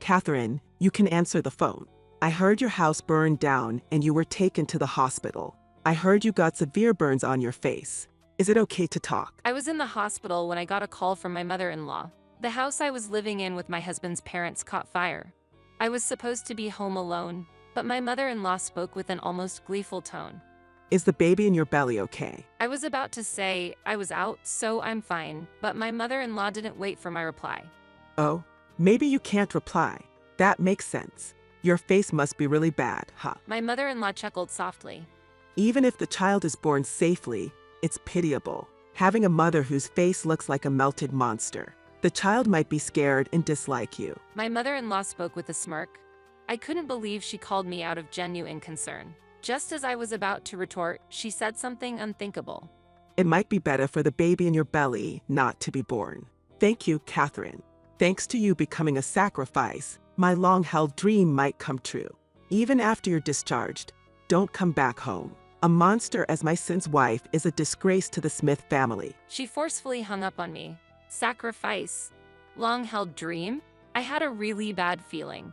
Catherine, you can answer the phone. I heard your house burned down and you were taken to the hospital. I heard you got severe burns on your face. Is it okay to talk? I was in the hospital when I got a call from my mother-in-law. The house I was living in with my husband's parents caught fire. I was supposed to be home alone, but my mother-in-law spoke with an almost gleeful tone. Is the baby in your belly okay? I was about to say I was out, so I'm fine, but my mother-in-law didn't wait for my reply. Oh, maybe you can't reply. That makes sense. Your face must be really bad, huh? My mother-in-law chuckled softly. Even if the child is born safely, it's pitiable. Having a mother whose face looks like a melted monster. The child might be scared and dislike you. My mother-in-law spoke with a smirk. I couldn't believe she called me out of genuine concern. Just as I was about to retort, she said something unthinkable. It might be better for the baby in your belly not to be born. Thank you, Catherine. Thanks to you becoming a sacrifice, my long-held dream might come true. Even after you're discharged, don't come back home. A monster as my son's wife is a disgrace to the Smith family. She forcefully hung up on me. Sacrifice? Long-held dream? I had a really bad feeling.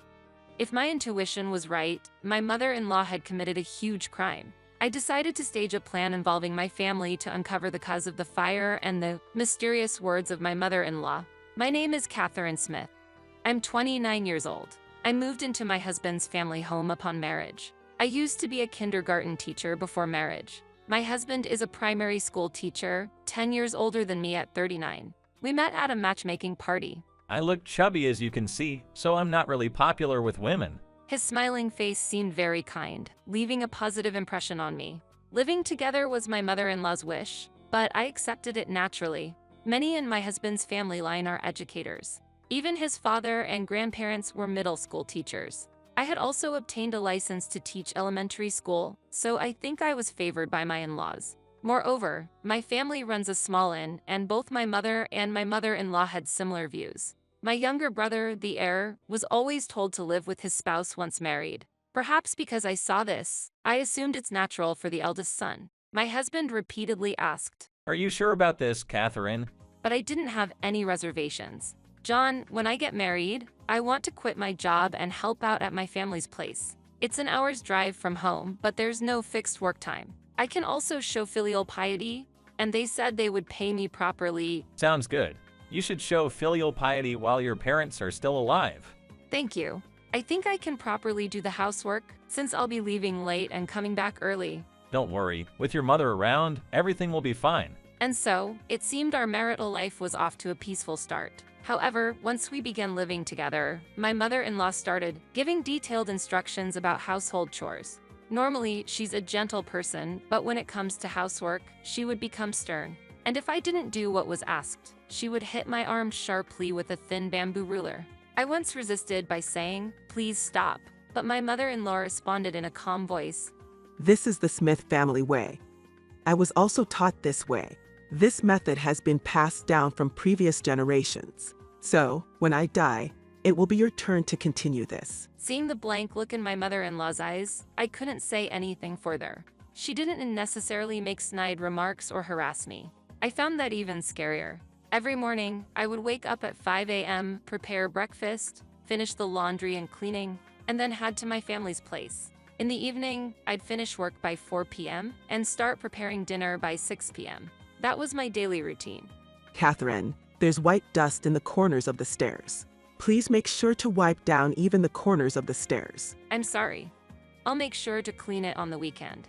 If my intuition was right, my mother-in-law had committed a huge crime. I decided to stage a plan involving my family to uncover the cause of the fire and the mysterious words of my mother-in-law. My name is Catherine Smith. I'm 29 years old. I moved into my husband's family home upon marriage. I used to be a kindergarten teacher before marriage. My husband is a primary school teacher, 10 years older than me at 39. We met at a matchmaking party. I look chubby as you can see, so I'm not really popular with women. His smiling face seemed very kind, leaving a positive impression on me. Living together was my mother-in-law's wish, but I accepted it naturally. Many in my husband's family line are educators. Even his father and grandparents were middle school teachers. I had also obtained a license to teach elementary school, so I think I was favored by my in-laws. Moreover, my family runs a small inn, and both my mother and my mother-in-law had similar views. My younger brother, the heir, was always told to live with his spouse once married. Perhaps because I saw this, I assumed it's natural for the eldest son. My husband repeatedly asked, Are you sure about this, Catherine? but I didn't have any reservations. John, when I get married, I want to quit my job and help out at my family's place. It's an hour's drive from home, but there's no fixed work time. I can also show filial piety, and they said they would pay me properly. Sounds good. You should show filial piety while your parents are still alive. Thank you. I think I can properly do the housework, since I'll be leaving late and coming back early. Don't worry, with your mother around, everything will be fine. And so, it seemed our marital life was off to a peaceful start. However, once we began living together, my mother-in-law started giving detailed instructions about household chores. Normally, she's a gentle person, but when it comes to housework, she would become stern. And if I didn't do what was asked, she would hit my arm sharply with a thin bamboo ruler. I once resisted by saying, "Please stop," but my mother-in-law responded in a calm voice. This is the Smith family way. I was also taught this way. This method has been passed down from previous generations. So, when I die, it will be your turn to continue this. Seeing the blank look in my mother-in-law's eyes, I couldn't say anything further. She didn't necessarily make snide remarks or harass me. I found that even scarier. Every morning, I would wake up at 5 a.m., prepare breakfast, finish the laundry and cleaning, and then head to my family's place. In the evening, I'd finish work by 4 p.m. and start preparing dinner by 6 p.m. That was my daily routine. Catherine, there's white dust in the corners of the stairs. Please make sure to wipe down even the corners of the stairs. I'm sorry. I'll make sure to clean it on the weekend.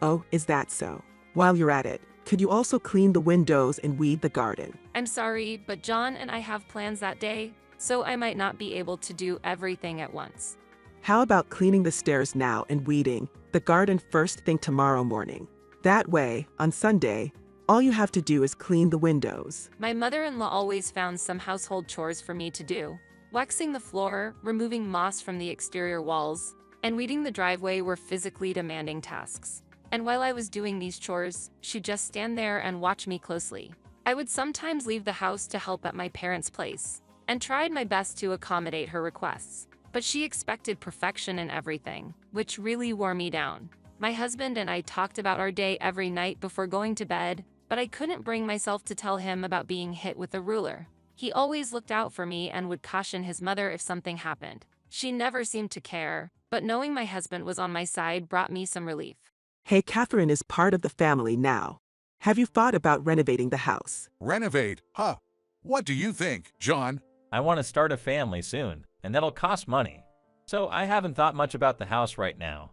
Oh, is that so? While you're at it, could you also clean the windows and weed the garden? I'm sorry, but John and I have plans that day, so I might not be able to do everything at once. How about cleaning the stairs now and weeding the garden first thing tomorrow morning? That way, on Sunday, all you have to do is clean the windows. My mother-in-law always found some household chores for me to do. Waxing the floor, removing moss from the exterior walls, and weeding the driveway were physically demanding tasks. And while I was doing these chores, she'd just stand there and watch me closely. I would sometimes leave the house to help at my parents' place, and tried my best to accommodate her requests. But she expected perfection in everything, which really wore me down. My husband and I talked about our day every night before going to bed, but I couldn't bring myself to tell him about being hit with a ruler. He always looked out for me and would caution his mother if something happened. She never seemed to care, but knowing my husband was on my side brought me some relief. Hey, Catherine is part of the family now. Have you thought about renovating the house? Renovate, huh? What do you think, John? I want to start a family soon, and that'll cost money. So I haven't thought much about the house right now.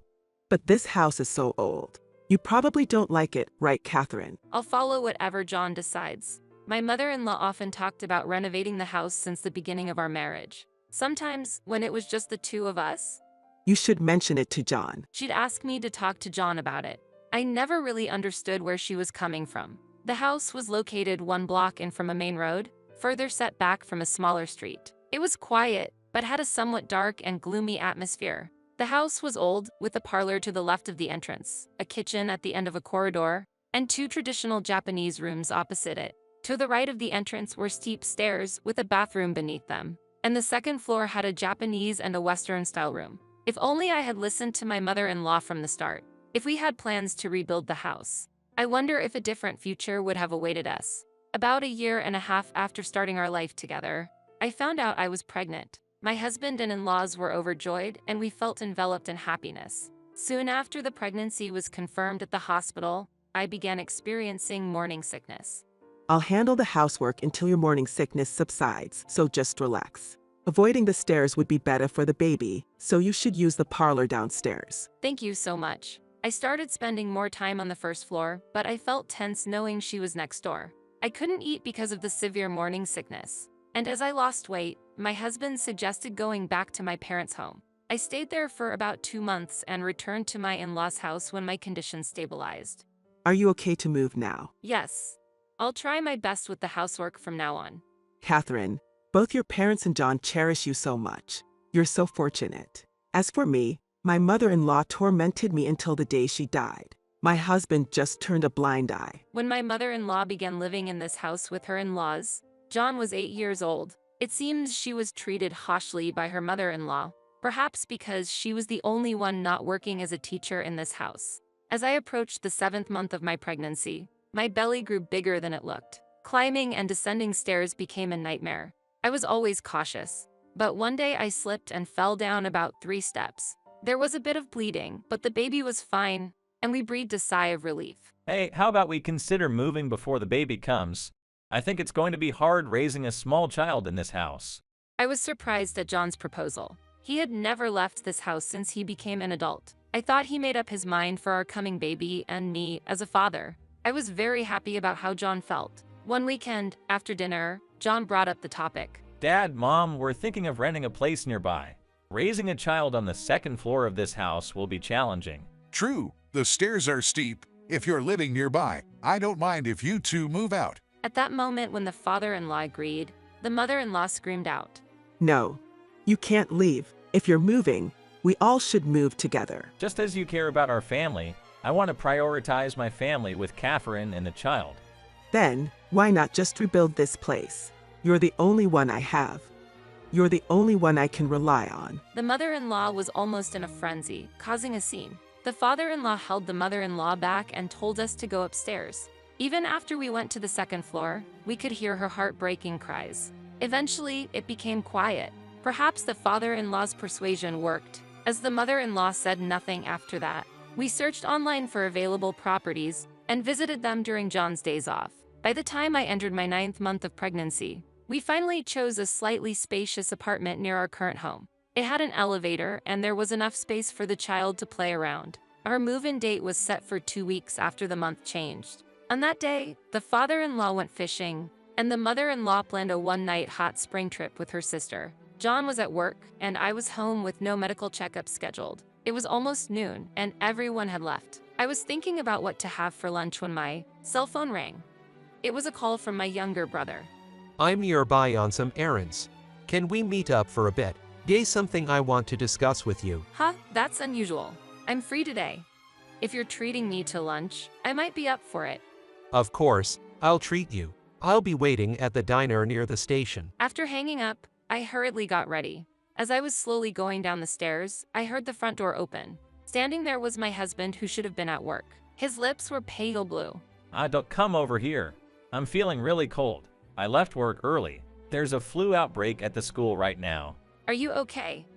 But this house is so old. You probably don't like it, right, Catherine? I'll follow whatever John decides. My mother-in-law often talked about renovating the house since the beginning of our marriage. Sometimes, when it was just the two of us, You should mention it to John. she'd ask me to talk to John about it. I never really understood where she was coming from. The house was located 1 block in from a main road, further set back from a smaller street. It was quiet, but had a somewhat dark and gloomy atmosphere. The house was old, with a parlor to the left of the entrance, a kitchen at the end of a corridor, and 2 traditional Japanese rooms opposite it. To the right of the entrance were steep stairs with a bathroom beneath them, and the second floor had a Japanese and a Western-style room. If only I had listened to my mother-in-law from the start. If we had plans to rebuild the house, I wonder if a different future would have awaited us. About a year and a half after starting our life together, I found out I was pregnant. My husband and in-laws were overjoyed, and we felt enveloped in happiness. Soon after the pregnancy was confirmed at the hospital, I began experiencing morning sickness. I'll handle the housework until your morning sickness subsides, so just relax. Avoiding the stairs would be better for the baby, so you should use the parlor downstairs. Thank you so much. I started spending more time on the first floor, but I felt tense knowing she was next door. I couldn't eat because of the severe morning sickness. And as I lost weight, my husband suggested going back to my parents' home. I stayed there for about 2 months and returned to my in-laws' house when my condition stabilized. Are you okay to move now? Yes. I'll try my best with the housework from now on. Catherine, both your parents and John cherish you so much. You're so fortunate. As for me, my mother-in-law tormented me until the day she died. My husband just turned a blind eye. When my mother-in-law began living in this house with her in-laws, John was 8 years old. It seems she was treated harshly by her mother-in-law, perhaps because she was the only one not working as a teacher in this house. As I approached the 7th month of my pregnancy, my belly grew bigger than it looked. Climbing and descending stairs became a nightmare. I was always cautious, but one day I slipped and fell down about 3 steps. There was a bit of bleeding, but the baby was fine, and we breathed a sigh of relief. Hey, how about we consider moving before the baby comes? I think it's going to be hard raising a small child in this house. I was surprised at John's proposal. He had never left this house since he became an adult. I thought he made up his mind for our coming baby and me as a father. I was very happy about how John felt. One weekend, after dinner, John brought up the topic. Dad, Mom, we're thinking of renting a place nearby. Raising a child on the 2nd floor of this house will be challenging. True, the stairs are steep. If you're living nearby, I don't mind if you two move out. At that moment when the father-in-law agreed, the mother-in-law screamed out. No, you can't leave. If you're moving, we all should move together. Just as you care about our family, I want to prioritize my family with Catherine and the child. Then, why not just rebuild this place? You're the only one I have. You're the only one I can rely on. The mother-in-law was almost in a frenzy, causing a scene. The father-in-law held the mother-in-law back and told us to go upstairs. Even after we went to the 2nd floor, we could hear her heartbreaking cries. Eventually, it became quiet. Perhaps the father-in-law's persuasion worked, as the mother-in-law said nothing after that. We searched online for available properties and visited them during John's days off. By the time I entered my 9th month of pregnancy, we finally chose a slightly spacious apartment near our current home. It had an elevator, and there was enough space for the child to play around. Our move-in date was set for 2 weeks after the month changed. On that day, the father-in-law went fishing, and the mother-in-law planned a one-night hot spring trip with her sister. John was at work, and I was home with no medical checkup scheduled. It was almost noon, and everyone had left. I was thinking about what to have for lunch when my cell phone rang. It was a call from my younger brother. I'm nearby on some errands. Can we meet up for a bit? There's something I want to discuss with you. Huh? That's unusual. I'm free today. If you're treating me to lunch, I might be up for it. Of course, I'll treat you. I'll be waiting at the diner near the station. After hanging up, I hurriedly got ready. As I was slowly going down the stairs, I heard the front door open. Standing there was my husband, who should have been at work. His lips were pale blue. Don't come over here. I'm feeling really cold. I left work early. There's a flu outbreak at the school right now. Are you okay?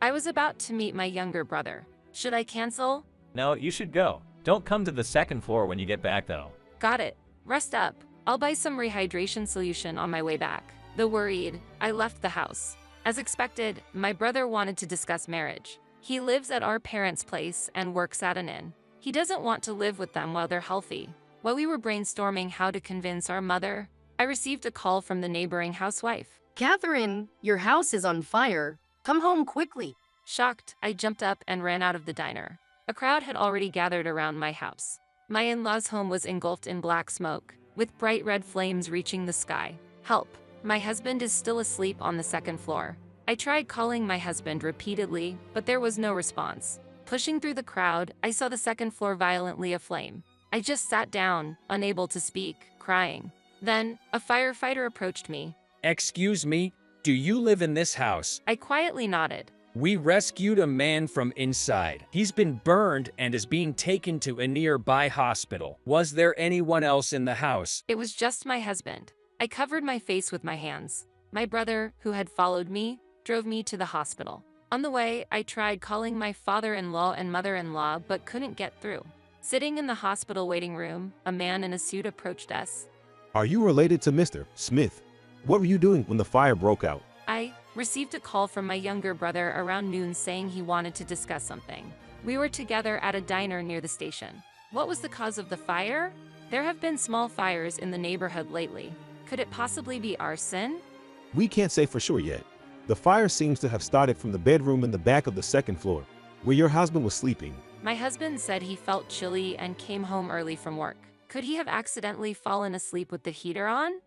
I was about to meet my younger brother. Should I cancel? No, you should go. Don't come to the second floor when you get back though. Got it. Rest up. I'll buy some rehydration solution on my way back. Though worried, I left the house. As expected, my brother wanted to discuss marriage. He lives at our parents' place and works at an inn. He doesn't want to live with them while they're healthy. While we were brainstorming how to convince our mother, I received a call from the neighboring housewife. Catherine, your house is on fire. Come home quickly. Shocked, I jumped up and ran out of the diner. A crowd had already gathered around my house. My in-laws' home was engulfed in black smoke, with bright red flames reaching the sky. Help! My husband is still asleep on the second floor. I tried calling my husband repeatedly, but there was no response. Pushing through the crowd, I saw the second floor violently aflame. I just sat down, unable to speak, crying. Then, a firefighter approached me. Excuse me, do you live in this house? I quietly nodded. We rescued a man from inside. He's been burned and is being taken to a nearby hospital. Was there anyone else in the house? It was just my husband. I covered my face with my hands. My brother, who had followed me, drove me to the hospital. On the way, I tried calling my father-in-law and mother-in-law but couldn't get through. Sitting in the hospital waiting room, a man in a suit approached us. Are you related to Mr. Smith? What were you doing when the fire broke out? I received a call from my younger brother around noon saying he wanted to discuss something. We were together at a diner near the station. What was the cause of the fire? There have been small fires in the neighborhood lately. Could it possibly be arson? We can't say for sure yet. The fire seems to have started from the bedroom in the back of the second floor, where your husband was sleeping. My husband said he felt chilly and came home early from work. Could he have accidentally fallen asleep with the heater on?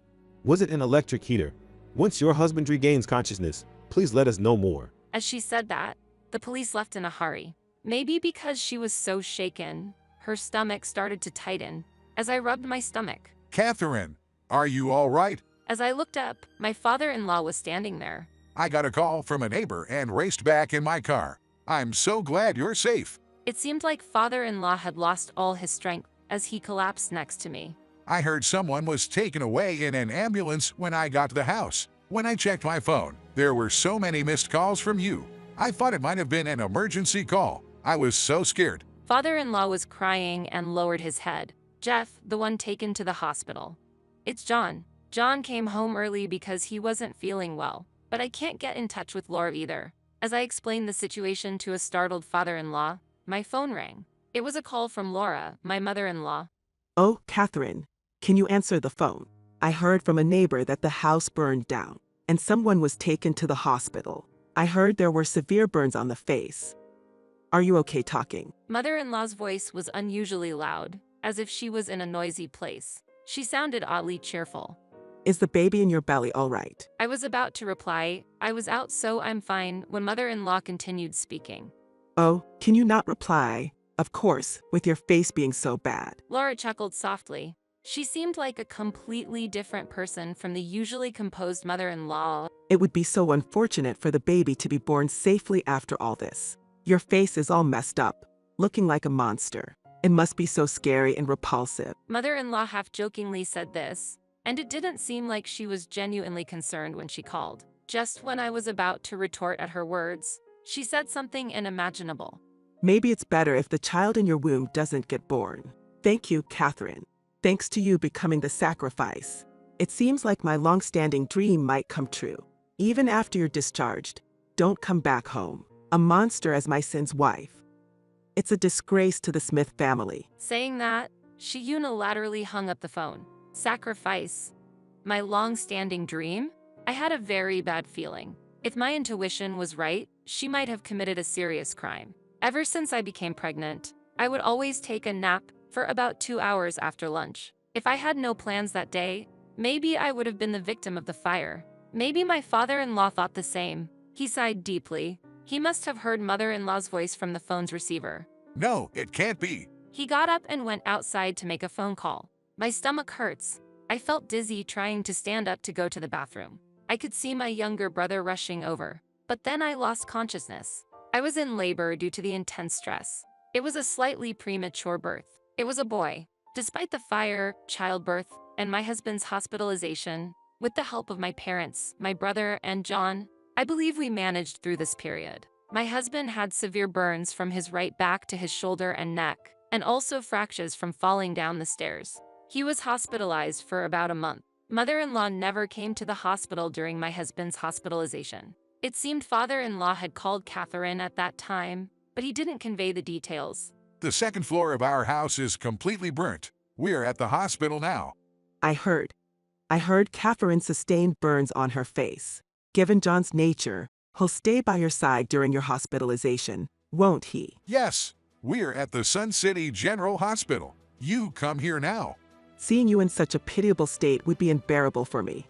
Was it an electric heater? Once your husband regains consciousness, please let us know more. As she said that, the police left in a hurry. Maybe because she was so shaken, her stomach started to tighten as I rubbed my stomach. Catherine, are you all right? As I looked up, my father-in-law was standing there. I got a call from a neighbor and raced back in my car. I'm so glad you're safe. It seemed like father-in-law had lost all his strength as he collapsed next to me. I heard someone was taken away in an ambulance when I got to the house. When I checked my phone, there were so many missed calls from you. I thought it might have been an emergency call. I was so scared. Father-in-law was crying and lowered his head. Jeff, the one taken to the hospital. It's John. John came home early because he wasn't feeling well, but I can't get in touch with Laura either. As I explained the situation to a startled father-in-law, my phone rang. It was a call from Laura, my mother-in-law. Oh, Catherine, can you answer the phone? I heard from a neighbor that the house burned down, and someone was taken to the hospital. I heard there were severe burns on the face. Are you okay talking? Mother-in-law's voice was unusually loud, as if she was in a noisy place. She sounded oddly cheerful. Is the baby in your belly all right? I was about to reply, I was out so I'm fine, when mother-in-law continued speaking. Oh, can you not reply? Of course, with your face being so bad. Laura chuckled softly. She seemed like a completely different person from the usually composed mother-in-law. It would be so unfortunate for the baby to be born safely after all this. Your face is all messed up, looking like a monster. It must be so scary and repulsive. Mother-in-law half-jokingly said this, and it didn't seem like she was genuinely concerned when she called. Just when I was about to retort at her words, she said something unimaginable. Maybe it's better if the child in your womb doesn't get born. Thank you, Catherine. Thanks to you becoming the sacrifice. It seems like my long-standing dream might come true. Even after you're discharged, don't come back home, a monster as my son's wife. It's a disgrace to the Smith family. Saying that, she unilaterally hung up the phone. Sacrifice. My long-standing dream? I had a very bad feeling. If my intuition was right, she might have committed a serious crime. Ever since I became pregnant, I would always take a nap for about 2 hours after lunch. If I had no plans that day, maybe I would have been the victim of the fire. Maybe my father-in-law thought the same. He sighed deeply. He must have heard mother-in-law's voice from the phone's receiver. No, it can't be. He got up and went outside to make a phone call. My stomach hurts. I felt dizzy trying to stand up to go to the bathroom. I could see my younger brother rushing over, but then I lost consciousness. I was in labor due to the intense stress. It was a slightly premature birth. It was a boy. Despite the fire, childbirth, and my husband's hospitalization, With the help of my parents, my brother, and John, I believe we managed through this period. My husband had severe burns from his right back to his shoulder and neck, and also fractures from falling down the stairs. He was hospitalized for about a month. Mother-in-law never came to the hospital during my husband's hospitalization. It seemed father-in-law had called Catherine at that time, but he didn't convey the details. The second floor of our house is completely burnt. We're at the hospital now. I heard Catherine sustained burns on her face. Given John's nature, he'll stay by your side during your hospitalization, won't he? Yes, we're at the Sun City General Hospital. You come here now. Seeing you in such a pitiable state would be unbearable for me.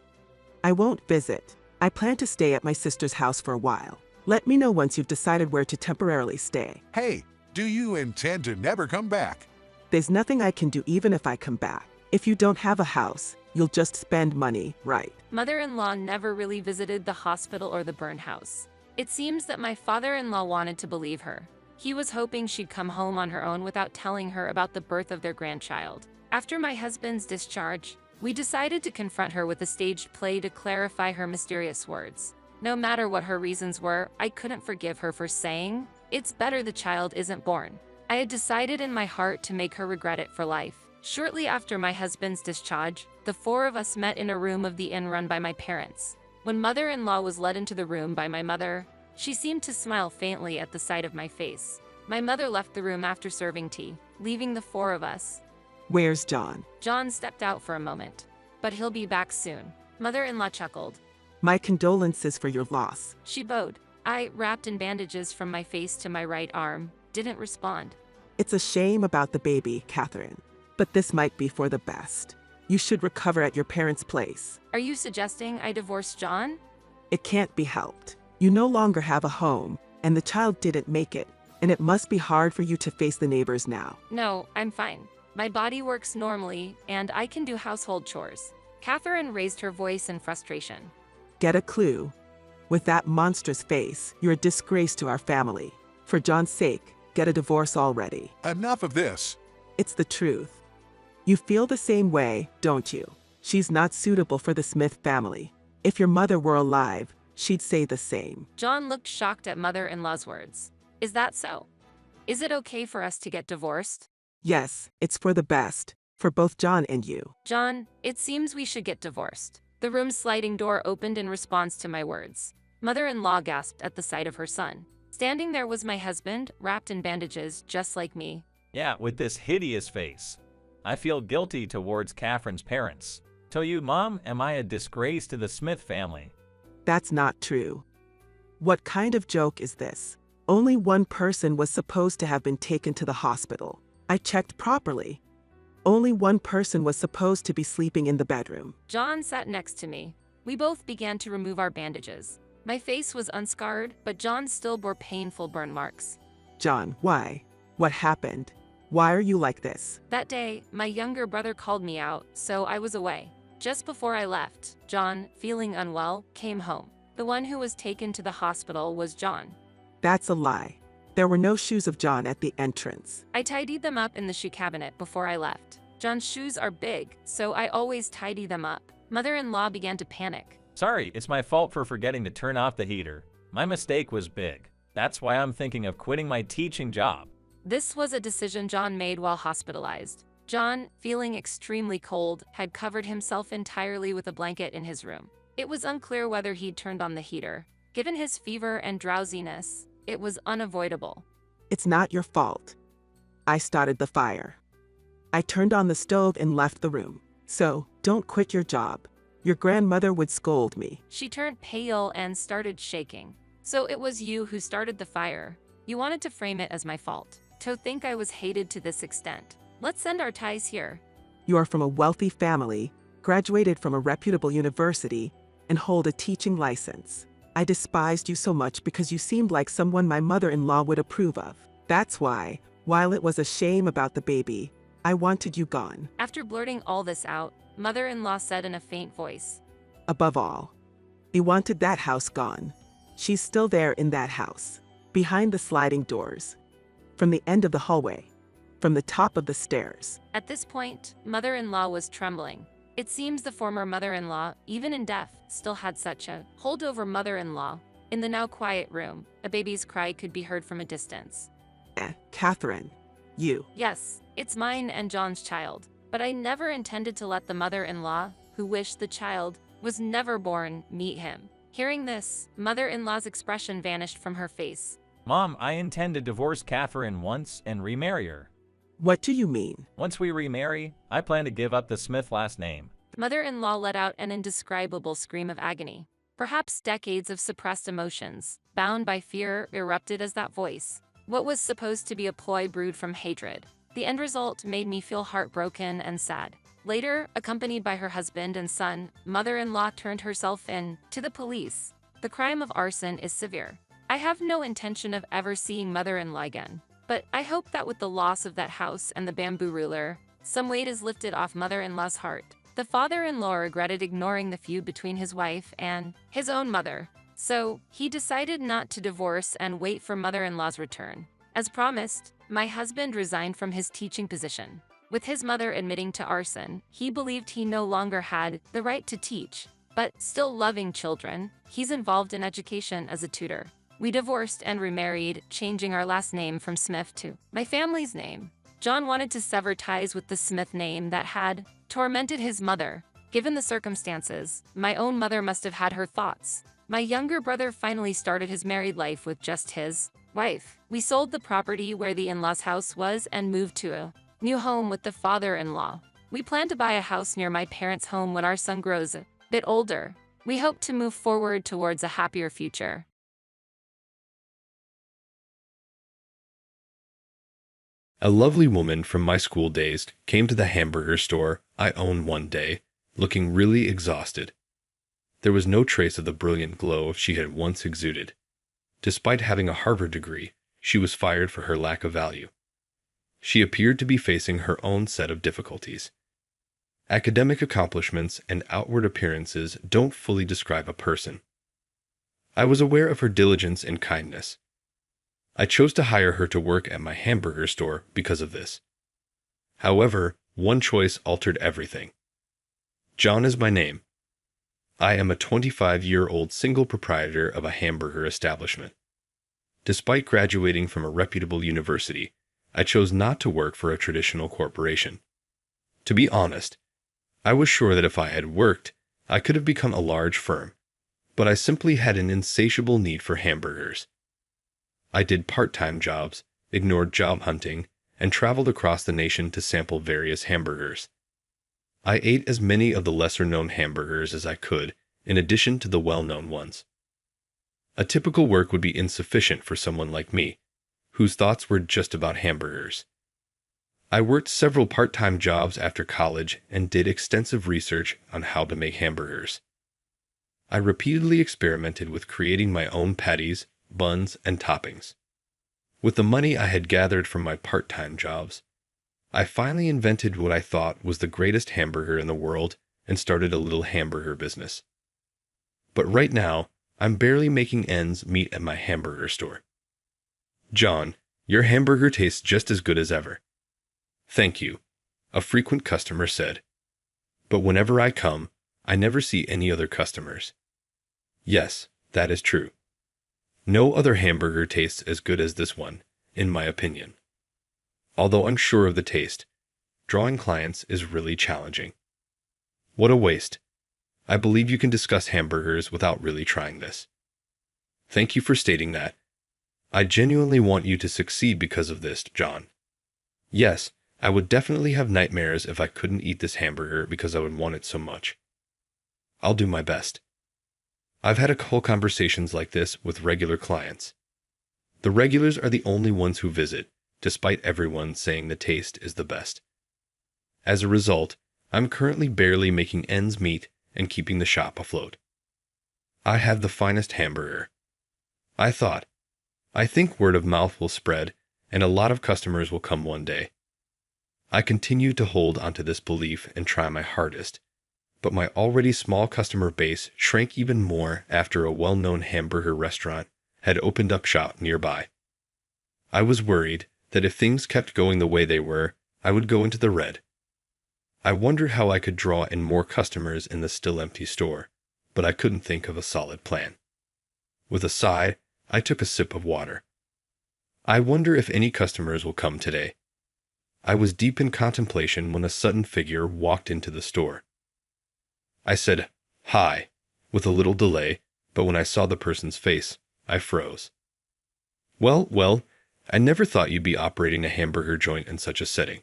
I won't visit. I plan to stay at my sister's house for a while. Let me know once you've decided where to temporarily stay. Hey, do you intend to never come back? There's nothing I can do even if I come back. If you don't have a house, you'll just spend money, right? Mother-in-law never really visited the hospital or the burn house. It seems that my father-in-law wanted to believe her. He was hoping she'd come home on her own without telling her about the birth of their grandchild. After my husband's discharge, we decided to confront her with a staged play to clarify her mysterious words. No matter what her reasons were, I couldn't forgive her for saying, "It's better the child isn't born." I had decided in my heart to make her regret it for life. Shortly after my husband's discharge, the four of us met in a room of the inn run by my parents. When mother-in-law was led into the room by my mother, she seemed to smile faintly at the sight of my face. My mother left the room after serving tea, leaving the four of us. Where's John? John stepped out for a moment, but he'll be back soon. Mother-in-law chuckled. My condolences for your loss. She bowed. I, wrapped in bandages from my face to my right arm, didn't respond. It's a shame about the baby, Catherine. But this might be for the best. You should recover at your parents' place. Are you suggesting I divorce John? It can't be helped. You no longer have a home, and the child didn't make it, and it must be hard for you to face the neighbors now. No, I'm fine. My body works normally, and I can do household chores. Catherine raised her voice in frustration. Get a clue. With that monstrous face, you're a disgrace to our family. For John's sake, get a divorce already. Enough of this. It's the truth. You feel the same way, don't you? She's not suitable for the Smith family. If your mother were alive, she'd say the same. John looked shocked at mother-in-law's words. Is that so? Is it okay for us to get divorced? Yes, it's for the best, for both John and you. John, it seems we should get divorced. The room's sliding door opened in response to my words. Mother-in-law gasped at the sight of her son. Standing there was my husband, wrapped in bandages, just like me. Yeah, with this hideous face. I feel guilty towards Catherine's parents. Tell you, Mom, am I a disgrace to the Smith family? That's not true. What kind of joke is this? Only one person was supposed to have been taken to the hospital. I checked properly. Only one person was supposed to be sleeping in the bedroom. John sat next to me. We both began to remove our bandages. My face was unscarred, but John still bore painful burn marks. John, why? What happened? Why are you like this? That day, my younger brother called me out, so I was away. Just before I left, John, feeling unwell, came home. The one who was taken to the hospital was John. That's a lie. There were no shoes of John at the entrance. I tidied them up in the shoe cabinet before I left. John's shoes are big, so I always tidy them up. Mother-in-law began to panic. Sorry, it's my fault for forgetting to turn off the heater. My mistake was big. That's why I'm thinking of quitting my teaching job. This was a decision John made while hospitalized. John, feeling extremely cold, had covered himself entirely with a blanket in his room. It was unclear whether he'd turned on the heater. Given his fever and drowsiness, it was unavoidable. It's not your fault. I started the fire. I turned on the stove and left the room. So, don't quit your job. Your grandmother would scold me. She turned pale and started shaking. So it was you who started the fire. You wanted to frame it as my fault. To think I was hated to this extent. Let's end our ties here. You are from a wealthy family, graduated from a reputable university, and hold a teaching license. I despised you so much because you seemed like someone my mother-in-law would approve of. That's why, while it was a shame about the baby, I wanted you gone. After blurting all this out, mother-in-law said in a faint voice. Above all, he wanted that house gone. She's still there in that house, behind the sliding doors, from the end of the hallway, from the top of the stairs. At this point, mother-in-law was trembling. It seems the former mother-in-law, even in death, still had such a hold over mother-in-law. In the now quiet room, a baby's cry could be heard from a distance. Catherine, you. Yes, it's mine and John's child, but I never intended to let the mother-in-law, who wished the child was never born, meet him. Hearing this, mother-in-law's expression vanished from her face. Mom, I intend to divorce Catherine once and remarry her. What do you mean? Once we remarry, I plan to give up the Smith last name. Mother-in-law let out an indescribable scream of agony. Perhaps decades of suppressed emotions, bound by fear, erupted as that voice. What was supposed to be a ploy brewed from hatred. The end result made me feel heartbroken and sad. Later, accompanied by her husband and son, mother-in-law turned herself in to the police. The crime of arson is severe. I have no intention of ever seeing mother-in-law again, but I hope that with the loss of that house and the bamboo ruler, some weight is lifted off mother-in-law's heart. The father-in-law regretted ignoring the feud between his wife and his own mother, so he decided not to divorce and wait for mother-in-law's return. As promised, my husband resigned from his teaching position. With his mother admitting to arson, he believed he no longer had the right to teach, but still loving children, he's involved in education as a tutor. We divorced and remarried, changing our last name from Smith to my family's name. John wanted to sever ties with the Smith name that had tormented his mother. Given the circumstances, my own mother must have had her thoughts. My younger brother finally started his married life with just his wife. We sold the property where the in-laws' house was and moved to a new home with the father-in-law. We plan to buy a house near my parents' home when our son grows a bit older. We hope to move forward towards a happier future. A lovely woman from my school days came to the hamburger store I owned one day, looking really exhausted. There was no trace of the brilliant glow she had once exuded. Despite having a Harvard degree, she was fired for her lack of value. She appeared to be facing her own set of difficulties. Academic accomplishments and outward appearances don't fully describe a person. I was aware of her diligence and kindness. I chose to hire her to work at my hamburger store because of this. However, one choice altered everything. John is my name. I am a 25-year-old single proprietor of a hamburger establishment. Despite graduating from a reputable university, I chose not to work for a traditional corporation. To be honest, I was sure that if I had worked, I could have become a large firm, but I simply had an insatiable need for hamburgers. I did part-time jobs, ignored job hunting, and traveled across the nation to sample various hamburgers. I ate as many of the lesser-known hamburgers as I could, in addition to the well-known ones. A typical work would be insufficient for someone like me, whose thoughts were just about hamburgers. I worked several part-time jobs after college and did extensive research on how to make hamburgers. I repeatedly experimented with creating my own patties, buns, and toppings. With the money I had gathered from my part-time jobs, I finally invented what I thought was the greatest hamburger in the world and started a little hamburger business. But right now, I'm barely making ends meet at my hamburger store. John, your hamburger tastes just as good as ever. Thank you, a frequent customer said. But whenever I come, I never see any other customers. Yes, that is true. No other hamburger tastes as good as this one, in my opinion. Although unsure of the taste, drawing clients is really challenging. What a waste. I believe you can discuss hamburgers without really trying this. Thank you for stating that. I genuinely want you to succeed because of this, John. Yes, I would definitely have nightmares if I couldn't eat this hamburger because I would want it so much. I'll do my best. I've had a couple conversations like this with regular clients. The regulars are the only ones who visit, despite everyone saying the taste is the best. As a result, I'm currently barely making ends meet and keeping the shop afloat. I have the finest hamburger. I think word of mouth will spread and a lot of customers will come one day. I continue to hold onto this belief and try my hardest, but my already small customer base shrank even more after a well-known hamburger restaurant had opened up shop nearby. I was worried that if things kept going the way they were, I would go into the red. I wondered how I could draw in more customers in the still empty store, but I couldn't think of a solid plan. With a sigh, I took a sip of water. I wonder if any customers will come today. I was deep in contemplation when a sudden figure walked into the store. I said, "Hi," with a little delay, but when I saw the person's face, I froze. Well, I never thought you'd be operating a hamburger joint in such a setting.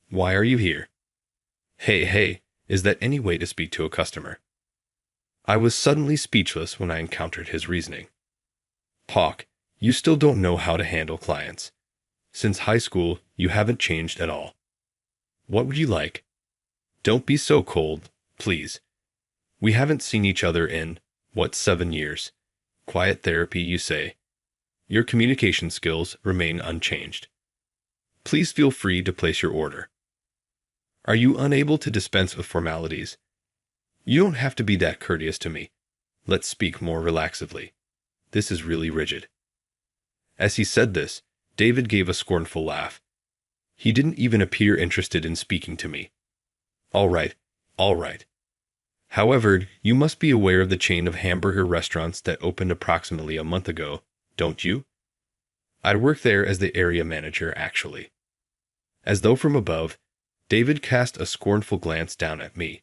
Why are you here?" Hey, is that any way to speak to a customer?" I was suddenly speechless when I encountered his reasoning. "Hawk, you still don't know how to handle clients. Since high school, you haven't changed at all. What would you like? Don't be so cold, please. We haven't seen each other in, 7 years? Quiet therapy, you say. Your communication skills remain unchanged. Please feel free to place your order. Are you unable to dispense with formalities? You don't have to be that courteous to me. Let's speak more relaxedly. This is really rigid." As he said this, David gave a scornful laugh. He didn't even appear interested in speaking to me. All right. However, you must be aware of the chain of hamburger restaurants that opened approximately a month ago, don't you? I'd worked there as the area manager, actually. As though from above, David cast a scornful glance down at me.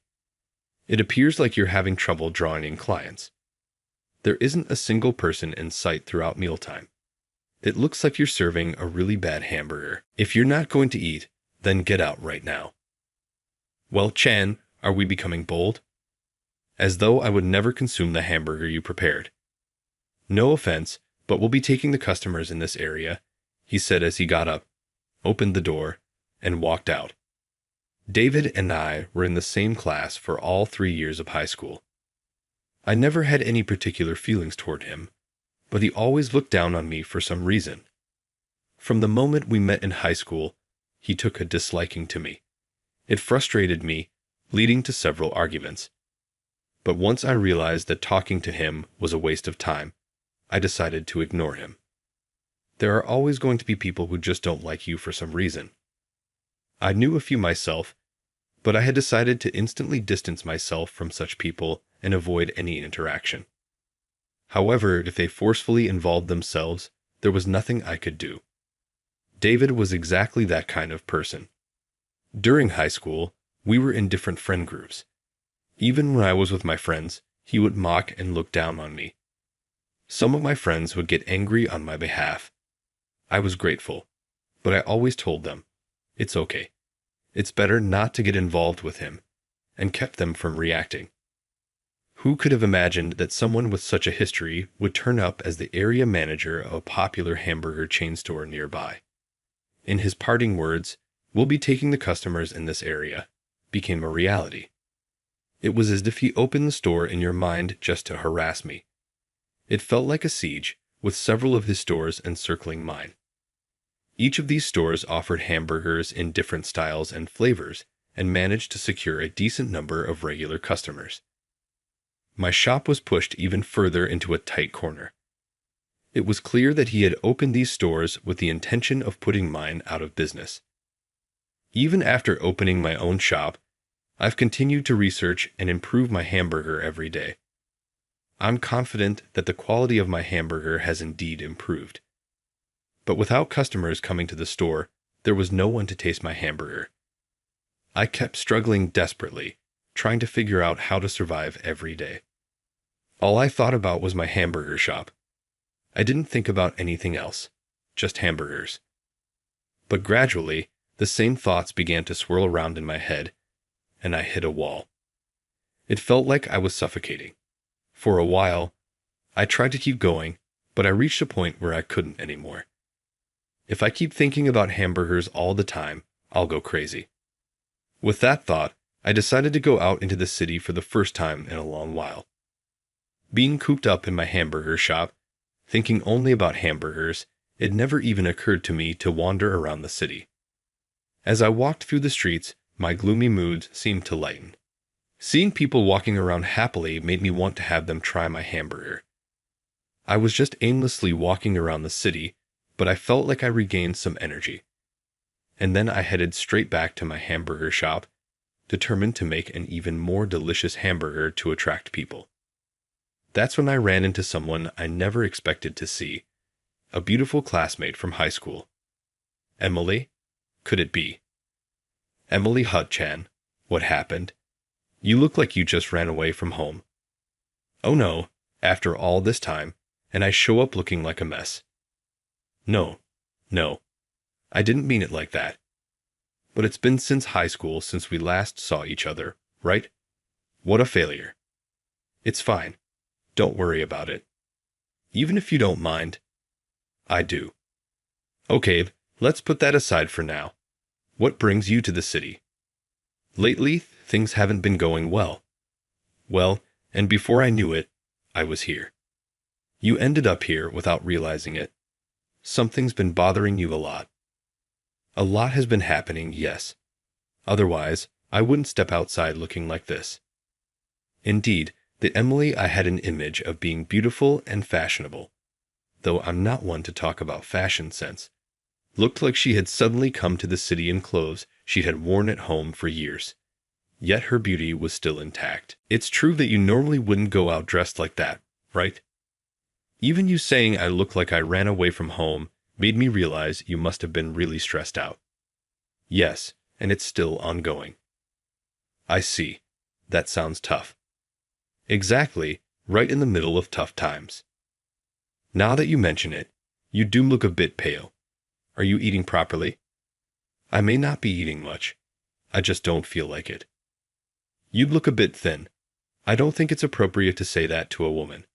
It appears like you're having trouble drawing in clients. There isn't a single person in sight throughout mealtime. It looks like you're serving a really bad hamburger. If you're not going to eat, then get out right now. Well, Chan, are we becoming bold? As though I would never consume the hamburger you prepared. No offense, but we'll be taking the customers in this area, he said as he got up, opened the door, and walked out. David and I were in the same class for all 3 years of high school. I never had any particular feelings toward him, but he always looked down on me for some reason. From the moment we met in high school, he took a disliking to me. It frustrated me, leading to several arguments. But once I realized that talking to him was a waste of time, I decided to ignore him. There are always going to be people who just don't like you for some reason. I knew a few myself, but I had decided to instantly distance myself from such people and avoid any interaction. However, if they forcefully involved themselves, there was nothing I could do. David was exactly that kind of person. During high school, we were in different friend groups. Even when I was with my friends, he would mock and look down on me. Some of my friends would get angry on my behalf. I was grateful, but I always told them, it's okay. It's better not to get involved with him, and kept them from reacting. Who could have imagined that someone with such a history would turn up as the area manager of a popular hamburger chain store nearby? In his parting words, "We'll be taking the customers in this area," became a reality. It was as if he opened the store in your mind just to harass me. It felt like a siege, with several of his stores encircling mine. Each of these stores offered hamburgers in different styles and flavors, and managed to secure a decent number of regular customers. My shop was pushed even further into a tight corner. It was clear that he had opened these stores with the intention of putting mine out of business. Even after opening my own shop, I've continued to research and improve my hamburger every day. I'm confident that the quality of my hamburger has indeed improved. But without customers coming to the store, there was no one to taste my hamburger. I kept struggling desperately, trying to figure out how to survive every day. All I thought about was my hamburger shop. I didn't think about anything else, just hamburgers. But gradually, the same thoughts began to swirl around in my head, and I hit a wall. It felt like I was suffocating. For a while, I tried to keep going, but I reached a point where I couldn't anymore. If I keep thinking about hamburgers all the time, I'll go crazy. With that thought, I decided to go out into the city for the first time in a long while. Being cooped up in my hamburger shop, thinking only about hamburgers, it never even occurred to me to wander around the city. As I walked through the streets, my gloomy moods seemed to lighten. Seeing people walking around happily made me want to have them try my hamburger. I was just aimlessly walking around the city, but I felt like I regained some energy. And then I headed straight back to my hamburger shop, determined to make an even more delicious hamburger to attract people. That's when I ran into someone I never expected to see, a beautiful classmate from high school. Emily? Could it be? Emily Hut-chan, what happened? You look like you just ran away from home. Oh no, after all this time, and I show up looking like a mess. No, I didn't mean it like that. But it's been since high school since we last saw each other, right? What a failure. It's fine. Don't worry about it. Even if you don't mind. I do. Okay, let's put that aside for now. What brings you to the city? Lately, things haven't been going well. Well, and before I knew it, I was here. You ended up here without realizing it. Something's been bothering you a lot. A lot has been happening, yes. Otherwise, I wouldn't step outside looking like this. Indeed, the Emily I had an image of being beautiful and fashionable, though I'm not one to talk about fashion sense, looked like she had suddenly come to the city in clothes she had worn at home for years. Yet her beauty was still intact. It's true that you normally wouldn't go out dressed like that, right? Even you saying I look like I ran away from home made me realize you must have been really stressed out. Yes, and it's still ongoing. I see. That sounds tough. Exactly, right in the middle of tough times. Now that you mention it, you do look a bit pale. Are you eating properly? I may not be eating much. I just don't feel like it. You'd look a bit thin. I don't think it's appropriate to say that to a woman.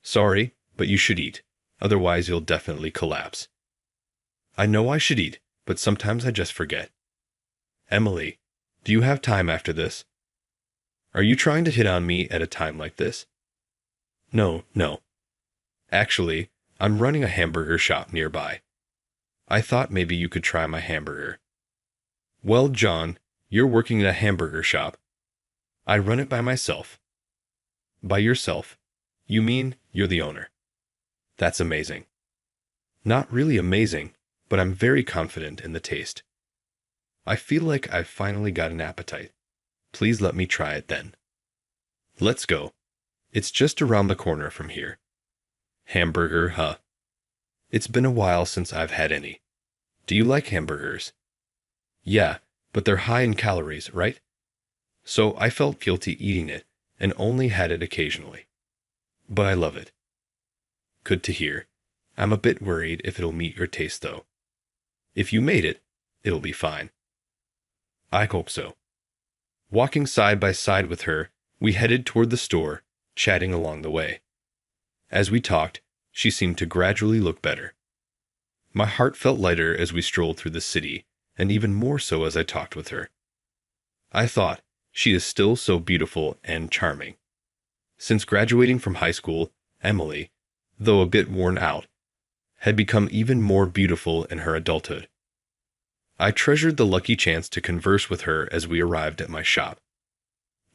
Sorry, but you should eat. Otherwise you'll definitely collapse. I know I should eat, but sometimes I just forget. Emily, do you have time after this? Are you trying to hit on me at a time like this? No. Actually, I'm running a hamburger shop nearby. I thought maybe you could try my hamburger. Well, John, you're working in a hamburger shop. I run it by myself. By yourself? You mean you're the owner? That's amazing. Not really amazing, but I'm very confident in the taste. I feel like I've finally got an appetite. Please let me try it then. Let's go. It's just around the corner from here. Hamburger, huh? It's been a while since I've had any. Do you like hamburgers? Yeah, but they're high in calories, right? So I felt guilty eating it and only had it occasionally. But I love it. Good to hear. I'm a bit worried if it'll meet your taste, though. If you made it, it'll be fine. I hope so. Walking side by side with her, we headed toward the store, chatting along the way. As we talked, she seemed to gradually look better. My heart felt lighter as we strolled through the city, and even more so as I talked with her. I thought, she is still so beautiful and charming. Since graduating from high school, Emily, though a bit worn out, had become even more beautiful in her adulthood. I treasured the lucky chance to converse with her as we arrived at my shop.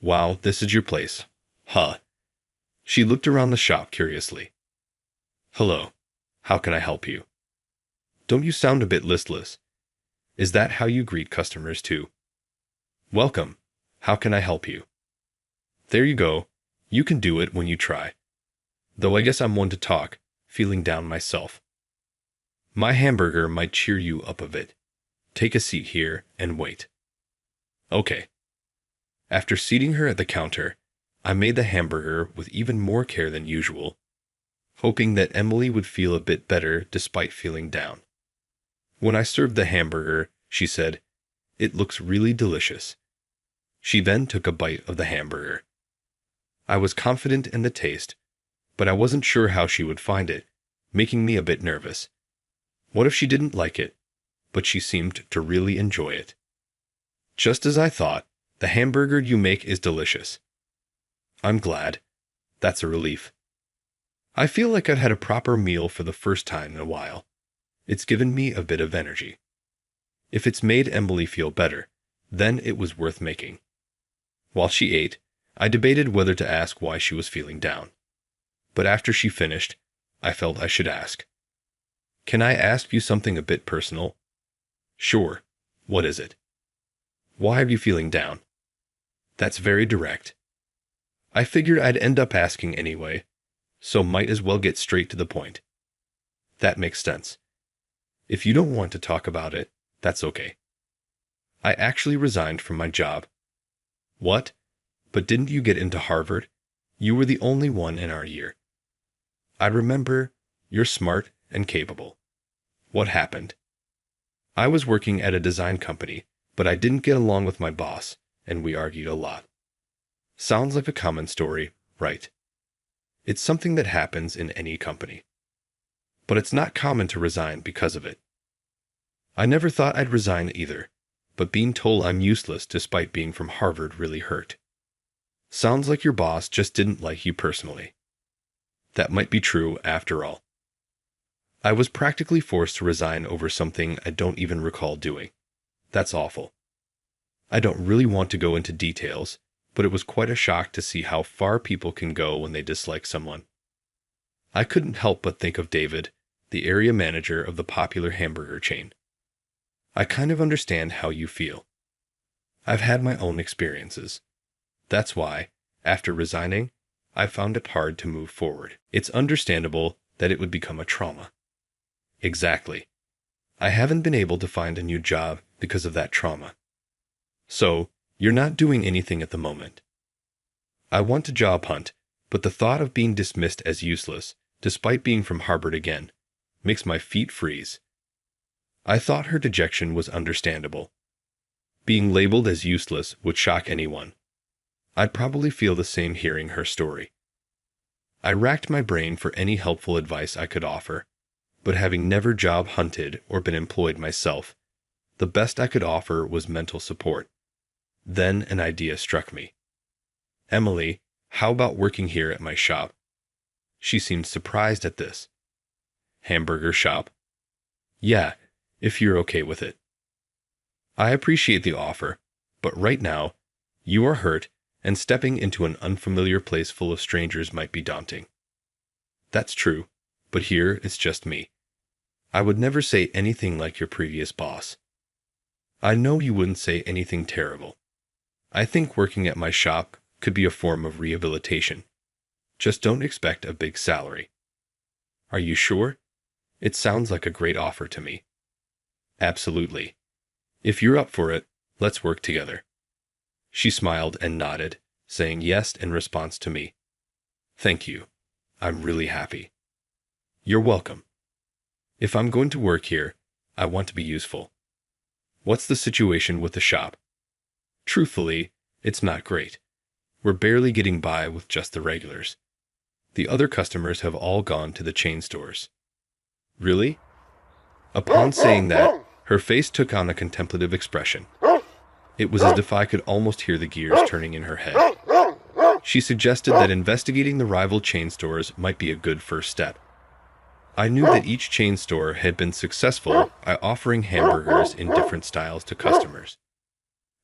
Wow, this is your place. Huh. She looked around the shop curiously. Hello. How can I help you? Don't you sound a bit listless? Is that how you greet customers too? Welcome. How can I help you? There you go. You can do it when you try. Though I guess I'm one to talk, feeling down myself. My hamburger might cheer you up a bit. Take a seat here and wait. Okay. After seating her at the counter, I made the hamburger with even more care than usual, hoping that Emily would feel a bit better despite feeling down. When I served the hamburger, she said, "It looks really delicious." She then took a bite of the hamburger. I was confident in the taste, but I wasn't sure how she would find it, making me a bit nervous. What if she didn't like it? But she seemed to really enjoy it. Just as I thought, the hamburger you make is delicious. I'm glad. That's a relief. I feel like I've had a proper meal for the first time in a while. It's given me a bit of energy. If it's made Emily feel better, then it was worth making. While she ate, I debated whether to ask why she was feeling down. But after she finished, I felt I should ask. Can I ask you something a bit personal? Sure. What is it? Why are you feeling down? That's very direct. I figured I'd end up asking anyway, so might as well get straight to the point. That makes sense. If you don't want to talk about it, that's okay. I actually resigned from my job. What? But didn't you get into Harvard? You were the only one in our year. I remember. You're smart and capable. What happened? I was working at a design company, but I didn't get along with my boss, and we argued a lot. Sounds like a common story, right? It's something that happens in any company. But it's not common to resign because of it. I never thought I'd resign either, but being told I'm useless despite being from Harvard really hurt. Sounds like your boss just didn't like you personally. That might be true after all. I was practically forced to resign over something I don't even recall doing. That's awful. I don't really want to go into details, but it was quite a shock to see how far people can go when they dislike someone. I couldn't help but think of David, the area manager of the popular hamburger chain. I kind of understand how you feel. I've had my own experiences. That's why, after resigning, I found it hard to move forward. It's understandable that it would become a trauma. Exactly. I haven't been able to find a new job because of that trauma. So, you're not doing anything at the moment. I want to job hunt, but the thought of being dismissed as useless, despite being from Harvard again, makes my feet freeze. I thought her dejection was understandable. Being labeled as useless would shock anyone. I'd probably feel the same hearing her story. I racked my brain for any helpful advice I could offer, but having never job hunted or been employed myself, the best I could offer was mental support. Then an idea struck me. Emily, how about working here at my shop? She seemed surprised at this. Hamburger shop? Yeah, if you're okay with it. I appreciate the offer, but right now, you are hurt, and stepping into an unfamiliar place full of strangers might be daunting. That's true, but here it's just me. I would never say anything like your previous boss. I know you wouldn't say anything terrible. I think working at my shop could be a form of rehabilitation. Just don't expect a big salary. Are you sure? It sounds like a great offer to me. Absolutely. If you're up for it, let's work together. She smiled and nodded, saying yes in response to me. Thank you. I'm really happy. You're welcome. If I'm going to work here, I want to be useful. What's the situation with the shop? Truthfully, it's not great. We're barely getting by with just the regulars. The other customers have all gone to the chain stores. Really? Upon saying that, her face took on a contemplative expression. It was as if I could almost hear the gears turning in her head. She suggested that investigating the rival chain stores might be a good first step. I knew that each chain store had been successful at offering hamburgers in different styles to customers.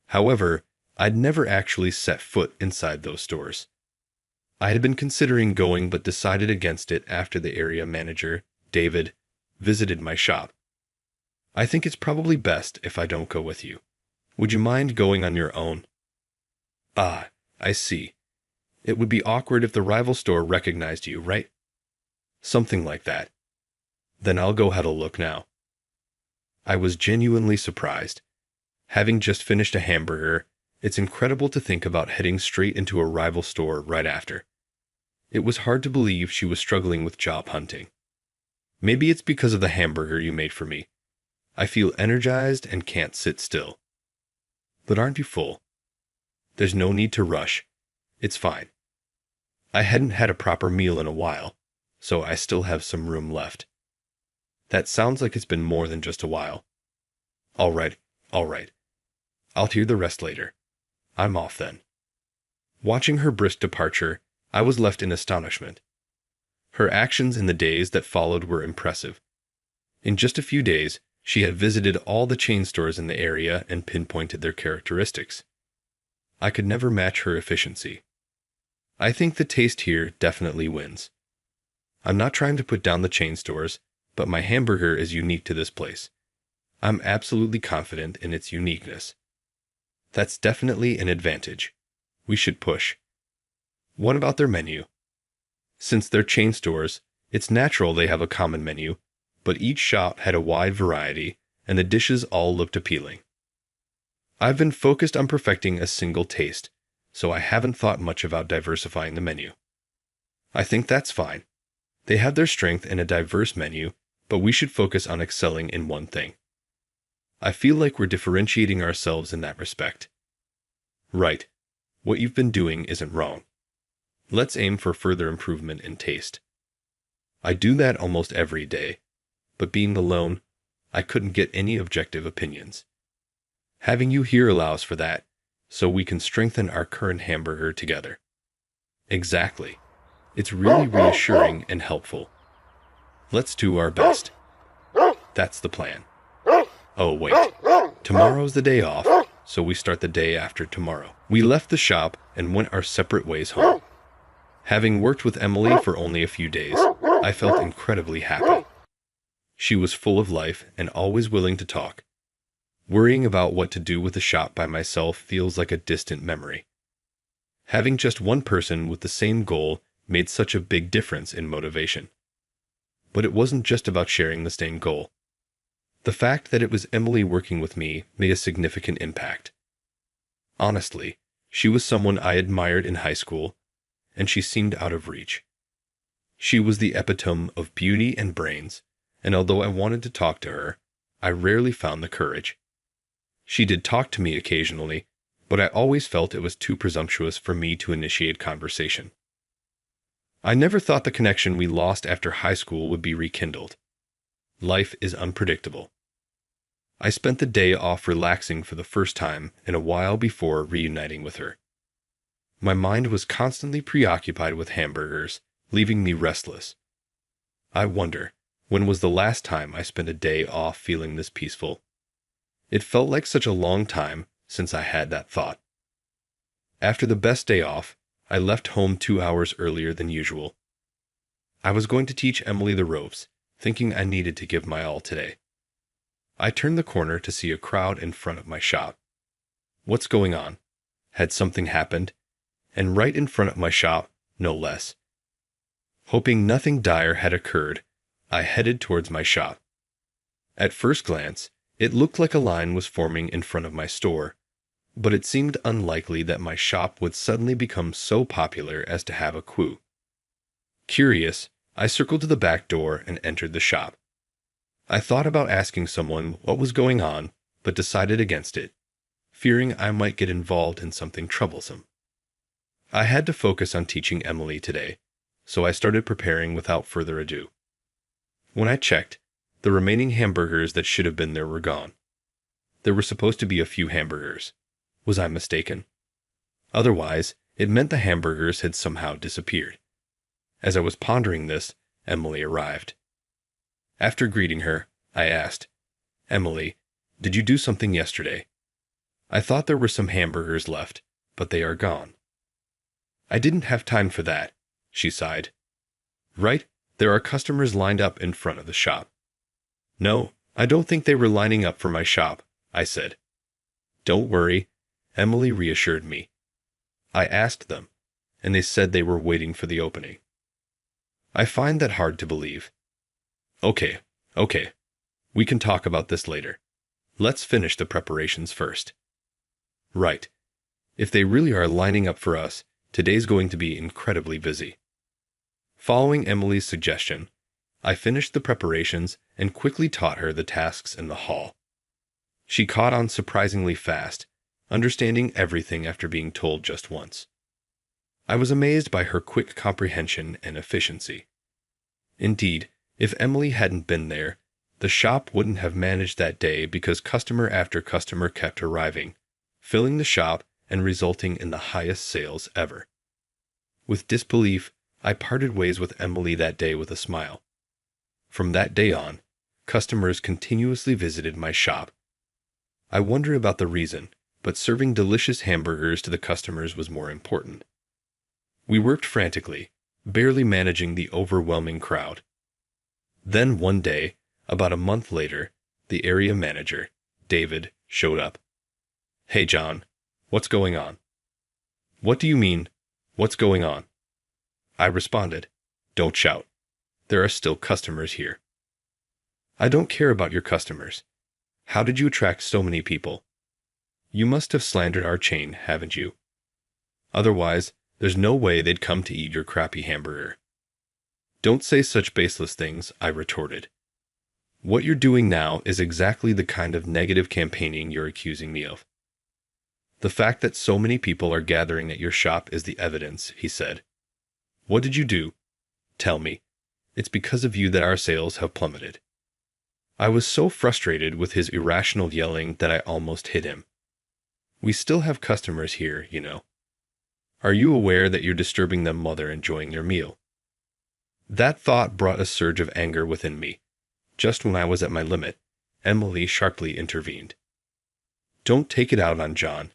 However, I'd never actually set foot inside those stores. I had been considering going but decided against it after the area manager, David, visited my shop. I think it's probably best if I don't go with you. Would you mind going on your own? Ah, I see. It would be awkward if the rival store recognized you, right? Something like that. Then I'll go have a look now. I was genuinely surprised. Having just finished a hamburger, it's incredible to think about heading straight into a rival store right after. It was hard to believe she was struggling with job hunting. Maybe it's because of the hamburger you made for me. I feel energized and can't sit still. But aren't you full? There's no need to rush. It's fine. I hadn't had a proper meal in a while, so I still have some room left. That sounds like it's been more than just a while. All right. I'll hear the rest later. I'm off then. Watching her brisk departure, I was left in astonishment. Her actions in the days that followed were impressive. In just a few days, she had visited all the chain stores in the area and pinpointed their characteristics. I could never match her efficiency. I think the taste here definitely wins. I'm not trying to put down the chain stores, but my hamburger is unique to this place. I'm absolutely confident in its uniqueness. That's definitely an advantage. We should push. What about their menu? Since they're chain stores, it's natural they have a common menu, but each shop had a wide variety, and the dishes all looked appealing. I've been focused on perfecting a single taste, so I haven't thought much about diversifying the menu. I think that's fine. They have their strength in a diverse menu, but we should focus on excelling in one thing. I feel like we're differentiating ourselves in that respect. Right. What you've been doing isn't wrong. Let's aim for further improvement in taste. I do that almost every day, but being alone, I couldn't get any objective opinions. Having you here allows for that, so we can strengthen our current hamburger together. Exactly. It's really reassuring and helpful. Let's do our best. That's the plan. Oh, wait. Tomorrow's the day off, so we start the day after tomorrow. We left the shop and went our separate ways home. Having worked with Emily for only a few days, I felt incredibly happy. She was full of life and always willing to talk. Worrying about what to do with the shop by myself feels like a distant memory. Having just one person with the same goal made such a big difference in motivation. But it wasn't just about sharing the same goal. The fact that it was Emily working with me made a significant impact. Honestly, she was someone I admired in high school, and she seemed out of reach. She was the epitome of beauty and brains, and although I wanted to talk to her, I rarely found the courage. She did talk to me occasionally, but I always felt it was too presumptuous for me to initiate conversation. I never thought the connection we lost after high school would be rekindled. Life is unpredictable. I spent the day off relaxing for the first time in a while before reuniting with her. My mind was constantly preoccupied with hamburgers, leaving me restless. I wonder, when was the last time I spent a day off feeling this peaceful? It felt like such a long time since I had that thought. After the best day off, I left home 2 hours earlier than usual. I was going to teach Emily the ropes, thinking I needed to give my all today. I turned the corner to see a crowd in front of my shop. What's going on? Had something happened? And right in front of my shop, no less. Hoping nothing dire had occurred, I headed towards my shop. At first glance, it looked like a line was forming in front of my store, but it seemed unlikely that my shop would suddenly become so popular as to have a queue. Curious, I circled to the back door and entered the shop. I thought about asking someone what was going on, but decided against it, fearing I might get involved in something troublesome. I had to focus on teaching Emily today, so I started preparing without further ado. When I checked, the remaining hamburgers that should have been there were gone. There were supposed to be a few hamburgers. Was I mistaken? Otherwise, it meant the hamburgers had somehow disappeared. As I was pondering this, Emily arrived. After greeting her, I asked, "Emily, did you do something yesterday? I thought there were some hamburgers left, but they are gone." "I didn't have time for that," she sighed. "Right, there are customers lined up in front of the shop." "No, I don't think they were lining up for my shop," I said. "Don't worry," Emily reassured me. "I asked them, and they said they were waiting for the opening." I find that hard to believe. Okay. We can talk about this later. Let's finish the preparations first. Right. If they really are lining up for us, today's going to be incredibly busy. Following Emily's suggestion, I finished the preparations and quickly taught her the tasks in the hall. She caught on surprisingly fast, understanding everything after being told just once. I was amazed by her quick comprehension and efficiency. Indeed, if Emily hadn't been there, the shop wouldn't have managed that day because customer after customer kept arriving, filling the shop and resulting in the highest sales ever. With disbelief, I parted ways with Emily that day with a smile. From that day on, customers continuously visited my shop. I wonder about the reason, but serving delicious hamburgers to the customers was more important. We worked frantically, barely managing the overwhelming crowd. Then one day, about a month later, the area manager, David, showed up. "Hey John, what's going on?" What do you mean? What's going on? I responded, Don't shout. There are still customers here. I don't care about your customers. How did you attract so many people? You must have slandered our chain, haven't you? Otherwise, there's no way they'd come to eat your crappy hamburger. Don't say such baseless things, I retorted. What you're doing now is exactly the kind of negative campaigning you're accusing me of. The fact that so many people are gathering at your shop is the evidence, he said. What did you do? Tell me. It's because of you that our sales have plummeted. I was so frustrated with his irrational yelling that I almost hit him. We still have customers here, you know. Are you aware that you're disturbing them while they're enjoying their meal? That thought brought a surge of anger within me. Just when I was at my limit, Emily sharply intervened. Don't take it out on John.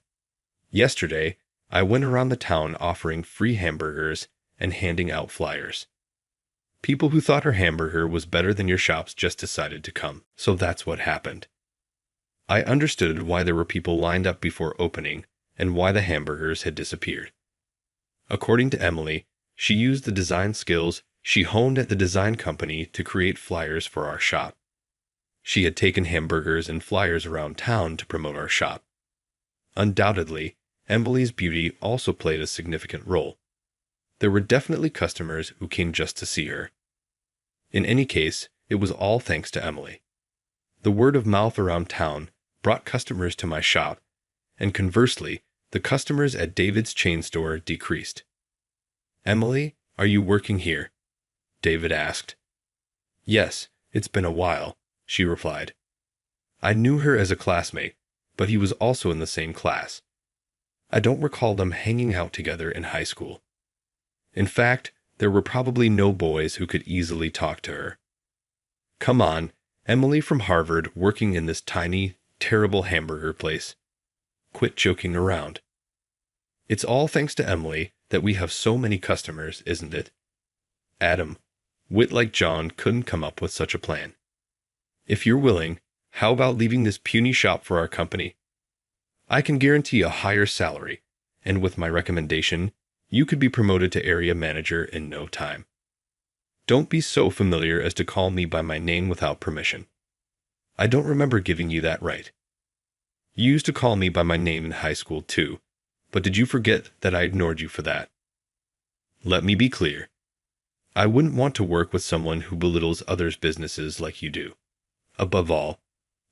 Yesterday, I went around the town offering free hamburgers and handing out flyers. People who thought her hamburger was better than your shop's just decided to come, so that's what happened. I understood why there were people lined up before opening and why the hamburgers had disappeared. According to Emily, she used the design skills she honed at the design company to create flyers for our shop. She had taken hamburgers and flyers around town to promote our shop. Undoubtedly, Emily's beauty also played a significant role. There were definitely customers who came just to see her. In any case, it was all thanks to Emily. The word of mouth around town brought customers to my shop, and conversely, the customers at David's chain store decreased. Emily, are you working here? David asked. Yes, it's been a while, she replied. I knew her as a classmate, but he was also in the same class. I don't recall them hanging out together in high school. In fact, there were probably no boys who could easily talk to her. Come on, Emily from Harvard working in this tiny, terrible hamburger place. Quit joking around. It's all thanks to Emily that we have so many customers, isn't it? Adam, wit like John couldn't come up with such a plan. If you're willing, how about leaving this puny shop for our company? I can guarantee a higher salary, and with my recommendation, you could be promoted to area manager in no time. Don't be so familiar as to call me by my name without permission. I don't remember giving you that right. You used to call me by my name in high school too, but did you forget that I ignored you for that? Let me be clear. I wouldn't want to work with someone who belittles others' businesses like you do. Above all,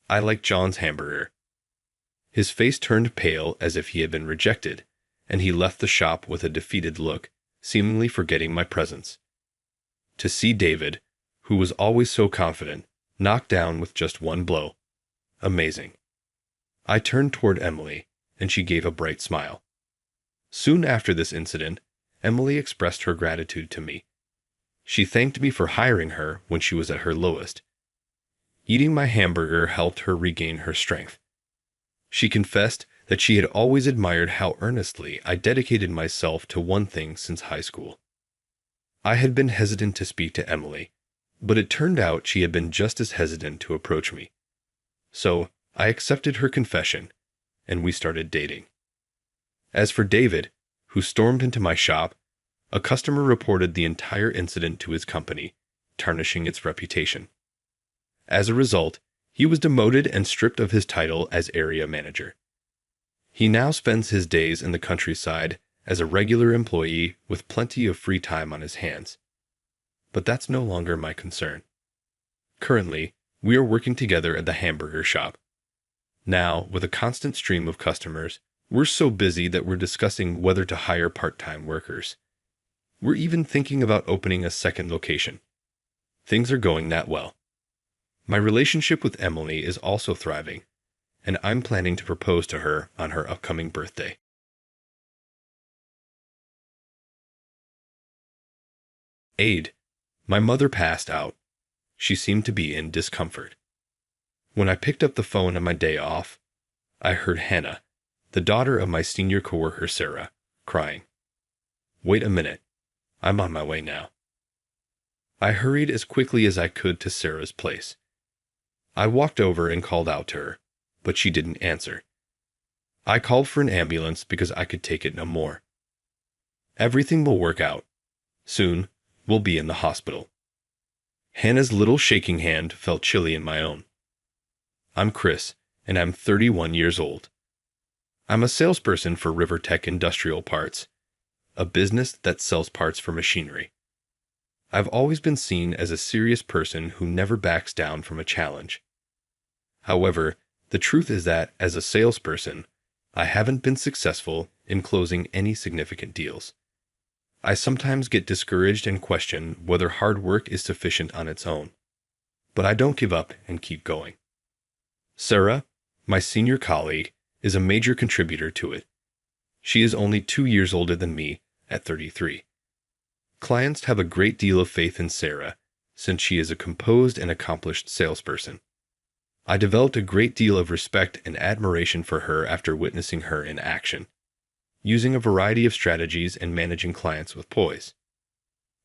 I like John's hamburger. His face turned pale as if he had been rejected, and he left the shop with a defeated look, seemingly forgetting my presence. To see David, who was always so confident, knocked down with just one blow. Amazing. I turned toward Emily, and she gave a bright smile. Soon after this incident, Emily expressed her gratitude to me. She thanked me for hiring her when she was at her lowest. Eating my hamburger helped her regain her strength. She confessed that she had always admired how earnestly I dedicated myself to one thing since high school. I had been hesitant to speak to Emily, but it turned out she had been just as hesitant to approach me. So I accepted her confession, and we started dating. As for David, who stormed into my shop, a customer reported the entire incident to his company, tarnishing its reputation. As a result, he was demoted and stripped of his title as area manager. He now spends his days in the countryside as a regular employee with plenty of free time on his hands. But that's no longer my concern. Currently, we are working together at the hamburger shop. Now, with a constant stream of customers, we're so busy that we're discussing whether to hire part-time workers. We're even thinking about opening a second location. Things are going that well. My relationship with Emily is also thriving, and I'm planning to propose to her on her upcoming birthday. Aid. My mother passed out. She seemed to be in discomfort. When I picked up the phone on my day off, I heard Hannah, the daughter of my senior coworker Sarah, crying. Wait a minute. I'm on my way now. I hurried as quickly as I could to Sarah's place. I walked over and called out to her, but she didn't answer. I called for an ambulance because I could take it no more. Everything will work out. Soon, we'll be in the hospital. Hannah's little shaking hand felt chilly in my own. I'm Chris, and I'm 31 years old. I'm a salesperson for Rivertech Industrial Parts, a business that sells parts for machinery. I've always been seen as a serious person who never backs down from a challenge. However, the truth is that as a salesperson, I haven't been successful in closing any significant deals. I sometimes get discouraged and question whether hard work is sufficient on its own. But I don't give up and keep going. Sarah, my senior colleague, is a major contributor to it. She is only 2 years older than me at 33. Clients have a great deal of faith in Sarah, since she is a composed and accomplished salesperson. I developed a great deal of respect and admiration for her after witnessing her in action, using a variety of strategies and managing clients with poise.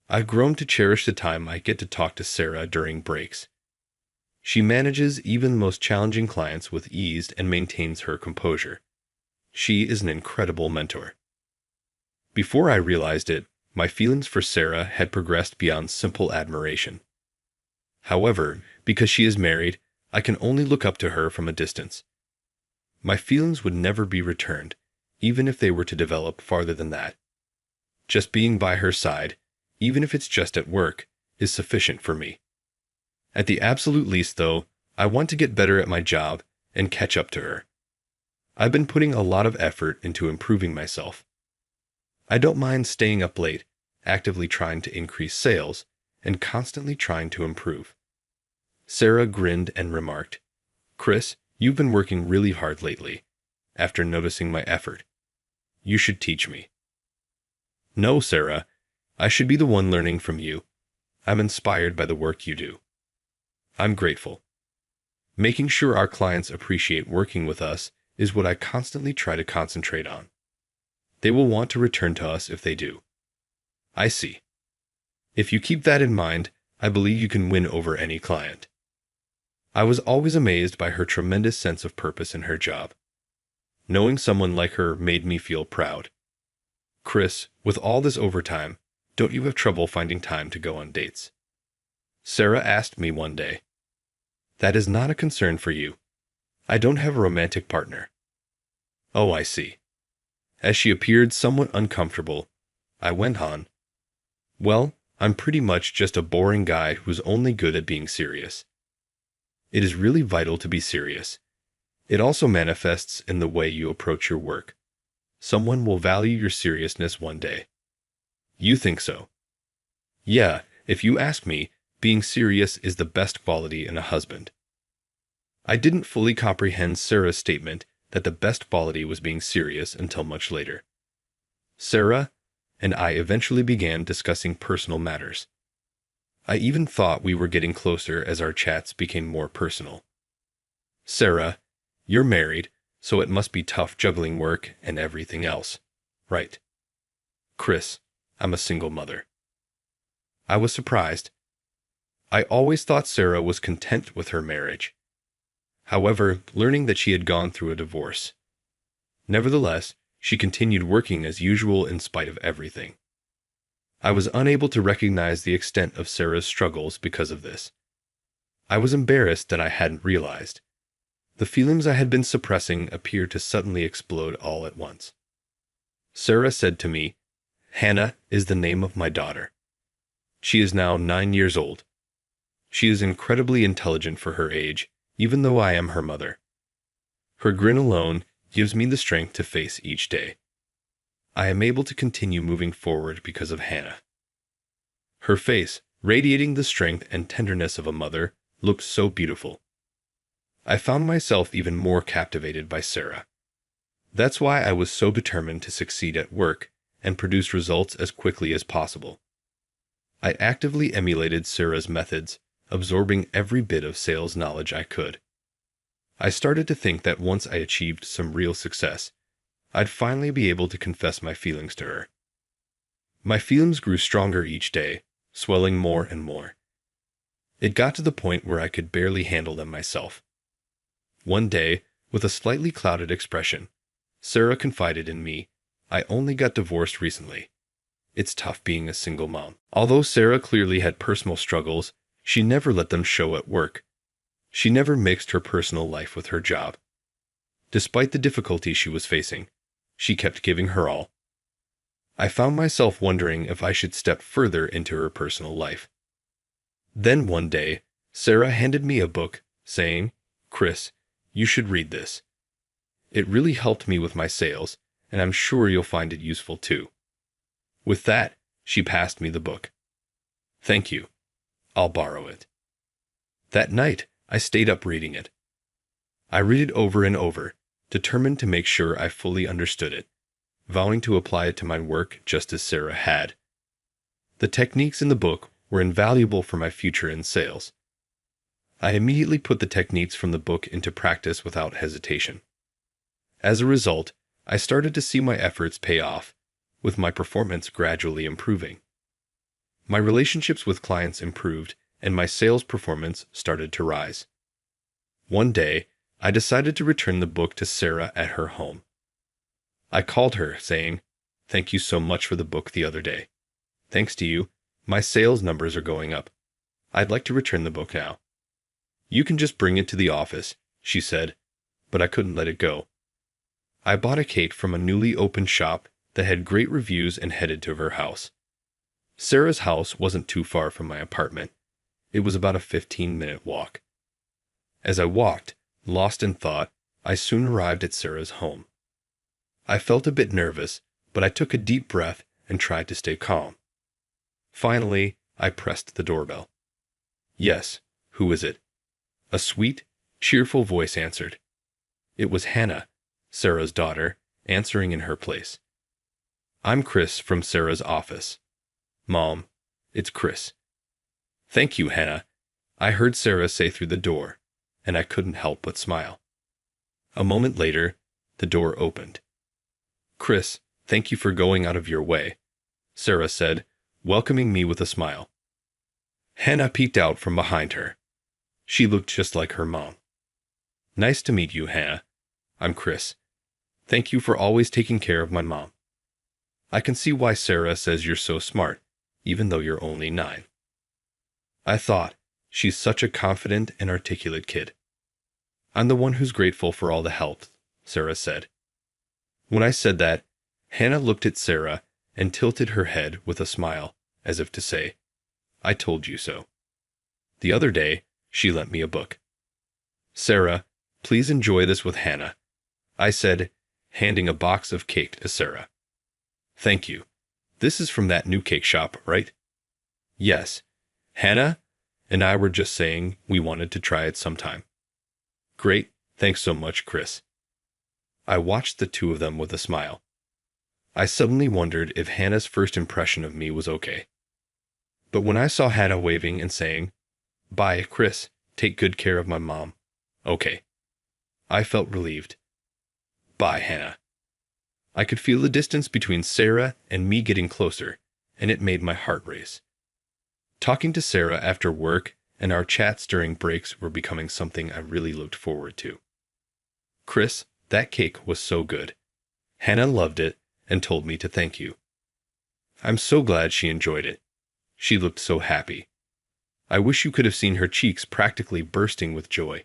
I've grown to cherish the time I get to talk to Sarah during breaks. She manages even the most challenging clients with ease and maintains her composure. She is an incredible mentor. Before I realized it, my feelings for Sarah had progressed beyond simple admiration. However, because she is married, I can only look up to her from a distance. My feelings would never be returned, even if they were to develop farther than that. Just being by her side, even if it's just at work, is sufficient for me. At the absolute least, though, I want to get better at my job and catch up to her. I've been putting a lot of effort into improving myself. I don't mind staying up late, actively trying to increase sales, and constantly trying to improve. Sarah grinned and remarked, "Chris, you've been working really hard lately," after noticing my effort. "You should teach me." "No, Sarah, I should be the one learning from you. I'm inspired by the work you do." I'm grateful. Making sure our clients appreciate working with us is what I constantly try to concentrate on. They will want to return to us if they do. I see. If you keep that in mind, I believe you can win over any client. I was always amazed by her tremendous sense of purpose in her job. Knowing someone like her made me feel proud. Chris, with all this overtime, don't you have trouble finding time to go on dates? Sarah asked me one day. That is not a concern for you. I don't have a romantic partner. Oh, I see. As she appeared somewhat uncomfortable, I went on. Well, I'm pretty much just a boring guy who's only good at being serious. It is really vital to be serious. It also manifests in the way you approach your work. Someone will value your seriousness one day. You think so? Yeah, if you ask me, being serious is the best quality in a husband. I didn't fully comprehend Sarah's statement that the best quality was being serious until much later. Sarah and I eventually began discussing personal matters. I even thought we were getting closer as our chats became more personal. Sarah, you're married, so it must be tough juggling work and everything else, right? Chris, I'm a single mother. I was surprised. I always thought Sarah was content with her marriage. However, learning that she had gone through a divorce. Nevertheless, she continued working as usual in spite of everything. I was unable to recognize the extent of Sarah's struggles because of this. I was embarrassed that I hadn't realized. The feelings I had been suppressing appeared to suddenly explode all at once. Sarah said to me, "Hannah is the name of my daughter. She is now 9 years old. She is incredibly intelligent for her age, even though I am her mother. Her grin alone gives me the strength to face each day. I am able to continue moving forward because of Hannah." Her face, radiating the strength and tenderness of a mother, looked so beautiful. I found myself even more captivated by Sarah. That's why I was so determined to succeed at work and produce results as quickly as possible. I actively emulated Sarah's methods, absorbing every bit of sales knowledge I could. I started to think that once I achieved some real success, I'd finally be able to confess my feelings to her. My feelings grew stronger each day, swelling more and more. It got to the point where I could barely handle them myself. One day, with a slightly clouded expression, Sarah confided in me, "I only got divorced recently. It's tough being a single mom. Although Sarah clearly had personal struggles, she never let them show at work. She never mixed her personal life with her job. Despite the difficulties she was facing, she kept giving her all. I found myself wondering if I should step further into her personal life. Then one day, Sarah handed me a book, saying, "Chris, you should read this. It really helped me with my sales, and I'm sure you'll find it useful too." With that, she passed me the book. "Thank you. I'll borrow it." That night, I stayed up reading it. I read it over and over, determined to make sure I fully understood it, vowing to apply it to my work just as Sarah had. The techniques in the book were invaluable for my future in sales. I immediately put the techniques from the book into practice without hesitation. As a result, I started to see my efforts pay off, with my performance gradually improving. My relationships with clients improved, and my sales performance started to rise. One day, I decided to return the book to Sarah at her home. I called her, saying, "Thank you so much for the book the other day. Thanks to you, my sales numbers are going up. I'd like to return the book now." "You can just bring it to the office," she said, but I couldn't let it go. I bought a cake from a newly opened shop that had great reviews and headed to her house. Sarah's house wasn't too far from my apartment. It was about a 15-minute walk. As I walked, lost in thought, I soon arrived at Sarah's home. I felt a bit nervous, but I took a deep breath and tried to stay calm. Finally, I pressed the doorbell. "Yes, who is it?" A sweet, cheerful voice answered. It was Hannah, Sarah's daughter, answering in her place. "I'm Chris from Sarah's office." "Mom, it's Chris." "Thank you, Hannah," I heard Sarah say through the door, and I couldn't help but smile. A moment later, the door opened. "Chris, thank you for going out of your way," Sarah said, welcoming me with a smile. Hannah peeked out from behind her. She looked just like her mom. "Nice to meet you, Hannah. I'm Chris. Thank you for always taking care of my mom. I can see why Sarah says you're so smart, even though you're only 9. I thought, she's such a confident and articulate kid. I'm the one who's grateful for all the help," Sarah said. When I said that, Hannah looked at Sarah and tilted her head with a smile, as if to say, "I told you so." The other day, she lent me a book. "Sarah, please enjoy this with Hannah," I said, handing a box of cake to Sarah. "Thank you. This is from that new cake shop, right?" "Yes. Hannah and I were just saying we wanted to try it sometime." "Great. Thanks so much, Chris." I watched the two of them with a smile. I suddenly wondered if Hannah's first impression of me was okay. But when I saw Hannah waving and saying, "Bye, Chris. Take good care of my mom." "Okay." I felt relieved. "Bye, Hannah." I could feel the distance between Sarah and me getting closer, and it made my heart race. Talking to Sarah after work and our chats during breaks were becoming something I really looked forward to. "Chris, that cake was so good. Hannah loved it and told me to thank you." I'm so glad she enjoyed it. She looked so happy. I wish you could have seen her cheeks practically bursting with joy.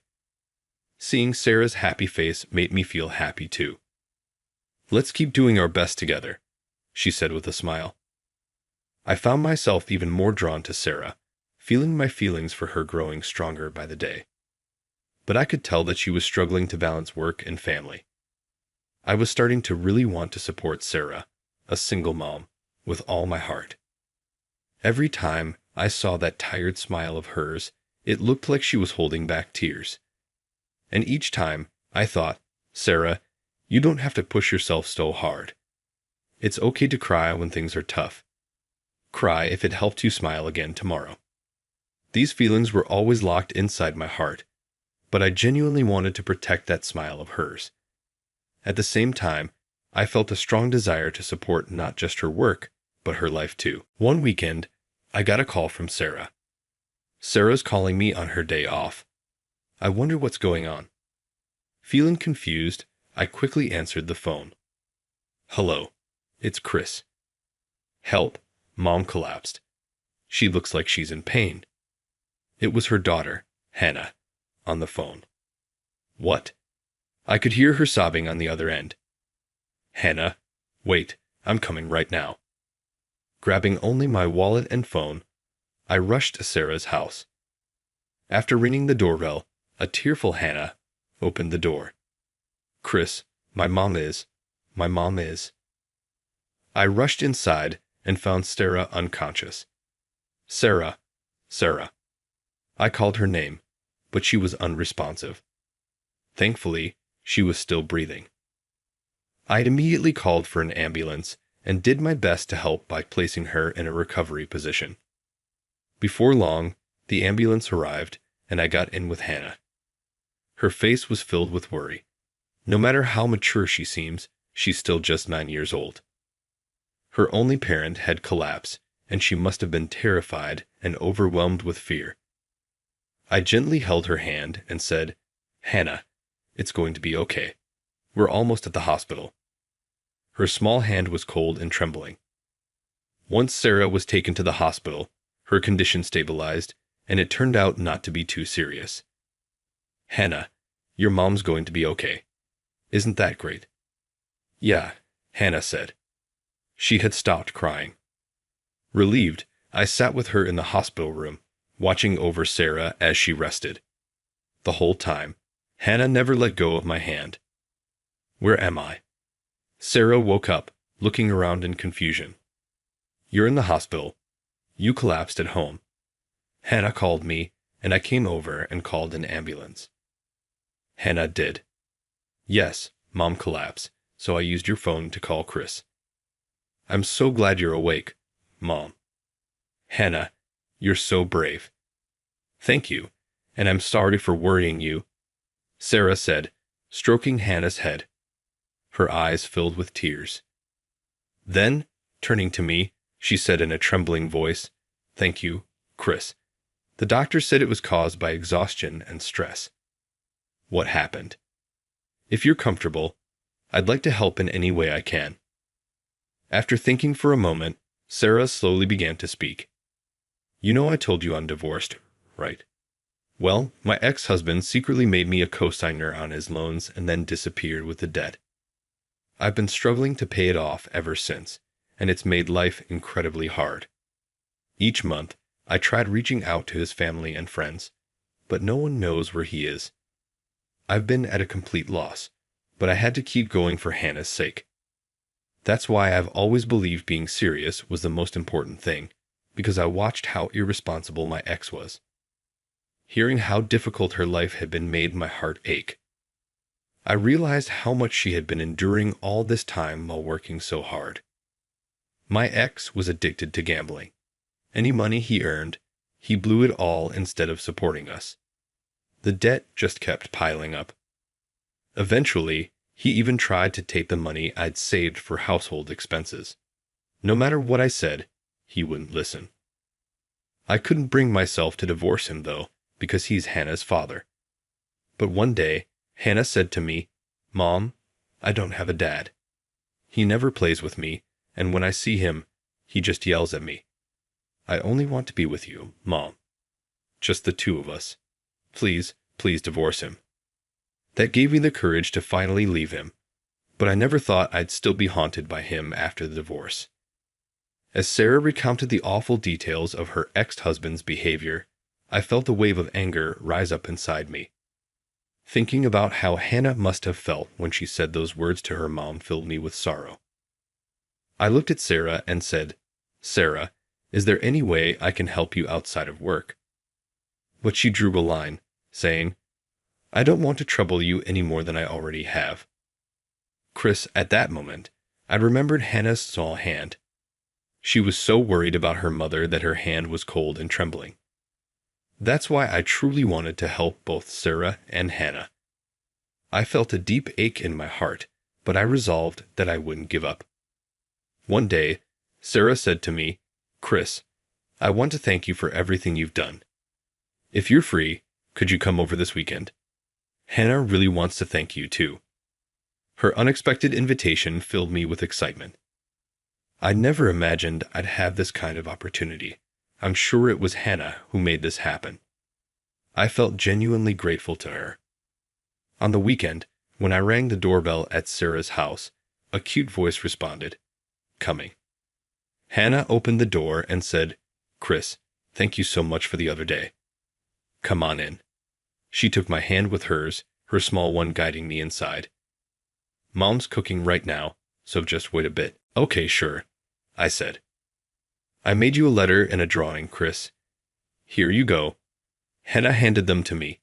Seeing Sarah's happy face made me feel happy too. "Let's keep doing our best together," she said with a smile. I found myself even more drawn to Sarah, feeling my feelings for her growing stronger by the day. But I could tell that she was struggling to balance work and family. I was starting to really want to support Sarah, a single mom, with all my heart. Every time I saw that tired smile of hers, it looked like she was holding back tears. And each time I thought, "Sarah, you don't have to push yourself so hard. It's okay to cry when things are tough. Cry if it helped you smile again tomorrow." These feelings were always locked inside my heart, but I genuinely wanted to protect that smile of hers. At the same time, I felt a strong desire to support not just her work, but her life too. One weekend, I got a call from Sarah. Sarah's calling me on her day off. I wonder what's going on. Feeling confused, I quickly answered the phone. "Hello, it's Chris." Help, Mom collapsed. She looks like she's in pain. It was her daughter, Hannah, on the phone. What? I could hear her sobbing on the other end. Hannah, wait, I'm coming right now. Grabbing only my wallet and phone, I rushed to Sarah's house. After ringing the doorbell, a tearful Hannah opened the door. Chris, my mom is. I rushed inside and found Sarah unconscious. Sarah. I called her name, but she was unresponsive. Thankfully, she was still breathing. I immediately called for an ambulance and did my best to help by placing her in a recovery position. Before long, the ambulance arrived and I got in with Hannah. Her face was filled with worry. No matter how mature she seems, she's still just 9 years old. Her only parent had collapsed, and she must have been terrified and overwhelmed with fear. I gently held her hand and said, Hannah, it's going to be okay. We're almost at the hospital. Her small hand was cold and trembling. Once Sarah was taken to the hospital, her condition stabilized, and it turned out not to be too serious. Hannah, your mom's going to be okay. Isn't that great? Yeah, Hannah said. She had stopped crying. Relieved, I sat with her in the hospital room, watching over Sarah as she rested. The whole time, Hannah never let go of my hand. Where am I? Sarah woke up, looking around in confusion. You're in the hospital. You collapsed at home. Hannah called me, and I came over and called an ambulance. Hannah did. Yes, Mom collapsed, so I used your phone to call Chris. I'm so glad you're awake, Mom. Hannah, you're so brave. Thank you, and I'm sorry for worrying you, Sarah said, stroking Hannah's head. Her eyes filled with tears. Then, turning to me, she said in a trembling voice, Thank you, Chris. The doctor said it was caused by exhaustion and stress. What happened? If you're comfortable, I'd like to help in any way I can. After thinking for a moment, Sarah slowly began to speak. You know I told you I'm divorced, right? Well, my ex-husband secretly made me a co-signer on his loans and then disappeared with the debt. I've been struggling to pay it off ever since, and it's made life incredibly hard. Each month, I tried reaching out to his family and friends, but no one knows where he is. I've been at a complete loss, but I had to keep going for Hannah's sake. That's why I've always believed being serious was the most important thing, because I watched how irresponsible my ex was. Hearing how difficult her life had been made my heart ache. I realized how much she had been enduring all this time while working so hard. My ex was addicted to gambling. Any money he earned, he blew it all instead of supporting us. The debt just kept piling up. Eventually, he even tried to take the money I'd saved for household expenses. No matter what I said, he wouldn't listen. I couldn't bring myself to divorce him, though, because he's Hannah's father. But one day, Hannah said to me, Mom, I don't have a dad. He never plays with me, and when I see him, he just yells at me. I only want to be with you, Mom. Just the two of us. Please, please divorce him. That gave me the courage to finally leave him, but I never thought I'd still be haunted by him after the divorce. As Sarah recounted the awful details of her ex-husband's behavior, I felt a wave of anger rise up inside me. Thinking about how Hannah must have felt when she said those words to her mom filled me with sorrow. I looked at Sarah and said, Sarah, is there any way I can help you outside of work? But she drew a line, saying, I don't want to trouble you any more than I already have. Chris, at that moment, I remembered Hannah's small hand. She was so worried about her mother that her hand was cold and trembling. That's why I truly wanted to help both Sarah and Hannah. I felt a deep ache in my heart, but I resolved that I wouldn't give up. One day, Sarah said to me, Chris, I want to thank you for everything you've done. If you're free, could you come over this weekend? Hannah really wants to thank you too. Her unexpected invitation filled me with excitement. I never imagined I'd have this kind of opportunity. I'm sure it was Hannah who made this happen. I felt genuinely grateful to her. On the weekend, when I rang the doorbell at Sarah's house, a cute voice responded, "Coming." Hannah opened the door and said, "Chris, thank you so much for the other day. Come on in." She took my hand with hers, her small one guiding me inside. "Mom's cooking right now, so just wait a bit." "Okay, sure," I said. "I made you a letter and a drawing, Chris. Here you go." Hannah handed them to me.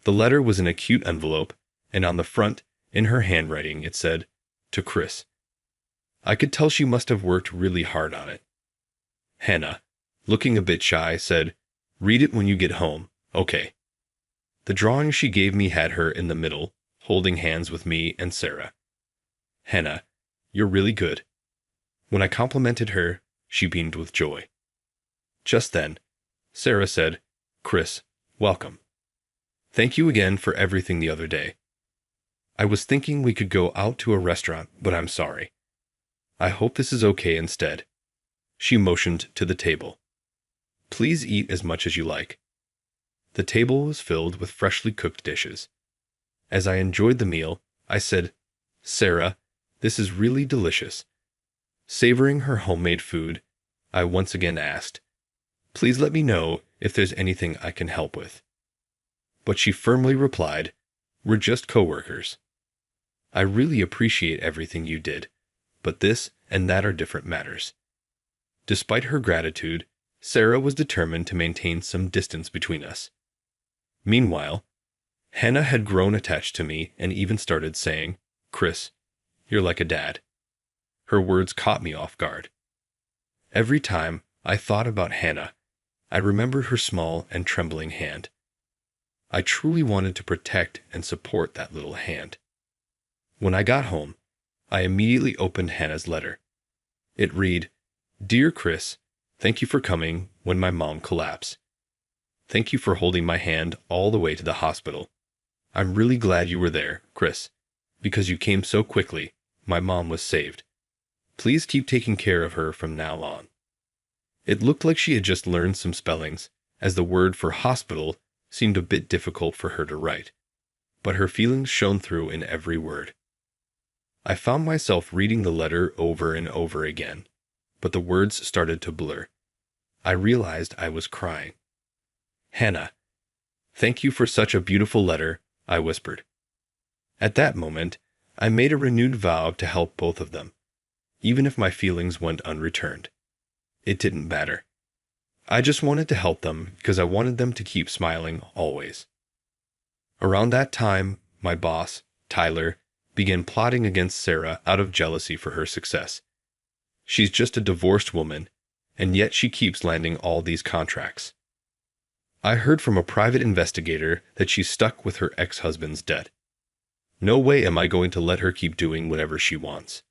The letter was in a cute envelope, and on the front, in her handwriting, it said, "To Chris." I could tell she must have worked really hard on it. Hannah, looking a bit shy, said, "Read it when you get home, okay?" The drawing she gave me had her in the middle, holding hands with me and Sarah. "Hannah, you're really good." When I complimented her, she beamed with joy. Just then, Sarah said, "Chris, welcome. Thank you again for everything the other day. I was thinking we could go out to a restaurant, but I'm sorry. I hope this is okay instead." She motioned to the table. "Please eat as much as you like." The table was filled with freshly cooked dishes. As I enjoyed the meal, I said, "Sarah, this is really delicious." Savoring her homemade food, I once again asked, "Please let me know if there's anything I can help with." But she firmly replied, "We're just coworkers. I really appreciate everything you did, but this and that are different matters." Despite her gratitude, Sarah was determined to maintain some distance between us. Meanwhile, Hannah had grown attached to me and even started saying, "Chris, you're like a dad." Her words caught me off guard. Every time I thought about Hannah, I remembered her small and trembling hand. I truly wanted to protect and support that little hand. When I got home, I immediately opened Hannah's letter. It read, "Dear Chris, thank you for coming when my mom collapsed. Thank you for holding my hand all the way to the hospital. I'm really glad you were there, Chris. Because you came so quickly, my mom was saved. Please keep taking care of her from now on." It looked like she had just learned some spellings, as the word for hospital seemed a bit difficult for her to write. But her feelings shone through in every word. I found myself reading the letter over and over again, but the words started to blur. I realized I was crying. "Hannah, thank you for such a beautiful letter," I whispered. At that moment, I made a renewed vow to help both of them, even if my feelings went unreturned. It didn't matter. I just wanted to help them because I wanted them to keep smiling always. Around that time, my boss, Tyler, began plotting against Sarah out of jealousy for her success. She's just a divorced woman, and yet she keeps landing all these contracts. I heard from a private investigator that she's stuck with her ex-husband's debt. No way am I going to let her keep doing whatever she wants.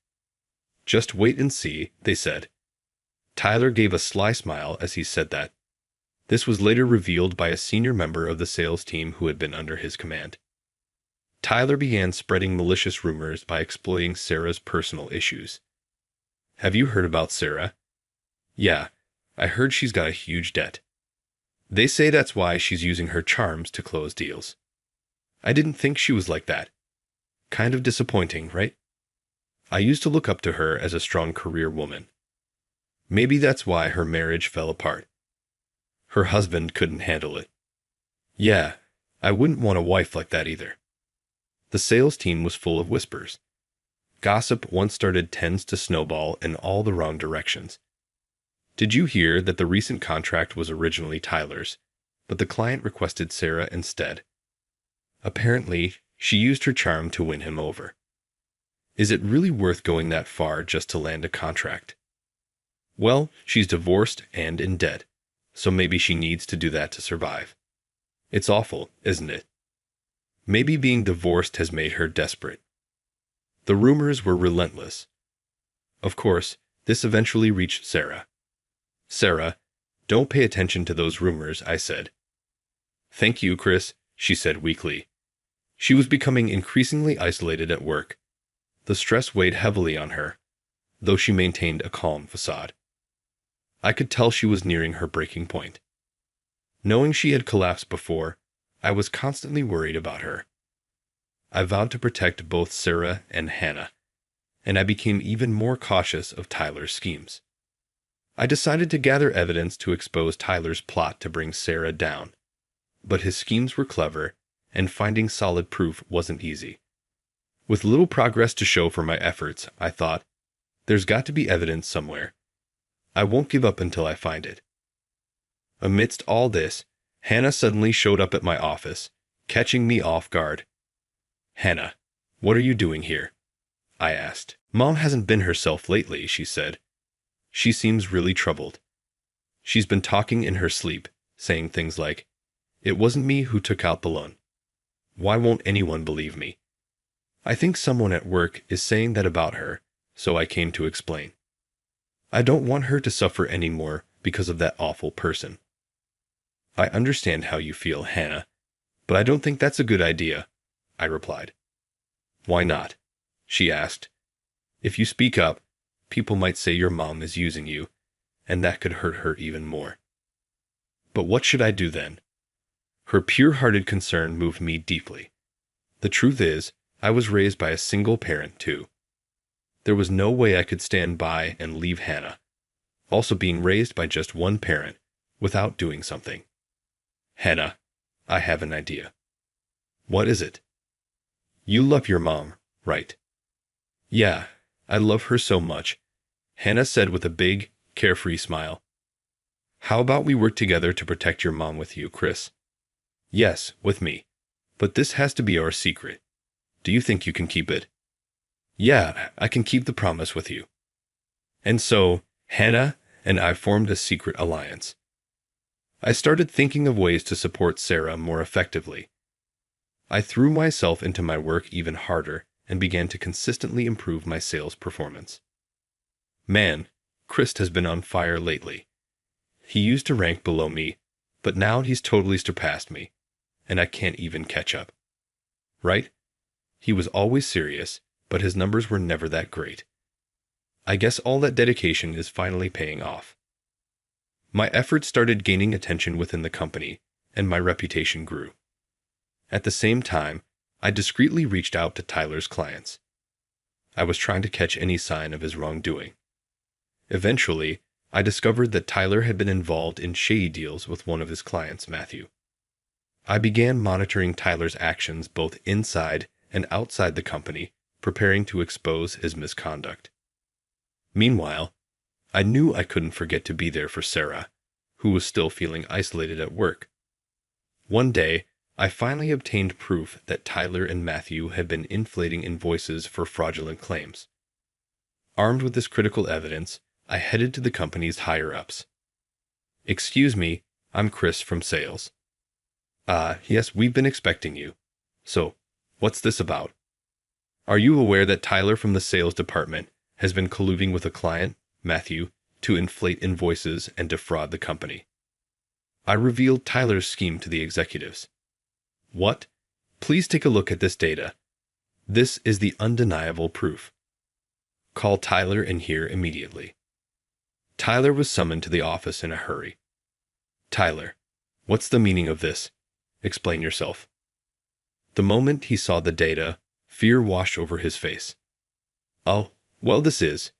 Just wait and see, they said. Tyler gave a sly smile as he said that. This was later revealed by a senior member of the sales team who had been under his command. Tyler began spreading malicious rumors by exploiting Sarah's personal issues. "Have you heard about Sarah?" "Yeah, I heard she's got a huge debt. They say that's why she's using her charms to close deals. I didn't think she was like that. Kind of disappointing, right? I used to look up to her as a strong career woman. Maybe that's why her marriage fell apart. Her husband couldn't handle it. Yeah, I wouldn't want a wife like that either." The sales team was full of whispers. Gossip once started tends to snowball in all the wrong directions. Did you hear that the recent contract was originally Tyler's, but the client requested Sarah instead? Apparently, she used her charm to win him over. Is it really worth going that far just to land a contract? Well, she's divorced and in debt, so maybe she needs to do that to survive. It's awful, isn't it? Maybe being divorced has made her desperate. The rumors were relentless. Of course, this eventually reached Sarah. "Sarah, don't pay attention to those rumors," I said. "Thank you, Chris," she said weakly. She was becoming increasingly isolated at work. The stress weighed heavily on her. though she maintained a calm facade. I could tell she was nearing her breaking point. Knowing she had collapsed before, I was constantly worried about her. I vowed to protect both Sarah and Hannah, and I became even more cautious of Tyler's schemes. I decided to gather evidence to expose Tyler's plot to bring Sarah down, but his schemes were clever, and finding solid proof wasn't easy. With little progress to show for my efforts, I thought, there's got to be evidence somewhere. I won't give up until I find it. Amidst all this, Hannah suddenly showed up at my office, catching me off guard. "Hannah, what are you doing here?" I asked. "Mom hasn't been herself lately," she said. "She seems really troubled. She's been talking in her sleep, saying things like, 'It wasn't me who took out the loan. Why won't anyone believe me?' I think someone at work is saying that about her, so I came to explain. I don't want her to suffer anymore because of that awful person." "I understand how you feel, Hannah, but I don't think that's a good idea," I replied. "Why not?" she asked. "If you speak up, people might say your mom is using you, and that could hurt her even more." "But what should I do then?" Her pure-hearted concern moved me deeply. The truth is, I was raised by a single parent too. There was no way I could stand by and leave Hannah, also being raised by just one parent, without doing something. "Hannah, I have an idea." "What is it?" "You love your mom, right?" "Yeah, I love her so much," Hannah said with a big, carefree smile. "How about we work together to protect your mom with you, Chris?" "Yes, with me. But this has to be our secret. Do you think you can keep it?" "Yeah, I can keep the promise with you." And so, Hannah and I formed a secret alliance. I started thinking of ways to support Sarah more effectively. I threw myself into my work even harder and began to consistently improve my sales performance. Man, Chris has been on fire lately. He used to rank below me, but now he's totally surpassed me, and I can't even catch up. Right? He was always serious, but his numbers were never that great. I guess all that dedication is finally paying off. My efforts started gaining attention within the company, and my reputation grew. At the same time, I discreetly reached out to Tyler's clients. I was trying to catch any sign of his wrongdoing. Eventually, I discovered that Tyler had been involved in shady deals with one of his clients, Matthew. I began monitoring Tyler's actions both inside and outside the company, preparing to expose his misconduct. Meanwhile, I knew I couldn't forget to be there for Sarah, who was still feeling isolated at work. One day, I finally obtained proof that Tyler and Matthew had been inflating invoices for fraudulent claims. Armed with this critical evidence, I headed to the company's higher-ups. "Excuse me, I'm Chris from sales." Yes, we've been expecting you. So, what's this about?" "Are you aware that Tyler from the sales department has been colluding with a client, Matthew, to inflate invoices and defraud the company?" I revealed Tyler's scheme to the executives. "What? Please take a look at this data. This is the undeniable proof. Call Tyler in here immediately." Tyler was summoned to the office in a hurry. "Tyler, what's the meaning of this? Explain yourself." The moment he saw the data, fear washed over his face. "Oh, well, this is..."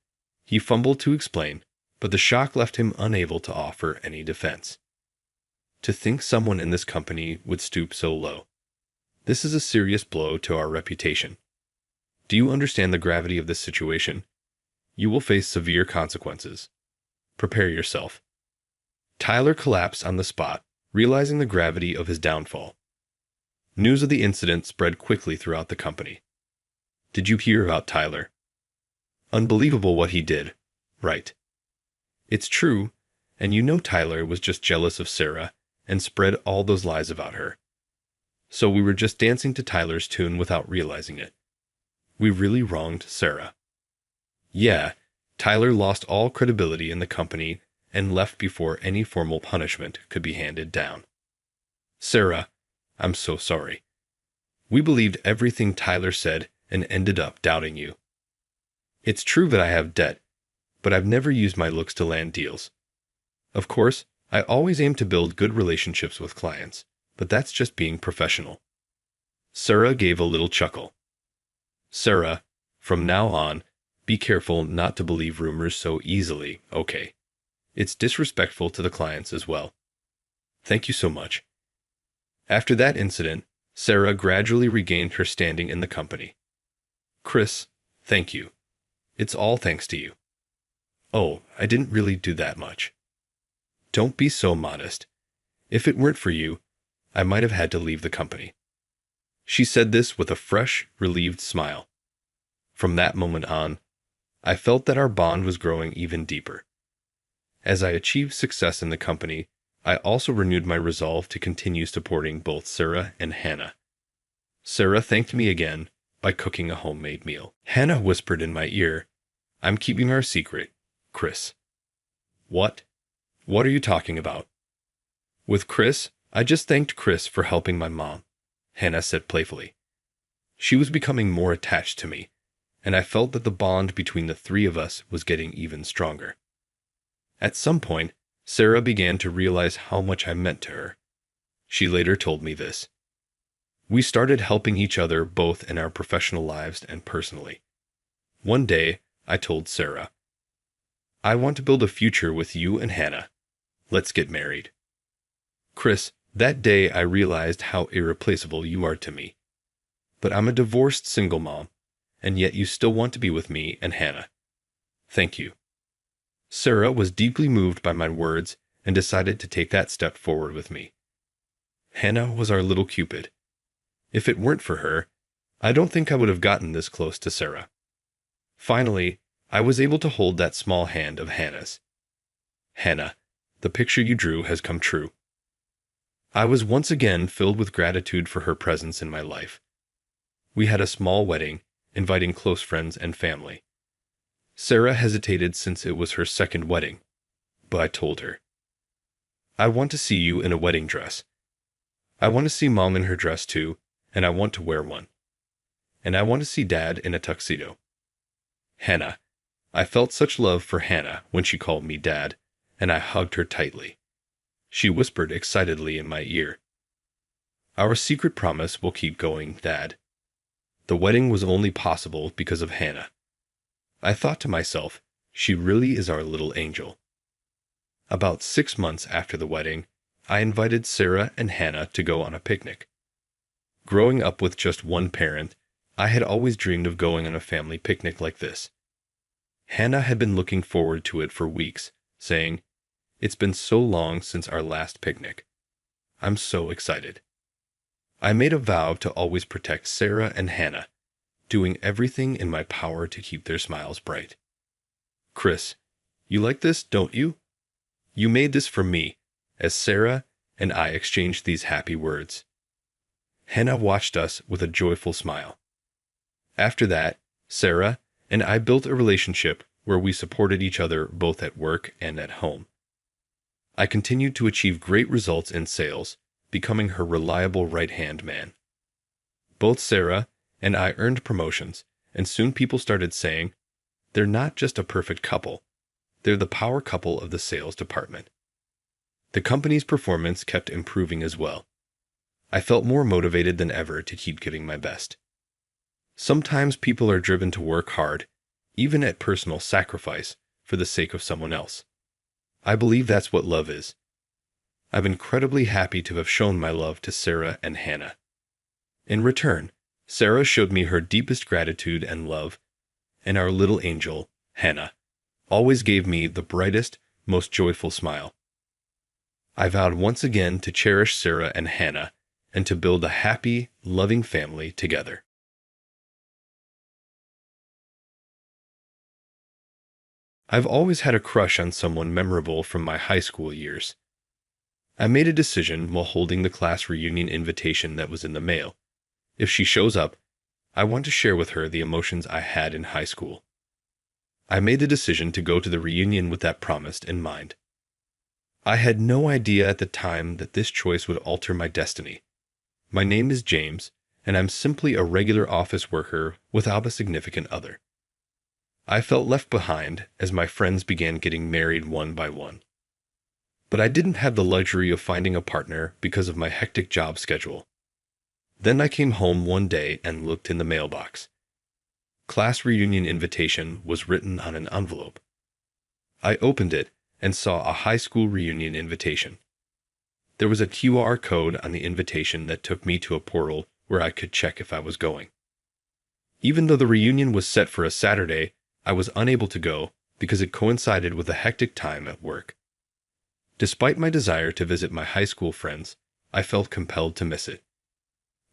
He fumbled to explain, but the shock left him unable to offer any defense. To think someone in this company would stoop so low. This is a serious blow to our reputation. Do you understand the gravity of this situation? You will face severe consequences. Prepare yourself." Tyler collapsed on the spot, realizing the gravity of his downfall. News of the incident spread quickly throughout the company. "Did you hear about Tyler? Unbelievable what he did, right?" "It's true, and you know Tyler was just jealous of Sarah and spread all those lies about her. So we were just dancing to Tyler's tune without realizing it. We really wronged Sarah." "Yeah, Tyler lost all credibility in the company and left before any formal punishment could be handed down. Sarah, I'm so sorry. We believed everything Tyler said and ended up doubting you. It's true that I have debt, but I've never used my looks to land deals. Of course, I always aim to build good relationships with clients, but that's just being professional. Sarah gave a little chuckle. Sarah, from now on, be careful not to believe rumors so easily, okay? It's disrespectful to the clients as well. Thank you so much. After that incident, Sarah gradually regained her standing in the company. Chris, thank you. It's all thanks to you. Oh, I didn't really do that much. Don't be so modest. If it weren't for you, I might have had to leave the company. She said this with a fresh, relieved smile. From that moment on, I felt that our bond was growing even deeper. As I achieved success in the company, I also renewed my resolve to continue supporting both Sarah and Hannah. Sarah thanked me again by cooking a homemade meal. Hannah whispered in my ear, I'm keeping our secret, Chris. What? What are you talking about? With Chris, I just thanked Chris for helping my mom, Hannah said playfully. She was becoming more attached to me, and I felt that the bond between the three of us was getting even stronger. At some point, Sarah began to realize how much I meant to her. She later told me this. We started helping each other both in our professional lives and personally. One day, I told Sarah, I want to build a future with you and Hannah. Let's get married. Chris, that day I realized how irreplaceable you are to me. But I'm a divorced single mom, and yet you still want to be with me and Hannah. Thank you. Sarah was deeply moved by my words and decided to take that step forward with me. Hannah was our little Cupid. If it weren't for her, I don't think I would have gotten this close to Sarah. Finally, I was able to hold that small hand of Hannah's. Hannah, the picture you drew has come true. I was once again filled with gratitude for her presence in my life. We had a small wedding, inviting close friends and family. Sarah hesitated since it was her second wedding, but I told her, I want to see you in a wedding dress. I want to see Mom in her dress too, and I want to wear one. And I want to see Dad in a tuxedo. Hannah, I felt such love for Hannah when she called me Dad, and I hugged her tightly. She whispered excitedly in my ear, Our secret promise will keep going, Dad. The wedding was only possible because of Hannah. I thought to myself, she really is our little angel. About 6 months after the wedding, I invited Sarah and Hannah to go on a picnic. Growing up with just one parent, I had always dreamed of going on a family picnic like this. Hannah had been looking forward to it for weeks, saying, It's been so long since our last picnic. I'm so excited. I made a vow to always protect Sarah and Hannah, doing everything in my power to keep their smiles bright. Chris, you like this, don't you? You made this for me, as Sarah and I exchanged these happy words. Hannah watched us with a joyful smile. After that, Sarah and I built a relationship where we supported each other both at work and at home. I continued to achieve great results in sales, becoming her reliable right-hand man. Both Sarah and I earned promotions, and soon people started saying, they're not just a perfect couple, they're the power couple of the sales department. The company's performance kept improving as well. I felt more motivated than ever to keep giving my best. Sometimes people are driven to work hard, even at personal sacrifice, for the sake of someone else. I believe that's what love is. I'm incredibly happy to have shown my love to Sarah and Hannah. In return, Sarah showed me her deepest gratitude and love, and our little angel, Hannah, always gave me the brightest, most joyful smile. I vowed once again to cherish Sarah and Hannah and to build a happy, loving family together. I've always had a crush on someone memorable from my high school years. I made a decision while holding the class reunion invitation that was in the mail. If she shows up, I want to share with her the emotions I had in high school. I made the decision to go to the reunion with that promise in mind. I had no idea at the time that this choice would alter my destiny. My name is James, and I'm simply a regular office worker without a significant other. I felt left behind as my friends began getting married one by one. But I didn't have the luxury of finding a partner because of my hectic job schedule. Then I came home one day and looked in the mailbox. Class reunion invitation was written on an envelope. I opened it and saw a high school reunion invitation. There was a QR code on the invitation that took me to a portal where I could check if I was going. Even though the reunion was set for a Saturday, I was unable to go because it coincided with a hectic time at work. Despite my desire to visit my high school friends, I felt compelled to miss it.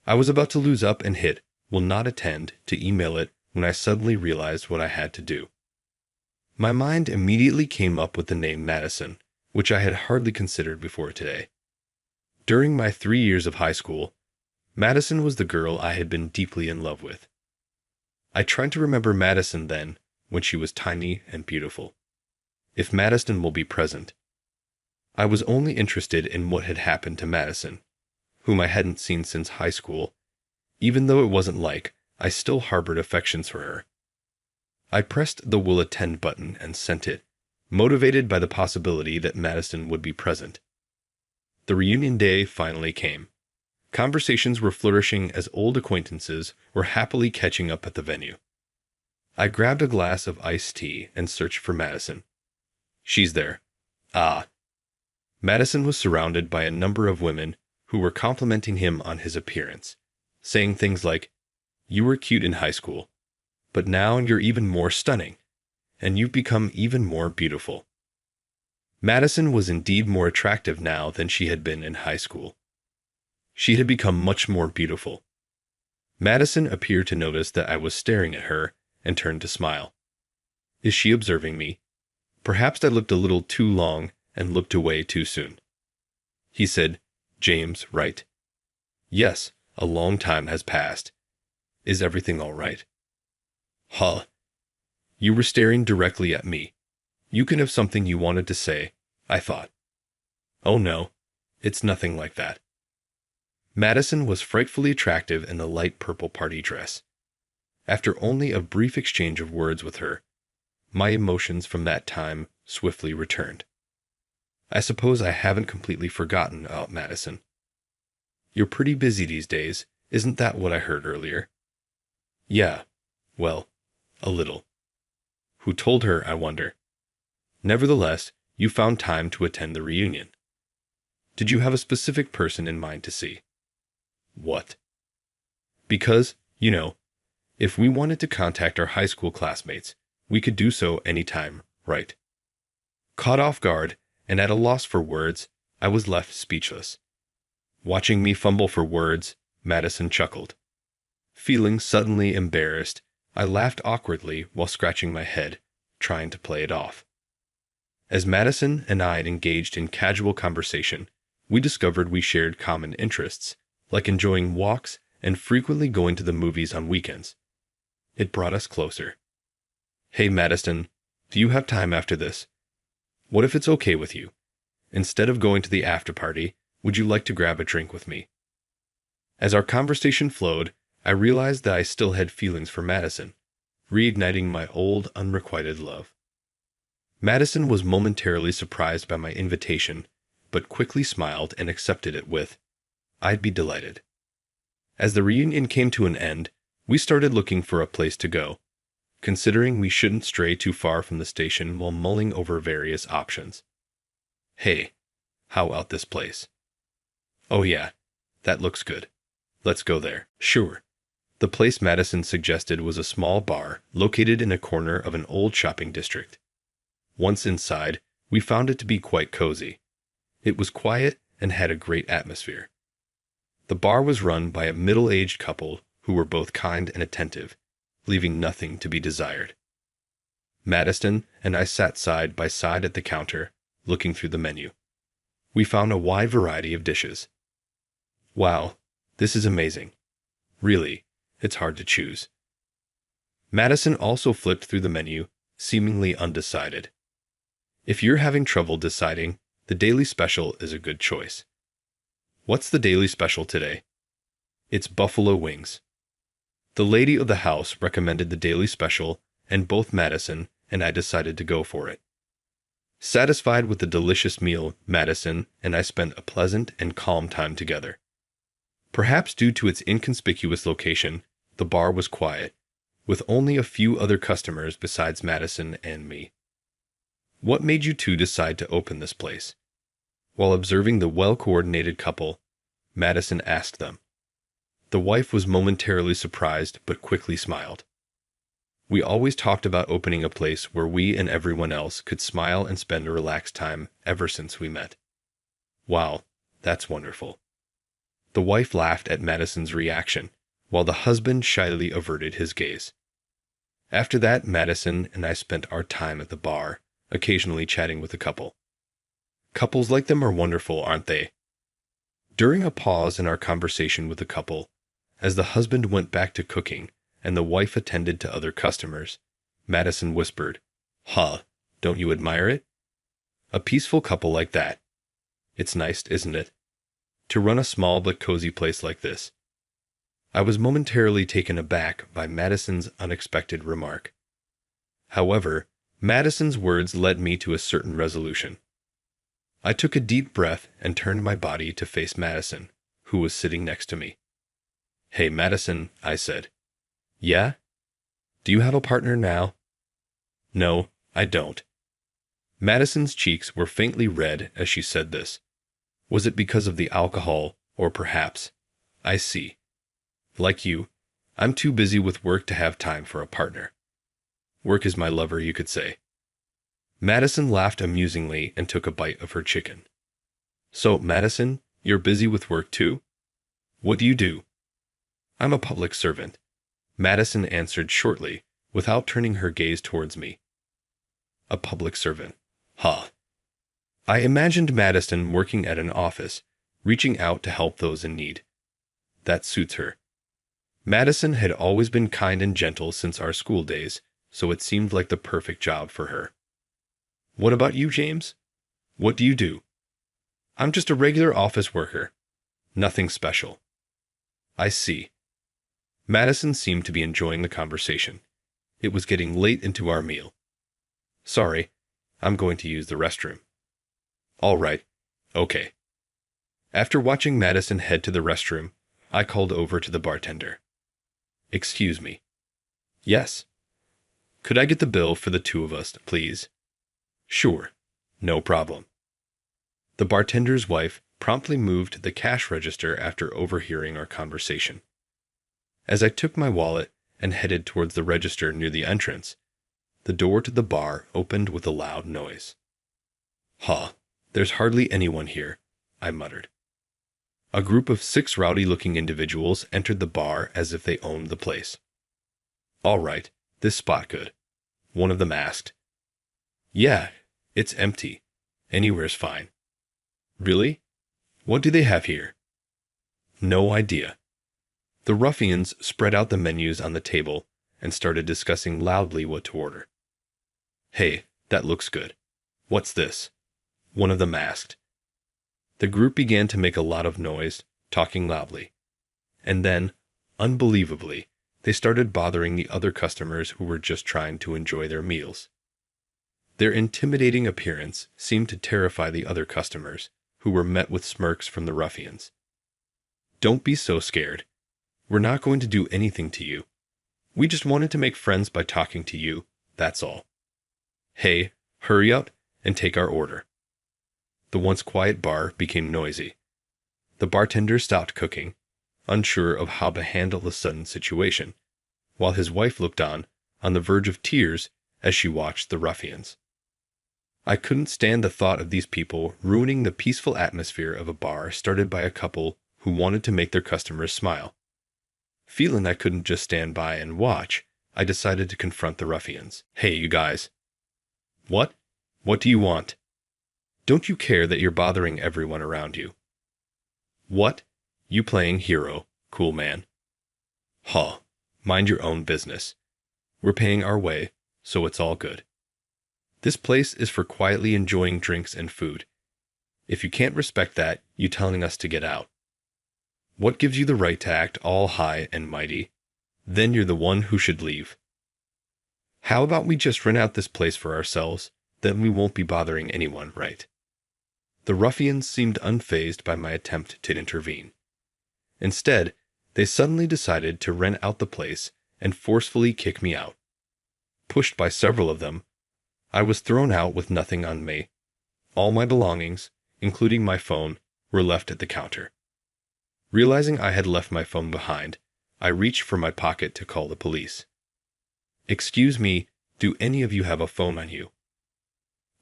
I was about to lose up and hit "will not attend" to email it when I suddenly realized what I had to do. My mind immediately came up with the name Madison, which I had hardly considered before today. During my 3 years of high school, Madison was the girl I had been deeply in love with. I tried to remember Madison then, when she was tiny and beautiful. If Madison will be present. I was only interested in what had happened to Madison, whom I hadn't seen since high school. Even though it wasn't like, I still harbored affections for her. I pressed the "will attend" button and sent it, motivated by the possibility that Madison would be present. The reunion day finally came. Conversations were flourishing as old acquaintances were happily catching up at the venue. I grabbed a glass of iced tea and searched for Madison. She's there. Ah. Madison was surrounded by a number of women who were complimenting him on his appearance, saying things like, "You were cute in high school, but now you're even more stunning, and you've become even more beautiful." Madison was indeed more attractive now than she had been in high school. She had become much more beautiful. Madison appeared to notice that I was staring at her and turned to smile. Is she observing me? Perhaps I looked a little too long and looked away too soon. He said, "James, right?" "Yes, a long time has passed. Is everything all right?" "Huh. You were staring directly at me. You can have something you wanted to say," I thought. "Oh no, it's nothing like that." Madison was frightfully attractive in the light purple party dress. After only a brief exchange of words with her, my emotions from that time swiftly returned. I suppose I haven't completely forgotten about Madison. "You're pretty busy these days, isn't that what I heard earlier?" "Yeah, well, a little." Who told her, I wonder? Nevertheless, you found time to attend the reunion. Did you have a specific person in mind to see? What? Because, if we wanted to contact our high school classmates, we could do so anytime, right? Caught off guard, and at a loss for words, I was left speechless. Watching me fumble for words, Madison chuckled. Feeling suddenly embarrassed, I laughed awkwardly while scratching my head, trying to play it off. As Madison and I engaged in casual conversation, we discovered we shared common interests, like enjoying walks and frequently going to the movies on weekends. It brought us closer. "Hey Madison, do you have time after this? What if it's okay with you? Instead of going to the after party, would you like to grab a drink with me?" As our conversation flowed, I realized that I still had feelings for Madison, reigniting my old, unrequited love. Madison was momentarily surprised by my invitation, but quickly smiled and accepted it with, "I'd be delighted." As the reunion came to an end, we started looking for a place to go, considering we shouldn't stray too far from the station while mulling over various options. "Hey, how about this place?" "Oh yeah, that looks good. Let's go there." "Sure." The place Madison suggested was a small bar located in a corner of an old shopping district. Once inside, we found it to be quite cozy. It was quiet and had a great atmosphere. The bar was run by a middle-aged couple who were both kind and attentive, leaving nothing to be desired. Madison and I sat side by side at the counter, looking through the menu. We found a wide variety of dishes. Wow, this is amazing. Really, it's hard to choose. Madison also flipped through the menu, seemingly undecided. If you're having trouble deciding, the daily special is a good choice. What's the daily special today? It's buffalo wings. The lady of the house recommended the daily special, and both Madison and I decided to go for it. Satisfied with the delicious meal, Madison and I spent a pleasant and calm time together. Perhaps due to its inconspicuous location, the bar was quiet, with only a few other customers besides Madison and me. What made you two decide to open this place? While observing the well-coordinated couple, Madison asked them. The wife was momentarily surprised but quickly smiled. We always talked about opening a place where we and everyone else could smile and spend a relaxed time ever since we met. Wow, that's wonderful. The wife laughed at Madison's reaction, while the husband shyly averted his gaze. After that, Madison and I spent our time at the bar, occasionally chatting with the couple. Couples like them are wonderful, aren't they? During a pause in our conversation with the couple, as the husband went back to cooking and the wife attended to other customers, Madison whispered, "Huh, don't you admire it? A peaceful couple like that. It's nice, isn't it? To run a small but cozy place like this." I was momentarily taken aback by Madison's unexpected remark. However, Madison's words led me to a certain resolution. I took a deep breath and turned my body to face Madison, who was sitting next to me. "Hey, Madison," I said. "Yeah? Do you have a partner now?" "No, I don't." Madison's cheeks were faintly red as she said this. Was it because of the alcohol, or perhaps? I see. Like you, I'm too busy with work to have time for a partner. Work is my lover, you could say. Madison laughed amusingly and took a bite of her chicken. "So, Madison, you're busy with work too? What do you do?" "I'm a public servant," Madison answered shortly, without turning her gaze towards me. A public servant. Huh. I imagined Madison working at an office, reaching out to help those in need. That suits her. Madison had always been kind and gentle since our school days, so it seemed like the perfect job for her. What about you, James? What do you do? I'm just a regular office worker. Nothing special. I see. Madison seemed to be enjoying the conversation. It was getting late into our meal. Sorry, I'm going to use the restroom. All right. Okay. After watching Madison head to the restroom, I called over to the bartender. Excuse me. Yes. Could I get the bill for the two of us, please? Sure. No problem. The bartender's wife promptly moved the cash register after overhearing our conversation. As I took my wallet and headed towards the register near the entrance, the door to the bar opened with a loud noise. Huh, there's hardly anyone here, I muttered. A group of 6 rowdy-looking individuals entered the bar as if they owned the place. All right, this spot good. One of them asked. Yeah, it's empty. Anywhere's fine. Really? What do they have here? No idea. The ruffians spread out the menus on the table and started discussing loudly what to order. Hey, that looks good. What's this? One of them asked. The group began to make a lot of noise, talking loudly. And then, unbelievably, they started bothering the other customers who were just trying to enjoy their meals. Their intimidating appearance seemed to terrify the other customers, who were met with smirks from the ruffians. Don't be so scared. We're not going to do anything to you. We just wanted to make friends by talking to you, that's all. Hey, hurry up and take our order. The once quiet bar became noisy. The bartender stopped cooking, unsure of how to handle the sudden situation, while his wife looked on the verge of tears as she watched the ruffians. I couldn't stand the thought of these people ruining the peaceful atmosphere of a bar started by a couple who wanted to make their customers smile. Feeling I couldn't just stand by and watch, I decided to confront the ruffians. Hey, you guys. What? What do you want? Don't you care that you're bothering everyone around you? What? You playing hero, cool man? Huh, mind your own business. We're paying our way, so it's all good. This place is for quietly enjoying drinks and food. If you can't respect that, you're telling us to get out. What gives you the right to act all high and mighty? Then you're the one who should leave. How about we just rent out this place for ourselves? Then we won't be bothering anyone, right? The ruffians seemed unfazed by my attempt to intervene. Instead, they suddenly decided to rent out the place and forcefully kick me out. Pushed by several of them, I was thrown out with nothing on me. All my belongings, including my phone, were left at the counter. Realizing I had left my phone behind, I reached for my pocket to call the police. "Excuse me, do any of you have a phone on you?"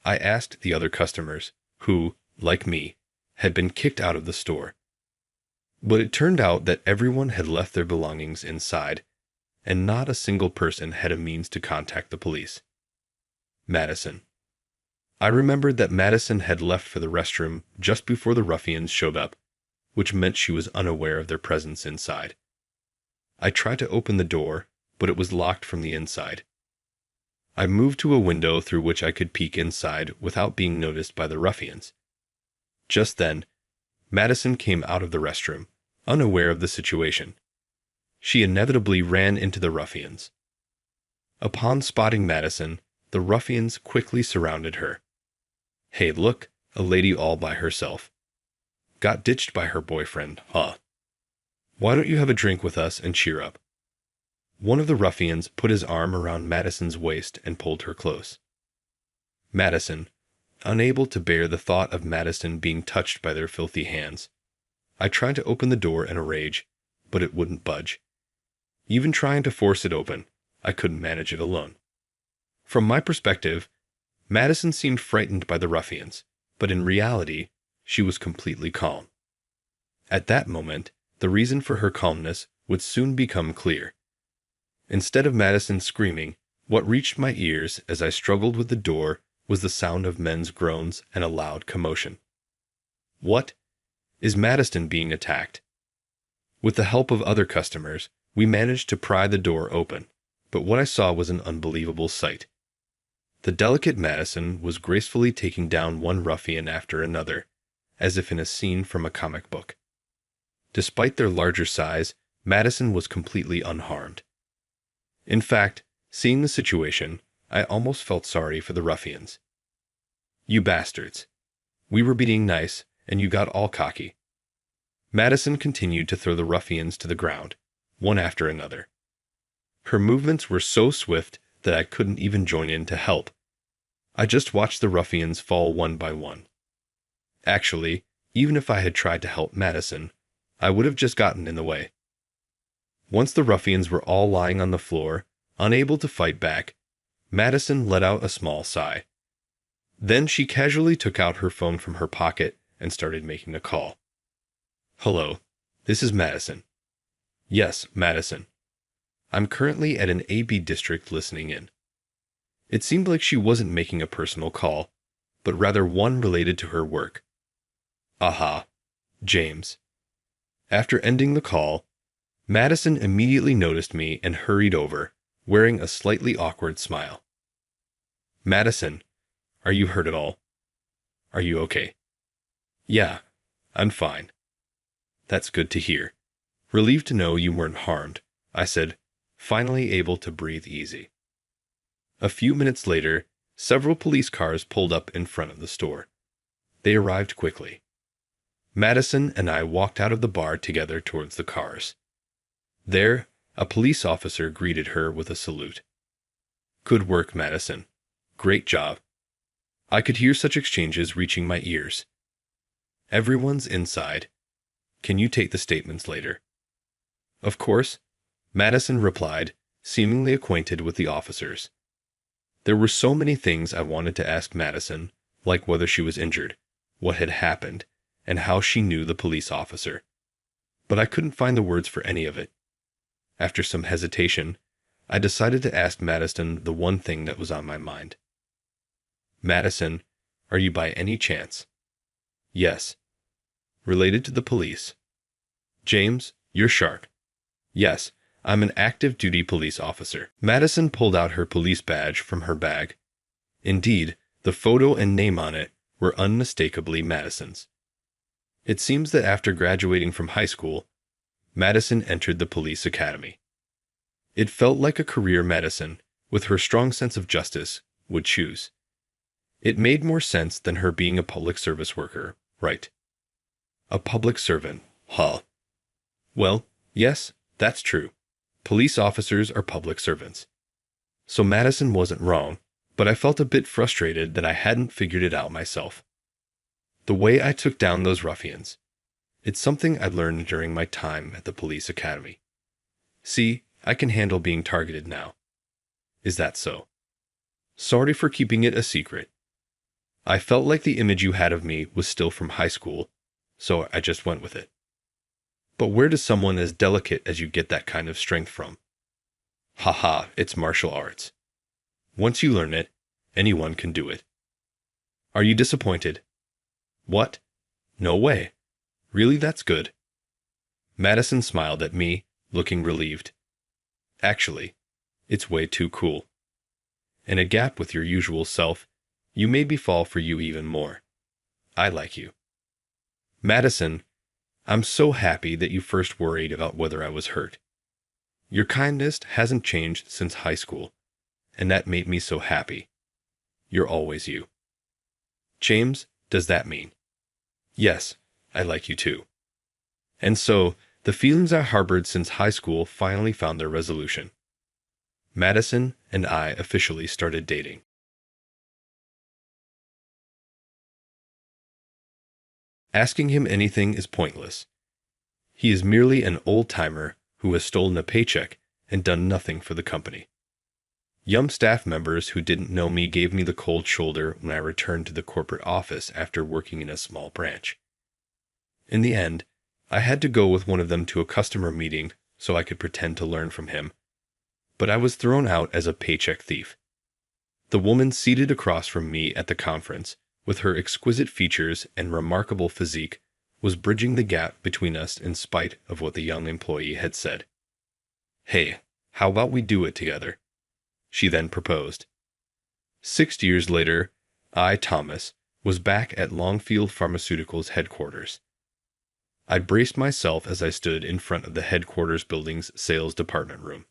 I asked the other customers, who, like me, had been kicked out of the store. But it turned out that everyone had left their belongings inside, and not a single person had a means to contact the police. Madison. I remembered that Madison had left for the restroom just before the ruffians showed up, which meant she was unaware of their presence inside. I tried to open the door, but it was locked from the inside. I moved to a window through which I could peek inside without being noticed by the ruffians. Just then, Madison came out of the restroom, unaware of the situation. She inevitably ran into the ruffians. Upon spotting Madison, the ruffians quickly surrounded her. "Hey, look, a lady all by herself. Got ditched by her boyfriend, huh? Why don't you have a drink with us and cheer up?" One of the ruffians put his arm around Madison's waist and pulled her close. Madison, unable to bear the thought of Madison being touched by their filthy hands. I tried to open the door in a rage, but it wouldn't budge. Even trying to force it open, I couldn't manage it alone. From my perspective, Madison seemed frightened by the ruffians, but in reality, she was completely calm. At that moment, the reason for her calmness would soon become clear. Instead of Madison screaming, what reached my ears as I struggled with the door was the sound of men's groans and a loud commotion. What? Is Madison being attacked? With the help of other customers, we managed to pry the door open, but what I saw was an unbelievable sight. The delicate Madison was gracefully taking down one ruffian after another, as if in a scene from a comic book. Despite their larger size, Madison was completely unharmed. In fact, seeing the situation, I almost felt sorry for the ruffians. "You bastards. We were being nice, and you got all cocky." Madison continued to throw the ruffians to the ground, one after another. Her movements were so swift that I couldn't even join in to help. I just watched the ruffians fall one by one. Actually, even if I had tried to help Madison, I would have just gotten in the way. Once the ruffians were all lying on the floor, unable to fight back, Madison let out a small sigh. Then she casually took out her phone from her pocket and started making a call. "Hello, this is Madison." "Yes, Madison. I'm currently at an AB district listening in." It seemed like she wasn't making a personal call, but rather one related to her work. "Aha, James." After ending the call, Madison immediately noticed me and hurried over, wearing a slightly awkward smile. "Madison, are you hurt at all? Are you okay?" "Yeah, I'm fine." "That's good to hear. Relieved to know you weren't harmed," I said, finally able to breathe easy. A few minutes later, several police cars pulled up in front of the store. They arrived quickly. Madison and I walked out of the bar together towards the cars. There, a police officer greeted her with a salute. "Good work, Madison. Great job." I could hear such exchanges reaching my ears. "Everyone's inside. Can you take the statements later?" "Of course," Madison replied, seemingly acquainted with the officers. There were so many things I wanted to ask Madison, like whether she was injured, what had happened, and how she knew the police officer. But I couldn't find the words for any of it. After some hesitation, I decided to ask Madison the one thing that was on my mind. "Madison, are you by any chance?" "Yes." "Related to the police?" "James, you're sharp." "Yes, I'm an active duty police officer." Madison pulled out her police badge from her bag. Indeed, the photo and name on it were unmistakably Madison's. It seems that after graduating from high school, Madison entered the police academy. It felt like a career Madison with her strong sense of justice, would choose. It made more sense than her being a public service worker, right? A public servant, huh? Well, yes, that's true. Police officers are public servants. So Madison wasn't wrong, but I felt a bit frustrated that I hadn't figured it out myself. The way I took down those ruffians. It's something I learned during my time at the police academy. See, I can handle being targeted now. Is that so? Sorry for keeping it a secret. I felt like the image you had of me was still from high school, so I just went with it. But where does someone as delicate as you get that kind of strength from? Haha, it's martial arts. Once you learn it, anyone can do it. Are you disappointed? What? No way. Really, that's good. Madison smiled at me, looking relieved. Actually, it's way too cool. In a gap with your usual self, you made me fall for you even more. I like you. Madison, I'm so happy that you first worried about whether I was hurt. Your kindness hasn't changed since high school, and that made me so happy. You're always you. James, does that mean? Yes, I like you too. And so, the feelings I harbored since high school finally found their resolution. Madison and I officially started dating. Asking him anything is pointless. He is merely an old-timer who has stolen a paycheck and done nothing for the company. Young staff members who didn't know me gave me the cold shoulder when I returned to the corporate office after working in a small branch. In the end, I had to go with one of them to a customer meeting so I could pretend to learn from him. But I was thrown out as a paycheck thief. The woman seated across from me at the conference, with her exquisite features and remarkable physique, was bridging the gap between us in spite of what the young employee had said. Hey, how about we do it together? She then proposed. 6 years later, I, Thomas, was back at Longfield Pharmaceuticals headquarters. I braced myself as I stood in front of the headquarters building's sales department room,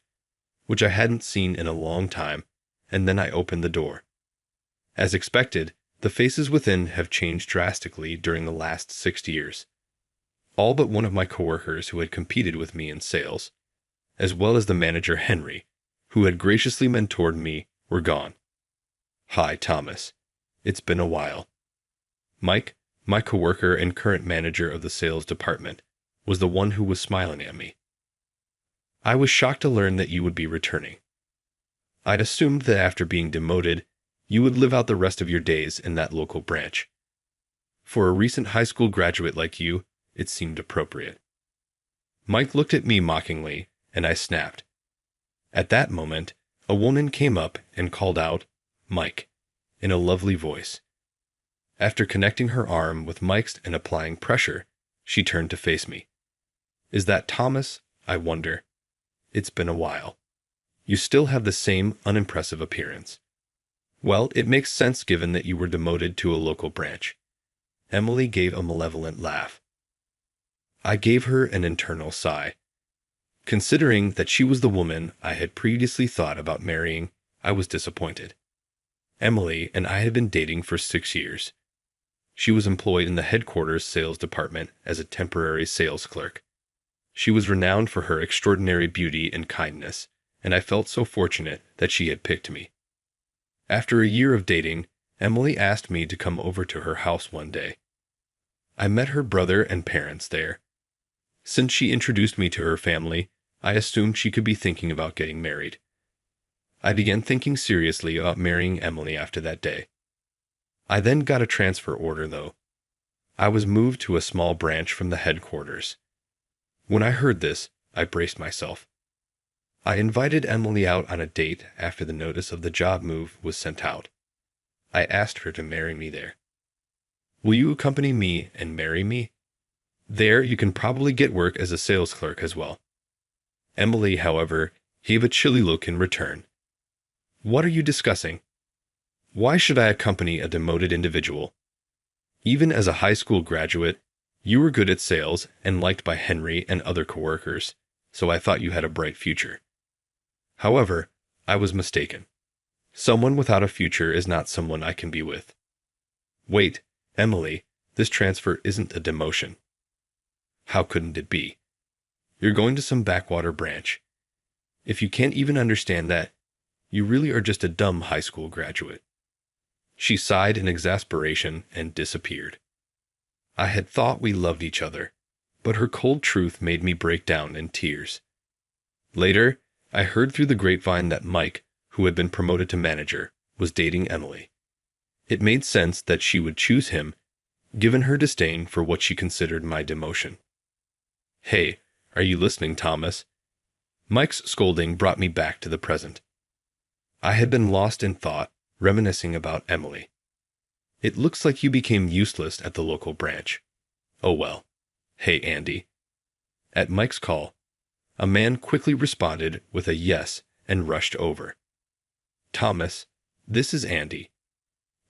which I hadn't seen in a long time, and then I opened the door. As expected, the faces within have changed drastically during the last 6 years. All but one of my coworkers who had competed with me in sales, as well as the manager Henry, who had graciously mentored me, were gone. Hi, Thomas. It's been a while. Mike, my coworker and current manager of the sales department, was the one who was smiling at me. I was shocked to learn that you would be returning. I'd assumed that after being demoted, you would live out the rest of your days in that local branch. For a recent high school graduate like you, it seemed appropriate. Mike looked at me mockingly, and I snapped. At that moment, a woman came up and called out, Mike, in a lovely voice. After connecting her arm with Mike's and applying pressure, she turned to face me. Is that Thomas? I wonder. It's been a while. You still have the same unimpressive appearance. Well, it makes sense given that you were demoted to a local branch. Emily gave a malevolent laugh. I gave her an internal sigh. Considering that she was the woman I had previously thought about marrying, I was disappointed. Emily and I had been dating for 6 years. She was employed in the headquarters sales department as a temporary sales clerk. She was renowned for her extraordinary beauty and kindness, and I felt so fortunate that she had picked me. After a year of dating, Emily asked me to come over to her house one day. I met her brother and parents there. Since she introduced me to her family, I assumed she could be thinking about getting married. I began thinking seriously about marrying Emily after that day. I then got a transfer order, though. I was moved to a small branch from the headquarters. When I heard this, I braced myself. I invited Emily out on a date after the notice of the job move was sent out. I asked her to marry me there. Will you accompany me and marry me? There you can probably get work as a sales clerk as well. Emily, however, gave a chilly look in return. What are you discussing? Why should I accompany a demoted individual? Even as a high school graduate, you were good at sales and liked by Henry and other coworkers, so I thought you had a bright future. However, I was mistaken. Someone without a future is not someone I can be with. Wait, Emily, this transfer isn't a demotion. How couldn't it be? You're going to some backwater branch. If you can't even understand that, you really are just a dumb high school graduate. She sighed in exasperation and disappeared. I had thought we loved each other, but her cold truth made me break down in tears. Later, I heard through the grapevine that Mike, who had been promoted to manager, was dating Emily. It made sense that she would choose him, given her disdain for what she considered my demotion. Hey, are you listening, Thomas? Mike's scolding brought me back to the present. I had been lost in thought, reminiscing about Emily. It looks like you became useless at the local branch. Oh well. Hey, Andy. At Mike's call, a man quickly responded with a yes and rushed over. Thomas, this is Andy.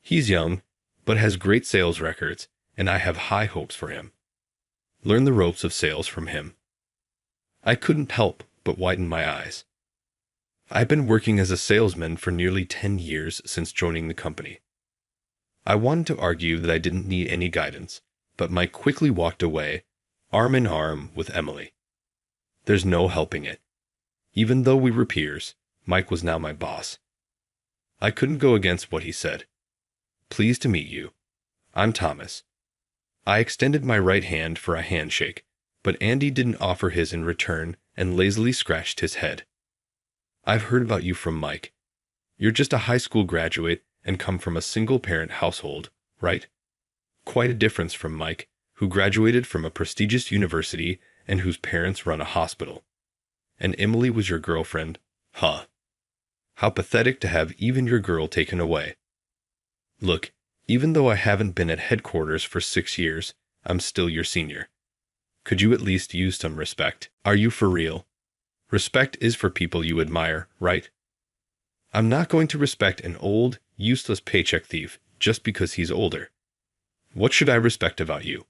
He's young, but has great sales records, and I have high hopes for him. Learn the ropes of sales from him. I couldn't help but widen my eyes. I've been working as a salesman for nearly 10 years since joining the company. I wanted to argue that I didn't need any guidance, but Mike quickly walked away, arm in arm with Emily. There's no helping it. Even though we were peers, Mike was now my boss. I couldn't go against what he said. Pleased to meet you. I'm Thomas. I extended my right hand for a handshake, but Andy didn't offer his in return and lazily scratched his head. I've heard about you from Mike. You're just a high school graduate and come from a single-parent household, right? Quite a difference from Mike, who graduated from a prestigious university and whose parents run a hospital. And Emily was your girlfriend? Huh. How pathetic to have even your girl taken away. Look, even though I haven't been at headquarters for 6 years, I'm still your senior. Could you at least use some respect? Are you for real? Respect is for people you admire, right? I'm not going to respect an old, useless paycheck thief just because he's older. What should I respect about you?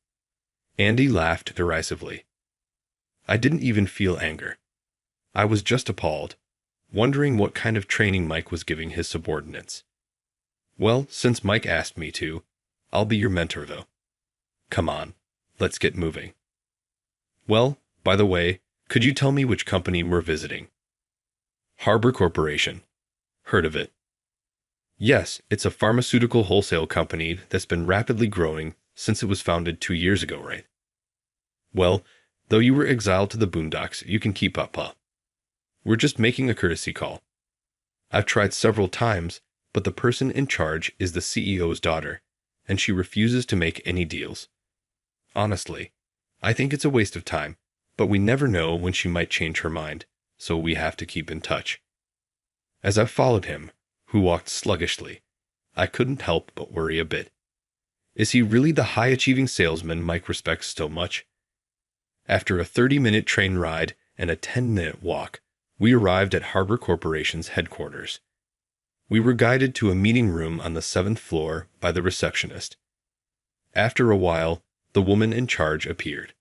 Andy laughed derisively. I didn't even feel anger. I was just appalled, wondering what kind of training Mike was giving his subordinates. Well, since Mike asked me to, I'll be your mentor, though. Come on, let's get moving. Well, by the way, could you tell me which company we're visiting? Harbor Corporation. Heard of it? Yes, it's a pharmaceutical wholesale company that's been rapidly growing since it was founded 2 years ago, right? Well, though you were exiled to the boondocks, you can keep up, huh? We're just making a courtesy call. I've tried several times, but the person in charge is the CEO's daughter, and she refuses to make any deals. Honestly, I think it's a waste of time, but we never know when she might change her mind, so we have to keep in touch. As I followed him, who walked sluggishly, I couldn't help but worry a bit. Is he really the high-achieving salesman Mike respects so much? After a 30-minute train ride and a 10-minute walk, we arrived at Harbor Corporation's headquarters. We were guided to a meeting room on the 7th floor by the receptionist. After a while, the woman in charge appeared.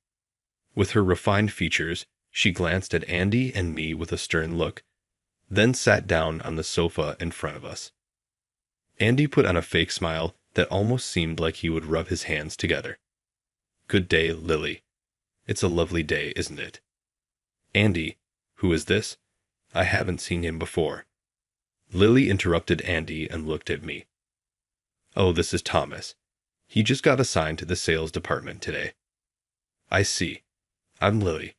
With her refined features, she glanced at Andy and me with a stern look, then sat down on the sofa in front of us. Andy put on a fake smile that almost seemed like he would rub his hands together. Good day, Lily. It's a lovely day, isn't it? Andy, who is this? I haven't seen him before. Lily interrupted Andy and looked at me. Oh, this is Thomas. He just got assigned to the sales department today. I see. I'm Lily.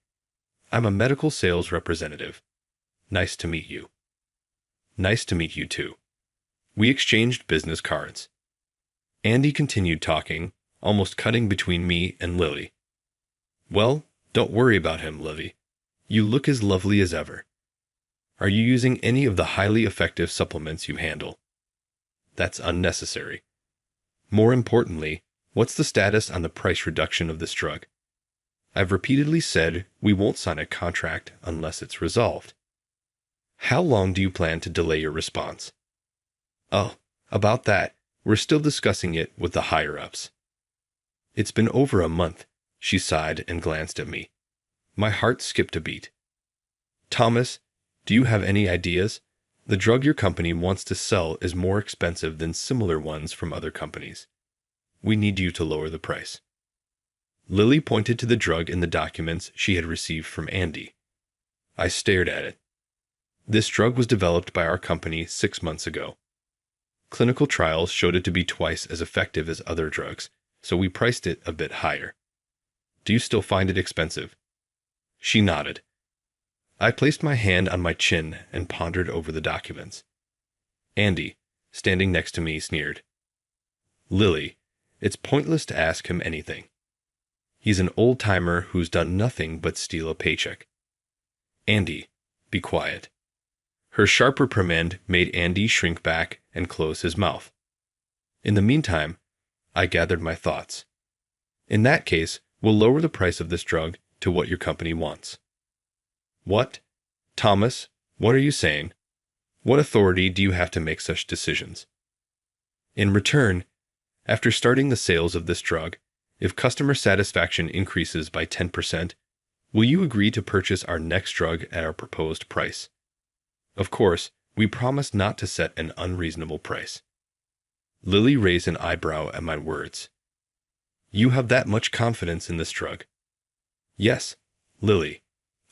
I'm a medical sales representative. Nice to meet you. Nice to meet you too. We exchanged business cards. Andy continued talking, almost cutting between me and Lily. Well, don't worry about him, Lily. You look as lovely as ever. Are you using any of the highly effective supplements you handle? That's unnecessary. More importantly, what's the status on the price reduction of this drug? I've repeatedly said we won't sign a contract unless it's resolved. How long do you plan to delay your response? Oh, about that, we're still discussing it with the higher-ups. It's been over a month, she sighed and glanced at me. My heart skipped a beat. Thomas, do you have any ideas? The drug your company wants to sell is more expensive than similar ones from other companies. We need you to lower the price. Lily pointed to the drug in the documents she had received from Andy. I stared at it. This drug was developed by our company 6 months ago. Clinical trials showed it to be twice as effective as other drugs, so we priced it a bit higher. Do you still find it expensive? She nodded. I placed my hand on my chin and pondered over the documents. Andy, standing next to me, sneered. Lily, it's pointless to ask him anything. He's an old-timer who's done nothing but steal a paycheck. Andy, be quiet. Her sharp reprimand made Andy shrink back and close his mouth. In the meantime, I gathered my thoughts. In that case, we'll lower the price of this drug to what your company wants. What? Thomas, what are you saying? What authority do you have to make such decisions? In return, after starting the sales of this drug, if customer satisfaction increases by 10%, will you agree to purchase our next drug at our proposed price? Of course, we promise not to set an unreasonable price. Lily raised an eyebrow at my words. You have that much confidence in this drug? Yes, Lily,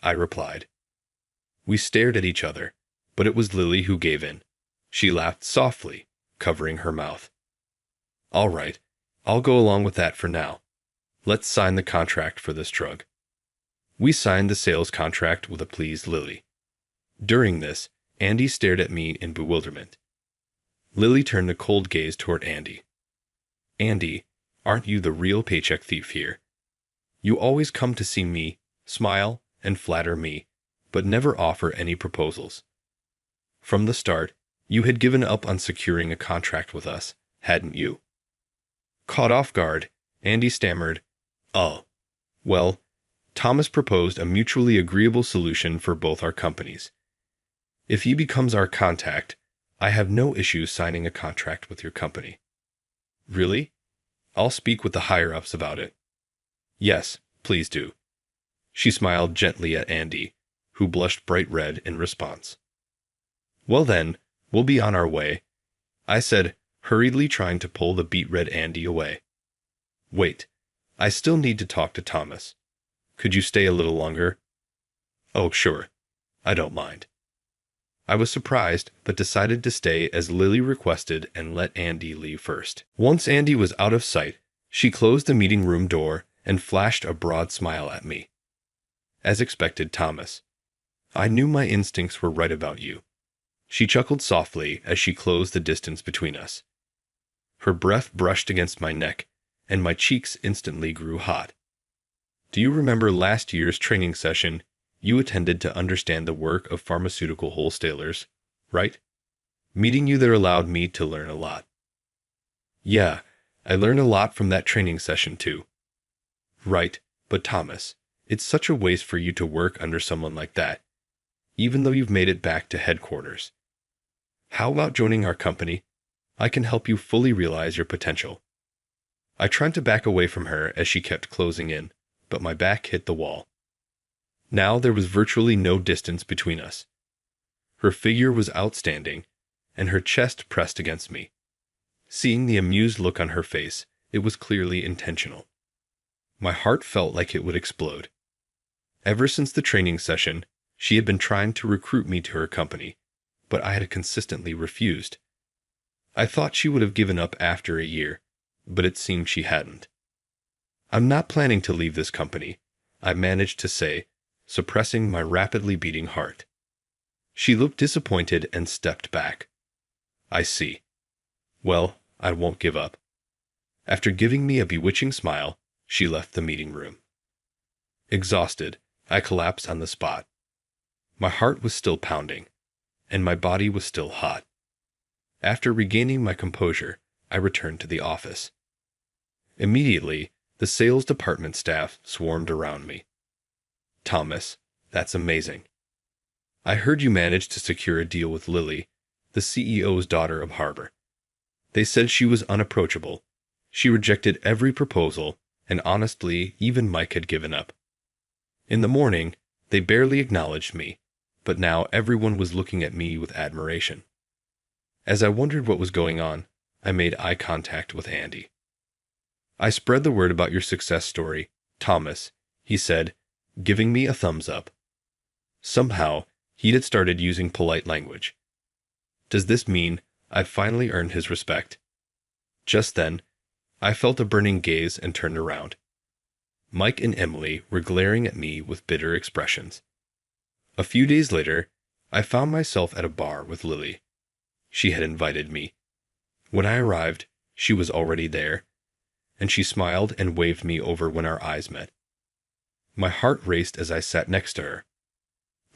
I replied. We stared at each other, but it was Lily who gave in. She laughed softly, covering her mouth. All right, I'll go along with that for now. Let's sign the contract for this drug. We signed the sales contract with a pleased Lily. During this, Andy stared at me in bewilderment. Lily turned a cold gaze toward Andy. Andy, aren't you the real paycheck thief here? You always come to see me, smile, and flatter me, but never offer any proposals. From the start, you had given up on securing a contract with us, hadn't you? Caught off guard, Andy stammered, Oh, well, Thomas proposed a mutually agreeable solution for both our companies. If he becomes our contact, I have no issue signing a contract with your company. Really? I'll speak with the higher-ups about it. Yes, please do. She smiled gently at Andy, who blushed bright red in response. Well then, we'll be on our way, I said, hurriedly trying to pull the beet-red Andy away. Wait, I still need to talk to Thomas. Could you stay a little longer? Oh, sure. I don't mind. I was surprised, but decided to stay as Lily requested and let Andy leave first. Once Andy was out of sight, she closed the meeting room door and flashed a broad smile at me. As expected, Thomas. I knew my instincts were right about you. She chuckled softly as she closed the distance between us. Her breath brushed against my neck, and my cheeks instantly grew hot. Do you remember last year's training session you attended to understand the work of pharmaceutical wholesalers, right? Meeting you there allowed me to learn a lot. Yeah, I learned a lot from that training session too. Right, but Thomas, it's such a waste for you to work under someone like that, even though you've made it back to headquarters. How about joining our company? I can help you fully realize your potential. I tried to back away from her as she kept closing in, but my back hit the wall. Now there was virtually no distance between us. Her figure was outstanding, and her chest pressed against me. Seeing the amused look on her face, it was clearly intentional. My heart felt like it would explode. Ever since the training session, she had been trying to recruit me to her company, but I had consistently refused. I thought she would have given up after a year, but it seemed she hadn't. I'm not planning to leave this company, I managed to say, suppressing my rapidly beating heart. She looked disappointed and stepped back. I see. Well, I won't give up. After giving me a bewitching smile, she left the meeting room. Exhausted, I collapsed on the spot. My heart was still pounding, and my body was still hot. After regaining my composure, I returned to the office. Immediately, the sales department staff swarmed around me. Thomas, that's amazing. I heard you managed to secure a deal with Lily, the CEO's daughter of Harbor. They said she was unapproachable. She rejected every proposal, and honestly, even Mike had given up. In the morning, they barely acknowledged me, but now everyone was looking at me with admiration. As I wondered what was going on, I made eye contact with Andy. "I spread the word about your success story, Thomas," he said, giving me a thumbs up. Somehow, he had started using polite language. Does this mean I've finally earned his respect? Just then, I felt a burning gaze and turned around. Mike and Emily were glaring at me with bitter expressions. A few days later, I found myself at a bar with Lily. She had invited me. When I arrived, she was already there, and she smiled and waved me over when our eyes met. My heart raced as I sat next to her.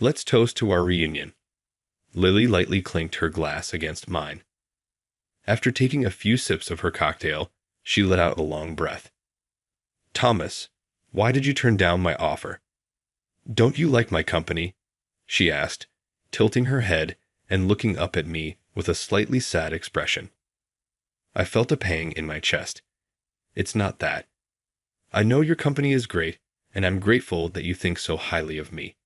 "Let's toast to our reunion." Lily lightly clinked her glass against mine. After taking a few sips of her cocktail, she let out a long breath. "Thomas, why did you turn down my offer?" "Don't you like my company?" she asked, tilting her head and looking up at me with a slightly sad expression. I felt a pang in my chest. "It's not that. I know your company is great, and I'm grateful that you think so highly of me.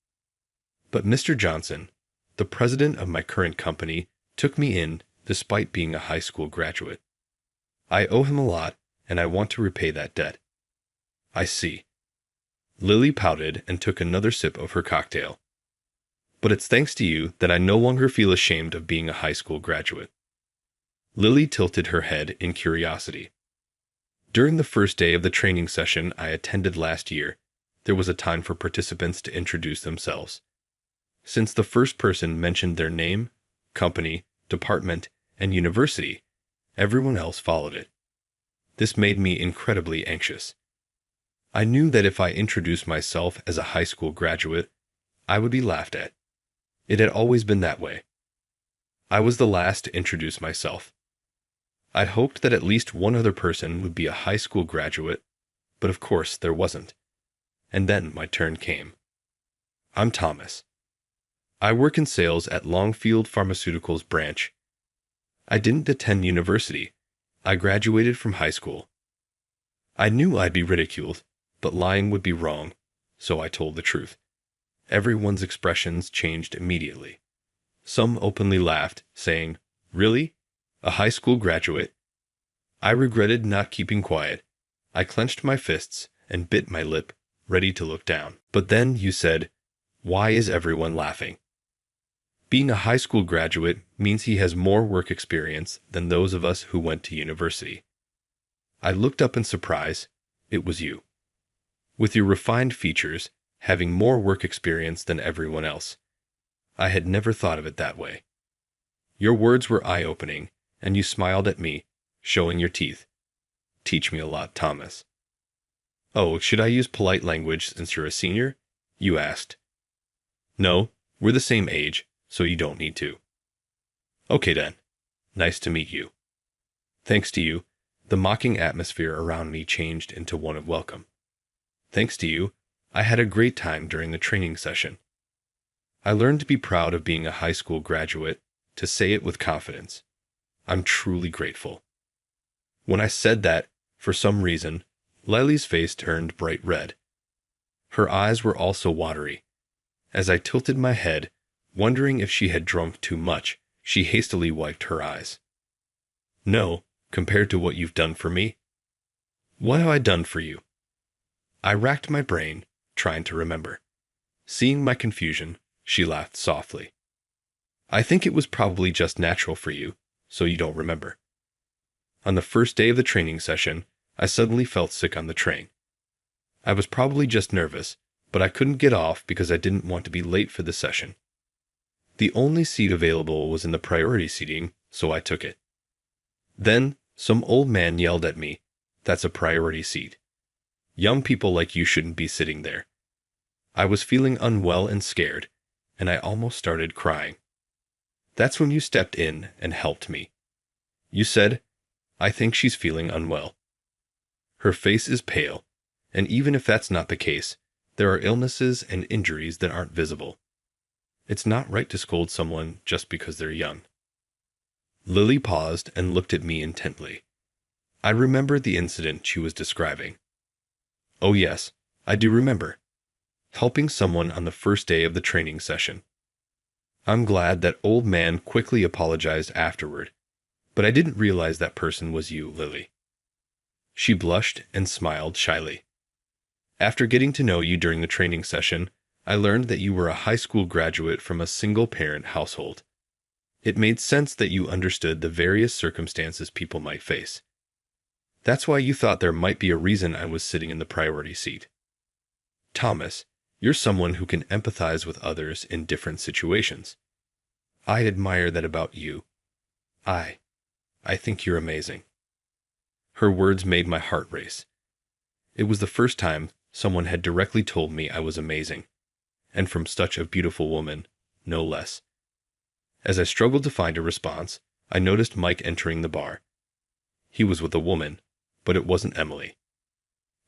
But Mr. Johnson, the president of my current company, took me in despite being a high school graduate. I owe him a lot, and I want to repay that debt." "I see." Lily pouted and took another sip of her cocktail. "But it's thanks to you that I no longer feel ashamed of being a high school graduate." Lily tilted her head in curiosity. During the first day of the training session I attended last year, there was a time for participants to introduce themselves. Since the first person mentioned their name, company, department, and university, everyone else followed it. This made me incredibly anxious. I knew that if I introduced myself as a high school graduate, I would be laughed at. It had always been that way. I was the last to introduce myself. I'd hoped that at least one other person would be a high school graduate, but of course there wasn't. And then my turn came. "I'm Thomas. I work in sales at Longfield Pharmaceuticals branch. I didn't attend university. I graduated from high school. I knew I'd be ridiculed, but lying would be wrong, so I told the truth. Everyone's expressions changed immediately. Some openly laughed, saying, 'Really? A high school graduate?' I regretted not keeping quiet. I clenched my fists and bit my lip, ready to look down. But then you said, 'Why is everyone laughing?' Being a high school graduate means he has more work experience than those of us who went to university." I looked up in surprise. It was you. With your refined features, having more work experience than everyone else. I had never thought of it that way. Your words were eye-opening, and you smiled at me, showing your teeth. Teach me a lot, Thomas. "Oh, should I use polite language since you're a senior?" you asked. "No, we're the same age, so you don't need to." "Okay then. Nice to meet you." Thanks to you, the mocking atmosphere around me changed into one of welcome. Thanks to you, I had a great time during the training session. I learned to be proud of being a high school graduate, to say it with confidence. I'm truly grateful. When I said that, for some reason, Lily's face turned bright red. Her eyes were also watery. As I tilted my head, wondering if she had drunk too much, she hastily wiped her eyes. "No, compared to what you've done for me." "What have I done for you?" I racked my brain, trying to remember. Seeing my confusion, she laughed softly. "I think it was probably just natural for you, so you don't remember. On the first day of the training session, I suddenly felt sick on the train. I was probably just nervous, but I couldn't get off because I didn't want to be late for the session. The only seat available was in the priority seating, so I took it. Then, some old man yelled at me, "That's a priority seat. Young people like you shouldn't be sitting there." I was feeling unwell and scared, and I almost started crying. That's when you stepped in and helped me. You said, "I think she's feeling unwell. Her face is pale, and even if that's not the case, there are illnesses and injuries that aren't visible. It's not right to scold someone just because they're young." Lily paused and looked at me intently. I remembered the incident she was describing. "Oh yes, I do remember. Helping someone on the first day of the training session. I'm glad that old man quickly apologized afterward, but I didn't realize that person was you, Lily. She blushed and smiled shyly. After getting to know you during the training session, I learned that you were a high school graduate from a single-parent household. It made sense that you understood the various circumstances people might face. That's why you thought there might be a reason I was sitting in the priority seat. Thomas, you're someone who can empathize with others in different situations. I admire that about you. I think you're amazing. Her words made my heart race. It was the first time someone had directly told me I was amazing, and from such a beautiful woman, no less. As I struggled to find a response, I noticed Mike entering the bar. He was with a woman, but it wasn't Emily.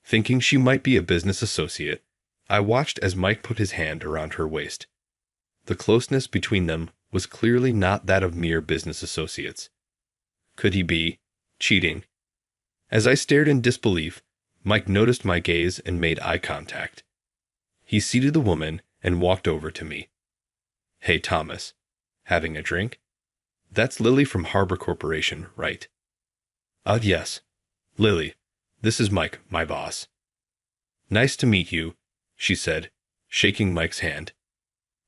Thinking she might be a business associate, I watched as Mike put his hand around her waist. The closeness between them was clearly not that of mere business associates. Could he be cheating? As I stared in disbelief, Mike noticed my gaze and made eye contact. He seated the woman and walked over to me. Hey, Thomas. Having a drink? That's Lily from Harbor Corporation, right? Yes. Lily, this is Mike, my boss. Nice to meet you, she said, shaking Mike's hand.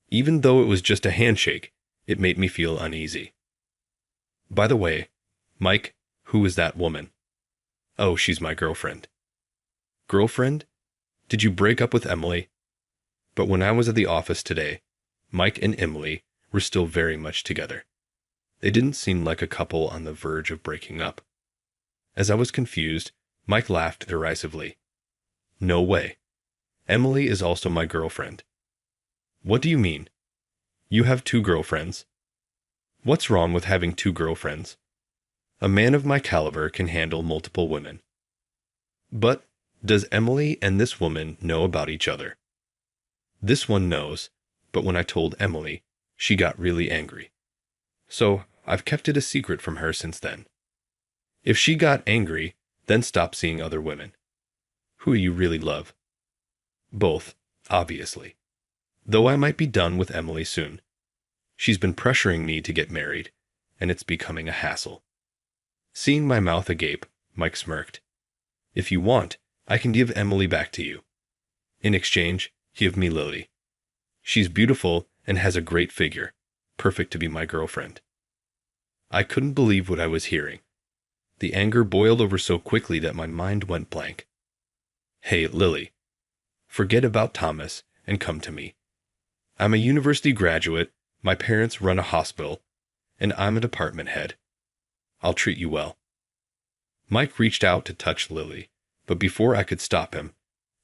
Even though it was just a handshake, it made me feel uneasy. By the way, Mike, who is that woman? Oh, she's my girlfriend. Girlfriend? Did you break up with Emily? But when I was at the office today, Mike and Emily were still very much together. They didn't seem like a couple on the verge of breaking up. As I was confused, Mike laughed derisively. No way. Emily is also my girlfriend. What do you mean? You have 2 girlfriends? What's wrong with having 2 girlfriends? A man of my caliber can handle multiple women. But does Emily and this woman know about each other? This one knows, but when I told Emily, she got really angry. So I've kept it a secret from her since then. If she got angry, then stop seeing other women. Who do you really love? Both, obviously. Though I might be done with Emily soon. She's been pressuring me to get married, and it's becoming a hassle. Seeing my mouth agape, Mike smirked. If you want, I can give Emily back to you. In exchange, give me Lily. She's beautiful and has a great figure, perfect to be my girlfriend. I couldn't believe what I was hearing. The anger boiled over so quickly that my mind went blank. Hey, Lily. Forget about Thomas and come to me. I'm a university graduate, my parents run a hospital, and I'm a department head. I'll treat you well. Mike reached out to touch Lily, but before I could stop him,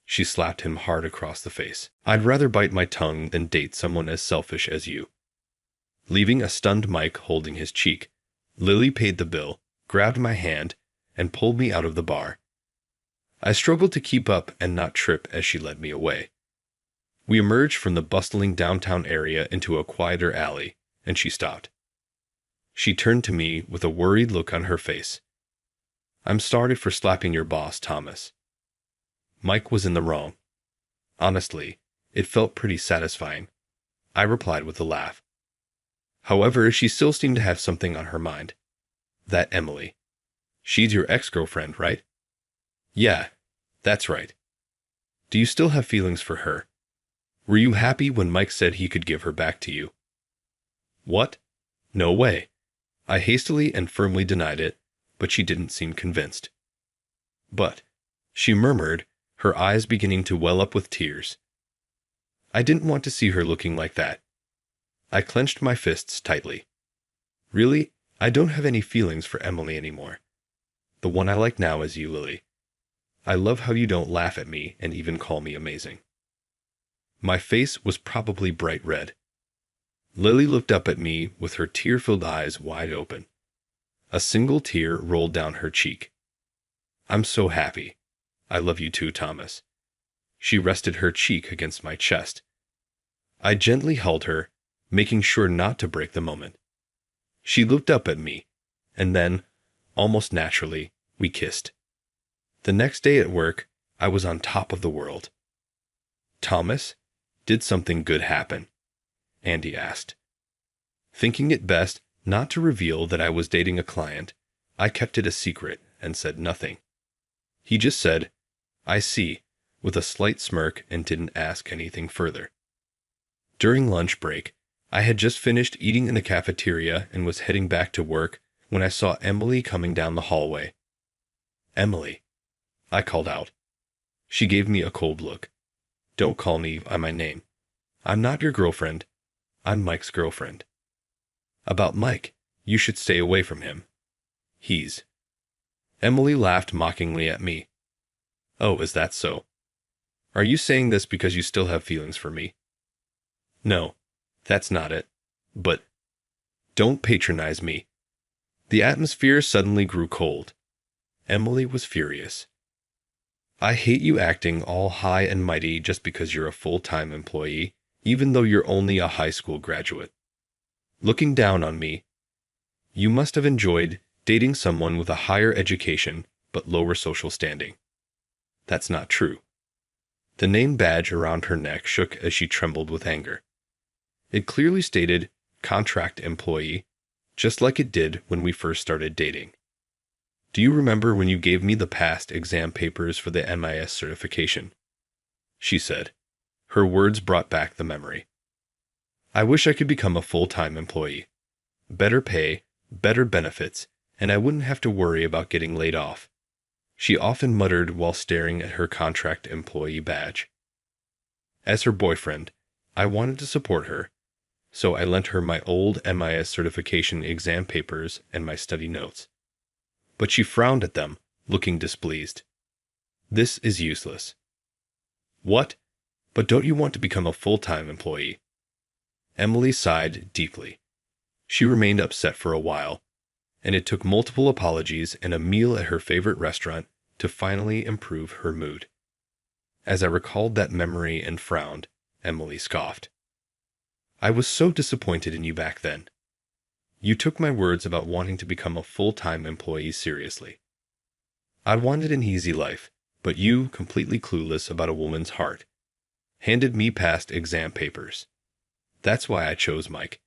she slapped him hard across the face. I'd rather bite my tongue than date someone as selfish as you. Leaving a stunned Mike holding his cheek, Lily paid the bill, grabbed my hand, and pulled me out of the bar. I struggled to keep up and not trip as she led me away. We emerged from the bustling downtown area into a quieter alley, and she stopped. She turned to me with a worried look on her face. I'm sorry for slapping your boss, Thomas. Mike was in the wrong. Honestly, it felt pretty satisfying. I replied with a laugh. However, she still seemed to have something on her mind. That Emily. She's your ex-girlfriend, right? Yeah, that's right. Do you still have feelings for her? Were you happy when Mike said he could give her back to you? What? No way. I hastily and firmly denied it, but she didn't seem convinced. But, she murmured, her eyes beginning to well up with tears. I didn't want to see her looking like that. I clenched my fists tightly. Really, I don't have any feelings for Emily anymore. The one I like now is you, Lily. I love how you don't laugh at me and even call me amazing. My face was probably bright red. Lily looked up at me with her tear-filled eyes wide open. A single tear rolled down her cheek. I'm so happy. I love you too, Thomas. She rested her cheek against my chest. I gently held her, making sure not to break the moment. She looked up at me, and then, almost naturally, we kissed. The next day at work, I was on top of the world. Thomas, did something good happen? Andy asked. Thinking it best not to reveal that I was dating a client, I kept it a secret and said nothing. He just said, "I see," with a slight smirk and didn't ask anything further. During lunch break, I had just finished eating in the cafeteria and was heading back to work when I saw Emily coming down the hallway. "Emily," I called out. She gave me a cold look. "Don't call me by my name. I'm not your girlfriend. I'm Mike's girlfriend." "About Mike, you should stay away from him. He's—" Emily laughed mockingly at me. "Oh, is that so? Are you saying this because you still have feelings for me?" "No, that's not it. But don't patronize me." The atmosphere suddenly grew cold. Emily was furious. "I hate you acting all high and mighty just because you're a full-time employee, even though you're only a high school graduate. Looking down on me. You must have enjoyed dating someone with a higher education but lower social standing. That's not true." The name badge around her neck shook as she trembled with anger. It clearly stated contract employee, just like it did when we first started dating. "Do you remember when you gave me the past exam papers for the MIS certification?" she said. Her words brought back the memory. "I wish I could become a full-time employee. Better pay, better benefits, and I wouldn't have to worry about getting laid off," she often muttered while staring at her contract employee badge. As her boyfriend, I wanted to support her, so I lent her my old MIS certification exam papers and my study notes. But she frowned at them, looking displeased. "This is useless." "What? But don't you want to become a full-time employee?" Emily sighed deeply. She remained upset for a while, and it took multiple apologies and a meal at her favorite restaurant to finally improve her mood. As I recalled that memory and frowned, Emily scoffed. "I was so disappointed in you back then. You took my words about wanting to become a full-time employee seriously. I wanted an easy life, but you, completely clueless about a woman's heart, handed me past exam papers. That's why I chose Mike.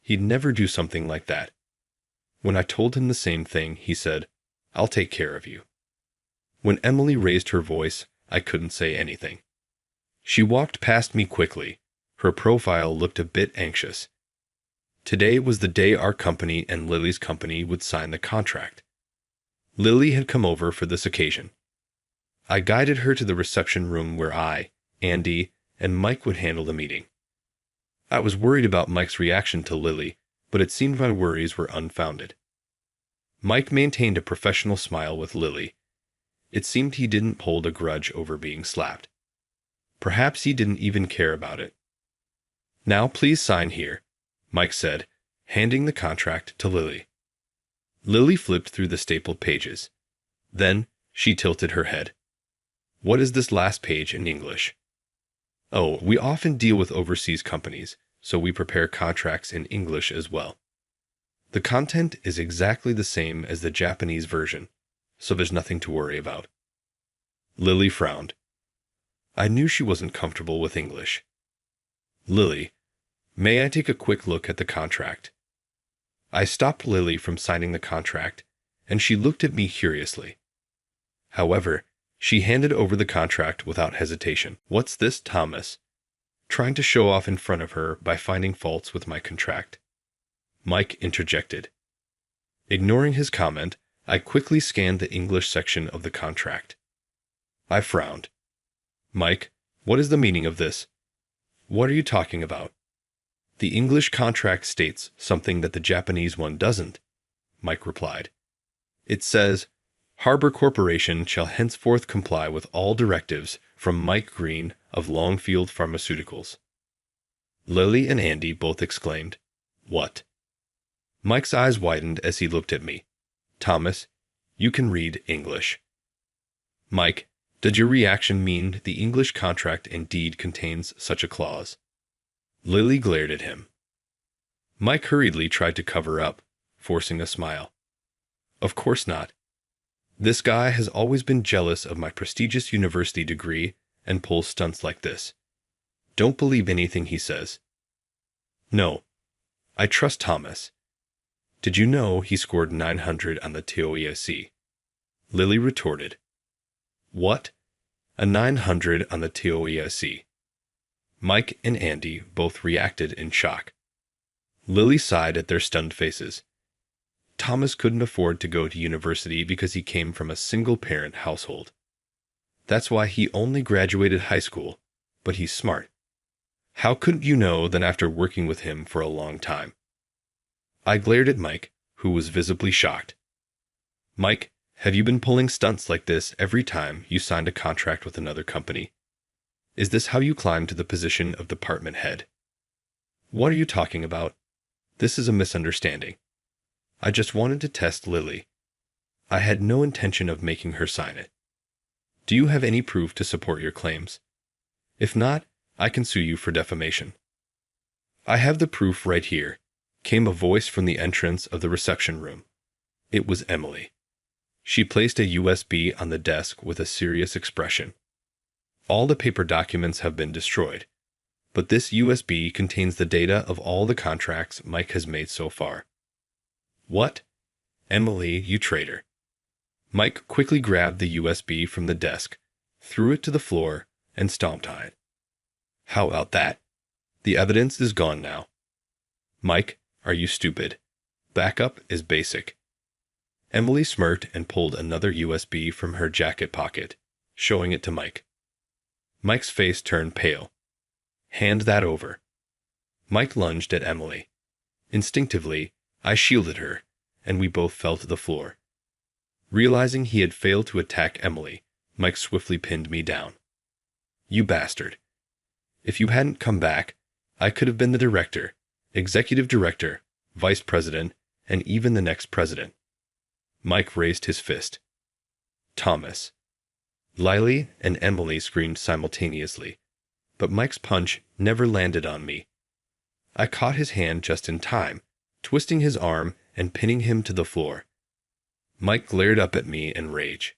He'd never do something like that. When I told him the same thing, he said, 'I'll take care of you.'" When Emily raised her voice, I couldn't say anything. She walked past me quickly. Her profile looked a bit anxious. Today was the day our company and Lily's company would sign the contract. Lily had come over for this occasion. I guided her to the reception room where I, Andy, and Mike would handle the meeting. I was worried about Mike's reaction to Lily, but it seemed my worries were unfounded. Mike maintained a professional smile with Lily. It seemed he didn't hold a grudge over being slapped. Perhaps he didn't even care about it. "Now please sign here," Mike said, handing the contract to Lily. Lily flipped through the stapled pages. Then she tilted her head. "What is this last page in English?" "Oh, we often deal with overseas companies, so we prepare contracts in English as well. The content is exactly the same as the Japanese version, so there's nothing to worry about." Lily frowned. I knew she wasn't comfortable with English. "Lily, may I take a quick look at the contract?" I stopped Lily from signing the contract, and she looked at me curiously. However, she handed over the contract without hesitation. "What's this, Thomas?" Trying to show off in front of her by finding faults with my contract. Mike interjected. Ignoring his comment, I quickly scanned the English section of the contract. I frowned. "Mike, what is the meaning of this? What are you talking about?" "The English contract states something that the Japanese one doesn't," Mike replied. "It says, 'Harbor Corporation shall henceforth comply with all directives from Mike Green of Longfield Pharmaceuticals.'" Lily and Andy both exclaimed, "What?" Mike's eyes widened as he looked at me. "Thomas, you can read English." "Mike, does your reaction mean the English contract indeed contains such a clause?" Lily glared at him. Mike hurriedly tried to cover up, forcing a smile. "Of course not. This guy has always been jealous of my prestigious university degree and pulls stunts like this. Don't believe anything he says." "No, I trust Thomas. Did you know he scored 900 on the TOEIC? Lily retorted. What? A 900 on the TOEIC. Mike and Andy both reacted in shock. Lily sighed at their stunned faces. Thomas couldn't afford to go to university because he came from a single-parent household. That's why he only graduated high school, but he's smart. How couldn't you know than after working with him for a long time? I glared at Mike, who was visibly shocked. Mike, have you been pulling stunts like this every time you signed a contract with another company? Is this how you climbed to the position of department head? What are you talking about? This is a misunderstanding. I just wanted to test Lily. I had no intention of making her sign it. Do you have any proof to support your claims? If not, I can sue you for defamation. I have the proof right here, came a voice from the entrance of the reception room. It was Emily. She placed a USB on the desk with a serious expression. All the paper documents have been destroyed, but this USB contains the data of all the contracts Mike has made so far. What? Emily, you traitor. Mike quickly grabbed the USB from the desk, threw it to the floor, and stomped on it. How about that? The evidence is gone now. Mike, are you stupid? Backup is basic. Emily smirked and pulled another USB from her jacket pocket, showing it to Mike. Mike's face turned pale. Hand that over. Mike lunged at Emily. Instinctively, I shielded her, and we both fell to the floor. Realizing he had failed to attack Emily, Mike swiftly pinned me down. You bastard. If you hadn't come back, I could have been the director, executive director, vice president, and even the next president. Mike raised his fist. Thomas. Lily and Emily screamed simultaneously, but Mike's punch never landed on me. I caught his hand just in time, twisting his arm and pinning him to the floor. Mike glared up at me in rage.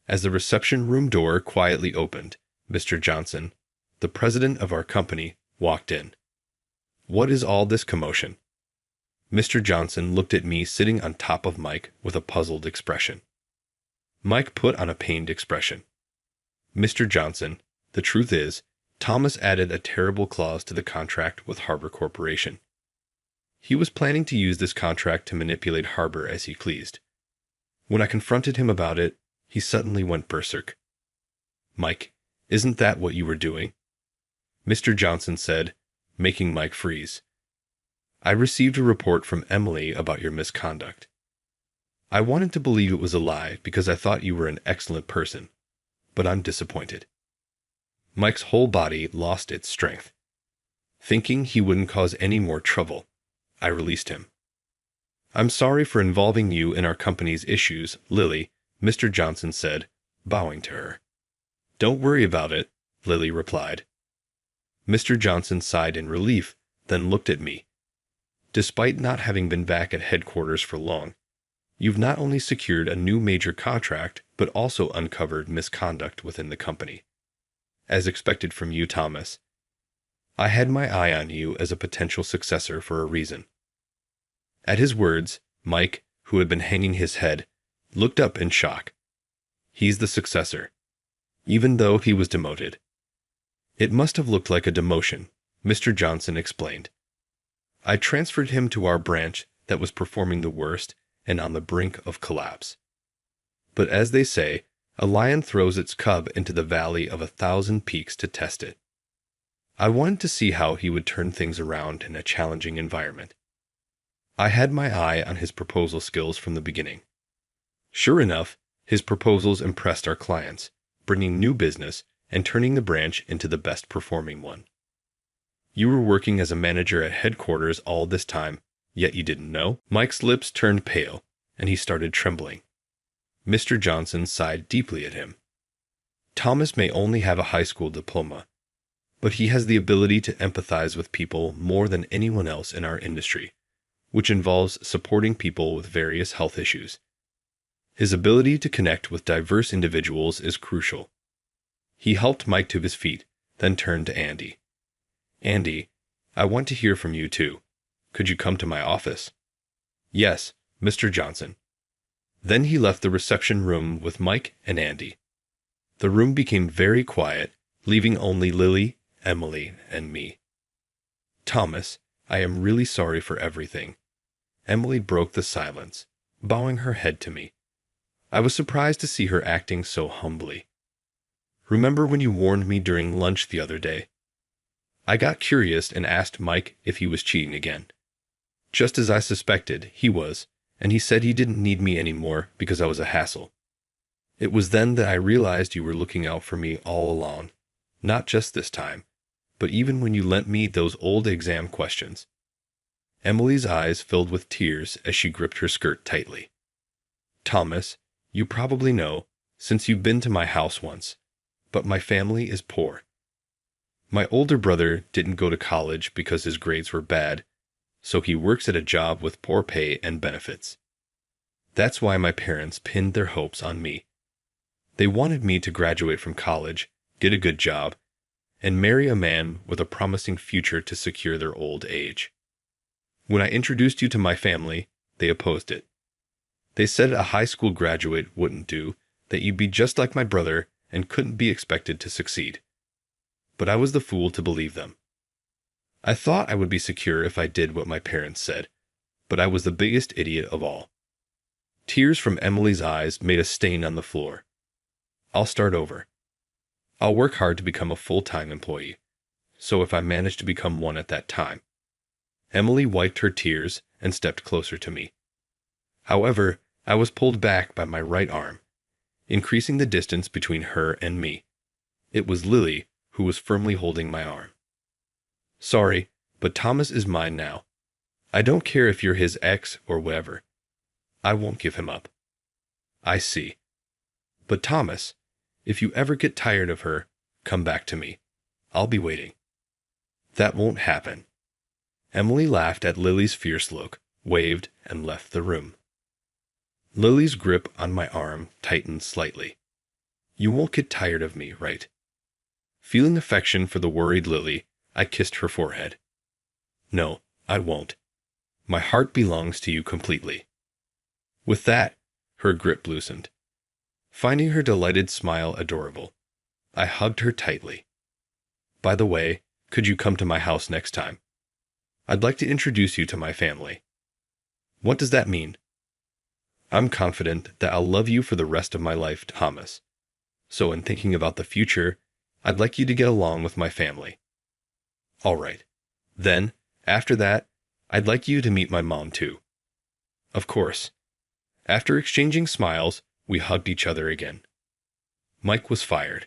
As the reception room door quietly opened, Mr. Johnson, the president of our company, walked in. What is all this commotion? Mr. Johnson looked at me sitting on top of Mike with a puzzled expression. Mike put on a pained expression. Mr. Johnson, the truth is, Thomas added a terrible clause to the contract with Harbor Corporation. He was planning to use this contract to manipulate Harbor as he pleased. When I confronted him about it, he suddenly went berserk. Mike, isn't that what you were doing? Mr. Johnson said, making Mike freeze. I received a report from Emily about your misconduct. I wanted to believe it was a lie because I thought you were an excellent person, but I'm disappointed. Mike's whole body lost its strength. Thinking he wouldn't cause any more trouble, I released him. I'm sorry for involving you in our company's issues, Lily, Mr. Johnson said, bowing to her. Don't worry about it, Lily replied. Mr. Johnson sighed in relief, then looked at me. Despite not having been back at headquarters for long, you've not only secured a new major contract, but also uncovered misconduct within the company. As expected from you, Thomas. I had my eye on you as a potential successor for a reason. At his words, Mike, who had been hanging his head, looked up in shock. He's the successor, even though he was demoted. It must have looked like a demotion, Mr. Johnson explained. I transferred him to our branch that was performing the worst and on the brink of collapse. But as they say, a lion throws its cub into the valley of 1,000 peaks to test it. I wanted to see how he would turn things around in a challenging environment. I had my eye on his proposal skills from the beginning. Sure enough, his proposals impressed our clients, bringing new business and turning the branch into the best performing one. You were working as a manager at headquarters all this time, yet you didn't know? Mike's lips turned pale, and he started trembling. Mr. Johnson sighed deeply at him. Thomas may only have a high school diploma, but he has the ability to empathize with people more than anyone else in our industry, which involves supporting people with various health issues. His ability to connect with diverse individuals is crucial. He helped Mike to his feet, then turned to Andy. Andy, I want to hear from you too. Could you come to my office? Yes, Mr. Johnson. Then he left the reception room with Mike and Andy. The room became very quiet, leaving only Lily, Emily, and me. Thomas, I am really sorry for everything. Emily broke the silence, bowing her head to me. I was surprised to see her acting so humbly. Remember when you warned me during lunch the other day? I got curious and asked Mike if he was cheating again. Just as I suspected, he was, and he said he didn't need me anymore because I was a hassle. It was then that I realized you were looking out for me all along, not just this time, but even when you lent me those old exam questions. Emily's eyes filled with tears as she gripped her skirt tightly. Thomas, you probably know, since you've been to my house once, but my family is poor. My older brother didn't go to college because his grades were bad, so he works at a job with poor pay and benefits. That's why my parents pinned their hopes on me. They wanted me to graduate from college, get a good job, and marry a man with a promising future to secure their old age. When I introduced you to my family, they opposed it. They said a high school graduate wouldn't do, that you'd be just like my brother and couldn't be expected to succeed. But I was the fool to believe them. I thought I would be secure if I did what my parents said, but I was the biggest idiot of all. Tears from Emily's eyes made a stain on the floor. I'll start over. I'll work hard to become a full-time employee, so if I manage to become one at that time. Emily wiped her tears and stepped closer to me. However, I was pulled back by my right arm, increasing the distance between her and me. It was Lily who was firmly holding my arm. Sorry, but Thomas is mine now. I don't care if you're his ex or whatever. I won't give him up. I see. But Thomas, if you ever get tired of her, come back to me. I'll be waiting. That won't happen. Emily laughed at Lily's fierce look, waved, and left the room. Lily's grip on my arm tightened slightly. You won't get tired of me, right? Feeling affection for the worried Lily, I kissed her forehead. No, I won't. My heart belongs to you completely. With that, her grip loosened. Finding her delighted smile adorable, I hugged her tightly. By the way, could you come to my house next time? I'd like to introduce you to my family. What does that mean? I'm confident that I'll love you for the rest of my life, Thomas. So in thinking about the future, I'd like you to get along with my family. All right. Then, after that, I'd like you to meet my mom too. Of course. After exchanging smiles, we hugged each other again. Mike was fired.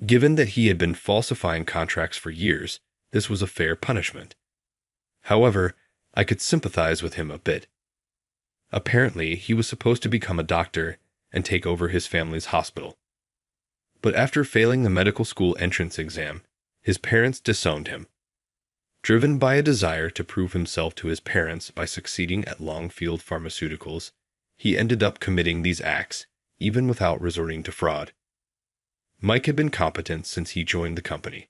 Given that he had been falsifying contracts for years, this was a fair punishment. However, I could sympathize with him a bit. Apparently, he was supposed to become a doctor and take over his family's hospital. But after failing the medical school entrance exam, his parents disowned him. Driven by a desire to prove himself to his parents by succeeding at Longfield Pharmaceuticals, he ended up committing these acts, even without resorting to fraud. Mike had been competent since he joined the company.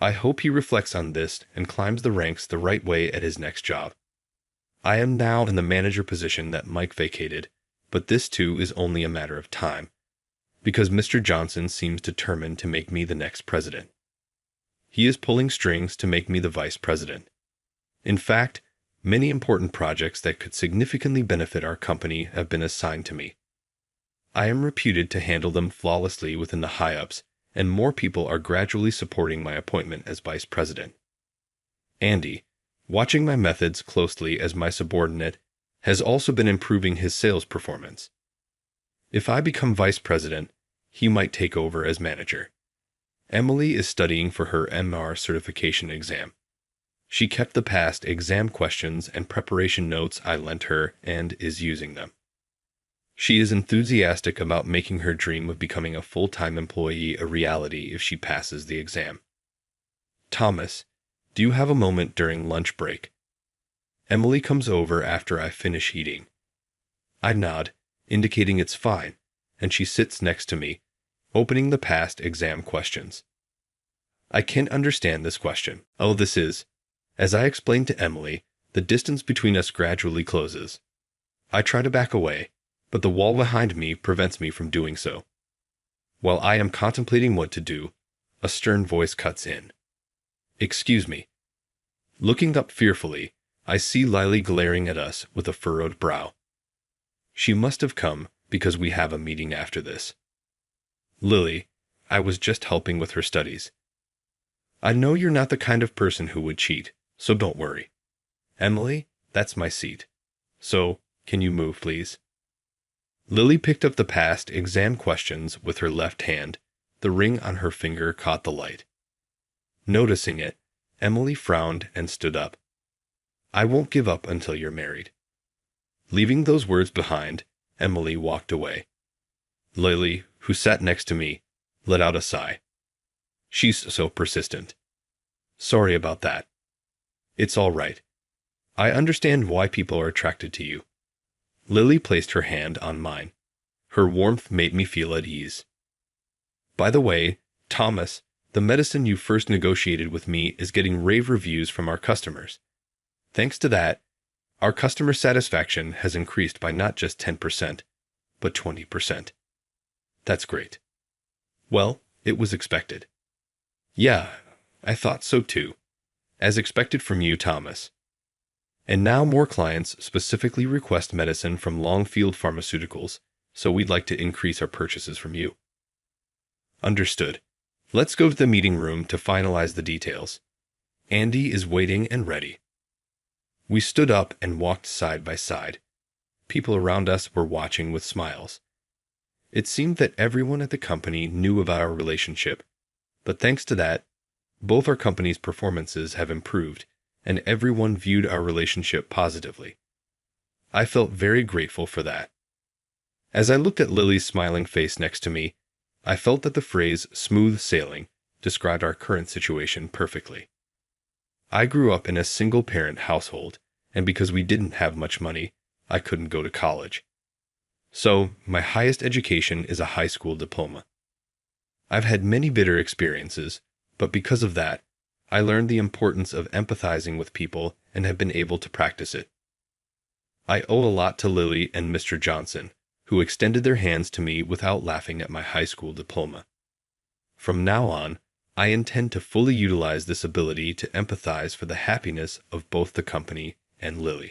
I hope he reflects on this and climbs the ranks the right way at his next job. I am now in the manager position that Mike vacated, but this too is only a matter of time, because Mr. Johnson seems determined to make me the next president. He is pulling strings to make me the vice president. In fact, many important projects that could significantly benefit our company have been assigned to me. I am reputed to handle them flawlessly within the high-ups, and more people are gradually supporting my appointment as vice president. Andy, watching my methods closely as my subordinate, has also been improving his sales performance. If I become vice president, he might take over as manager. Emily is studying for her MR certification exam. She kept the past exam questions and preparation notes I lent her and is using them. She is enthusiastic about making her dream of becoming a full-time employee a reality if she passes the exam. Thomas, do you have a moment during lunch break? Emily comes over after I finish eating. I nod, indicating it's fine, and she sits next to me, opening the past exam questions. I can't understand this question. Oh, this is. As I explained to Emily, The distance between us gradually closes. I try to back away, but the wall behind me prevents me from doing so. While I am contemplating what to do, a stern voice cuts in. "Excuse me." Looking up fearfully, I see Lily glaring at us with a furrowed brow. She must have come because we have a meeting after this. "Lily, I was just helping with her studies. I know you're not the kind of person who would cheat, so don't worry. Emily, that's my seat. So, can you move, please?" Lily picked up the past exam questions with her left hand. The ring on her finger caught the light. Noticing it, Emily frowned and stood up. "I won't give up until you're married." Leaving those words behind, Emily walked away. Lily, who sat next to me, let out a sigh. "She's so persistent. Sorry about that." "It's all right. I understand why people are attracted to you." Lily placed her hand on mine. Her warmth made me feel at ease. "By the way, Thomas, the medicine you first negotiated with me is getting rave reviews from our customers. Thanks to that, our customer satisfaction has increased by not just 10%, but 20%. That's great." "Well, it was expected." "Yeah, I thought so too. As expected from you, Thomas. And now more clients specifically request medicine from Longfield Pharmaceuticals, so we'd like to increase our purchases from you." "Understood. Let's go to the meeting room to finalize the details. Andy is waiting and ready." We stood up and walked side by side. People around us were watching with smiles. It seemed that everyone at the company knew about our relationship, but thanks to that, both our company's performances have improved, and everyone viewed our relationship positively. I felt very grateful for that. As I looked at Lily's smiling face next to me, I felt that the phrase "smooth sailing" described our current situation perfectly. I grew up in a single-parent household, and because we didn't have much money, I couldn't go to college. So, my highest education is a high school diploma. I've had many bitter experiences, but because of that, I learned the importance of empathizing with people and have been able to practice it. I owe a lot to Lily and Mr. Johnson, who extended their hands to me without laughing at my high school diploma. From now on, I intend to fully utilize this ability to empathize for the happiness of both the company and Lily.